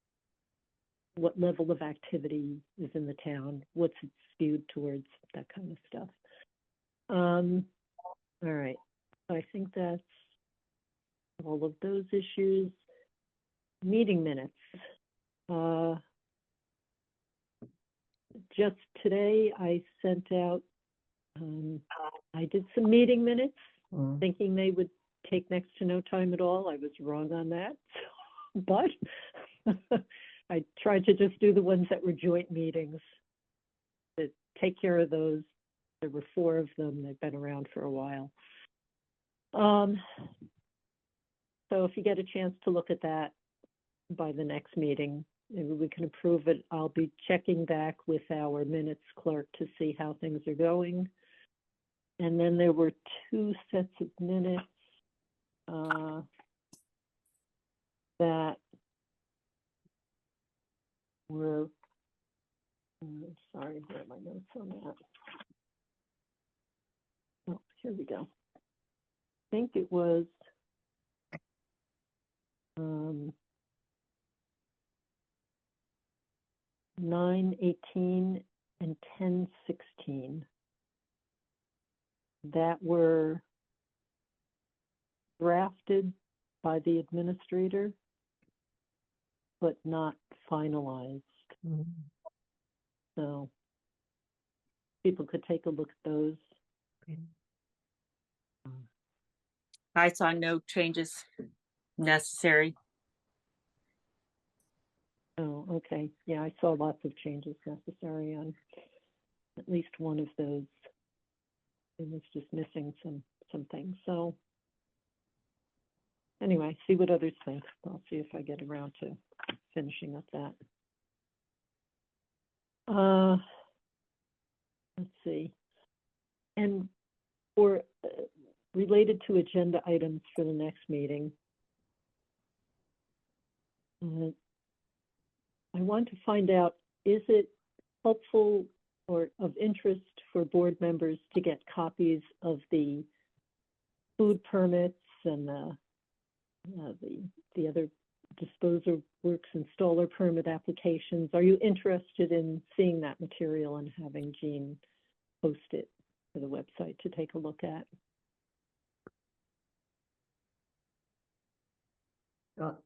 What level of activity is in the town? What's it skewed towards? That kind of stuff. All right. I think that's all of those issues. Meeting minutes. just today I sent out, I did some meeting minutes, thinking they would take next to no time at all. I was wrong on that, but I tried to just do the ones that were joint meetings, to take care of those. There were 4 of them. They've been around for a while. So if you get a chance to look at that by the next meeting, maybe we can approve it. I'll be checking back with our minutes clerk to see how things are going. And then there were 2 sets of minutes that were, sorry, where are my notes on that? Oh, here we go. I think it was 9:18 and 10:16 that were drafted by the administrator, but not finalized. So people could take a look at those. I saw no changes necessary. Oh, okay. Yeah, I saw lots of changes necessary on at least one of those. It was just missing some things. So anyway, see what others think. I'll see if I get around to finishing up that. Let's see. And for related to agenda items for the next meeting, I want to find out, is it helpful or of interest for board members to get copies of the food permits and the other disposal works installer permit applications? Are you interested in seeing that material and having Jean post it to the website to take a look at?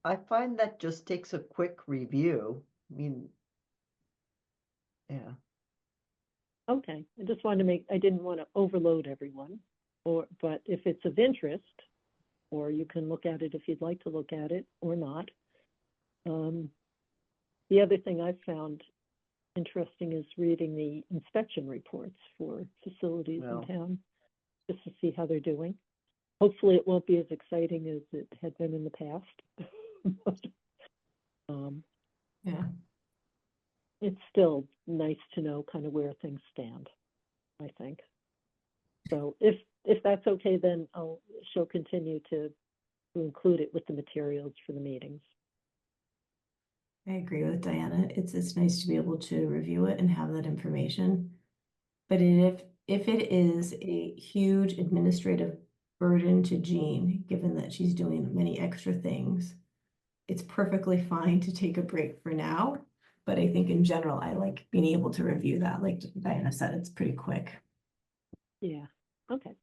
I find that just takes a quick review. I mean, yeah. Okay, I just wanted to make, I didn't want to overload everyone, but if it's of interest, or you can look at it if you'd like to look at it or not. The other thing I've found interesting is reading the inspection reports for facilities in town, just to see how they're doing. Hopefully it won't be as exciting as it had been in the past. But, Yeah. it's still nice to know kind of where things stand, I think. So if that's okay, then she'll continue to include it with the materials for the meetings. I agree with Diana. It's nice to be able to review it and have that information. But if it is a huge administrative burden to Jean, given that she's doing many extra things, it's perfectly fine to take a break for now. But I think in general, I like being able to review that. Like Diana said, it's pretty quick. Yeah, okay.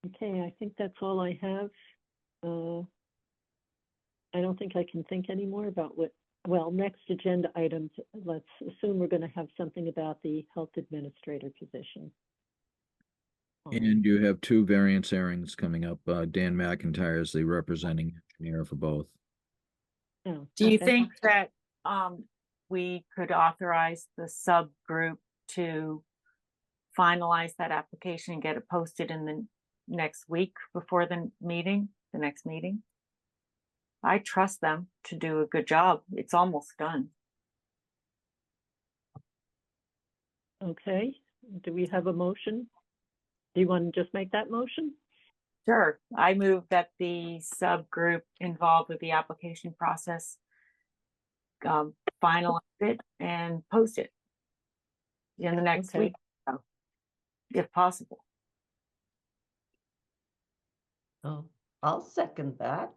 Okay, I think that's all I have. I don't think I can think anymore about next agenda items. Let's assume we're going to have something about the health administrator position. And you have 2 variance hearings coming up. Dan McIntyre is the representing engineer for both. Oh, Do you okay. think that we could authorize the subgroup to finalize that application and get it posted in the next week before the next meeting? I trust them to do a good job. It's almost done. Okay, do we have a motion? Do you want to just make that motion? Sure. I move that the subgroup involved with the application process finalize it and post it in the next week, if possible. Oh, I'll second that.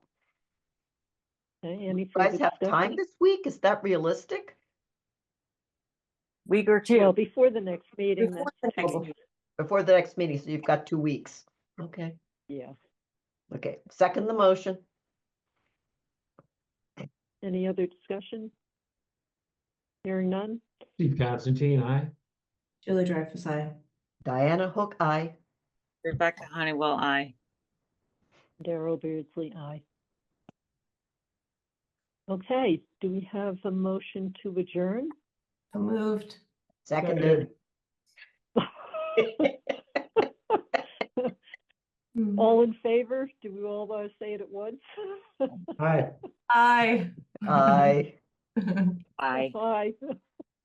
Okay, any You guys further have time discussion? this week? Is that realistic? Week or 2. Well, before the next meeting. Before that's the next 2 meeting. Before the next meeting, so you've got 2 weeks. Okay. Yeah. Okay, second the motion. Any other discussion? Hearing none? Steve Constantine, aye. Julie Dreyfus, aye. Diana Hook, aye. Rebecca Honeywell, aye. Darrell Beardsley, aye. Okay, do we have a motion to adjourn? So moved. Seconded. All in favor? Do we all want to say it at once? Aye. Aye. Aye. Aye. Aye.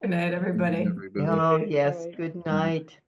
Good night, everybody. Everybody. Oh, yes, All right. good night.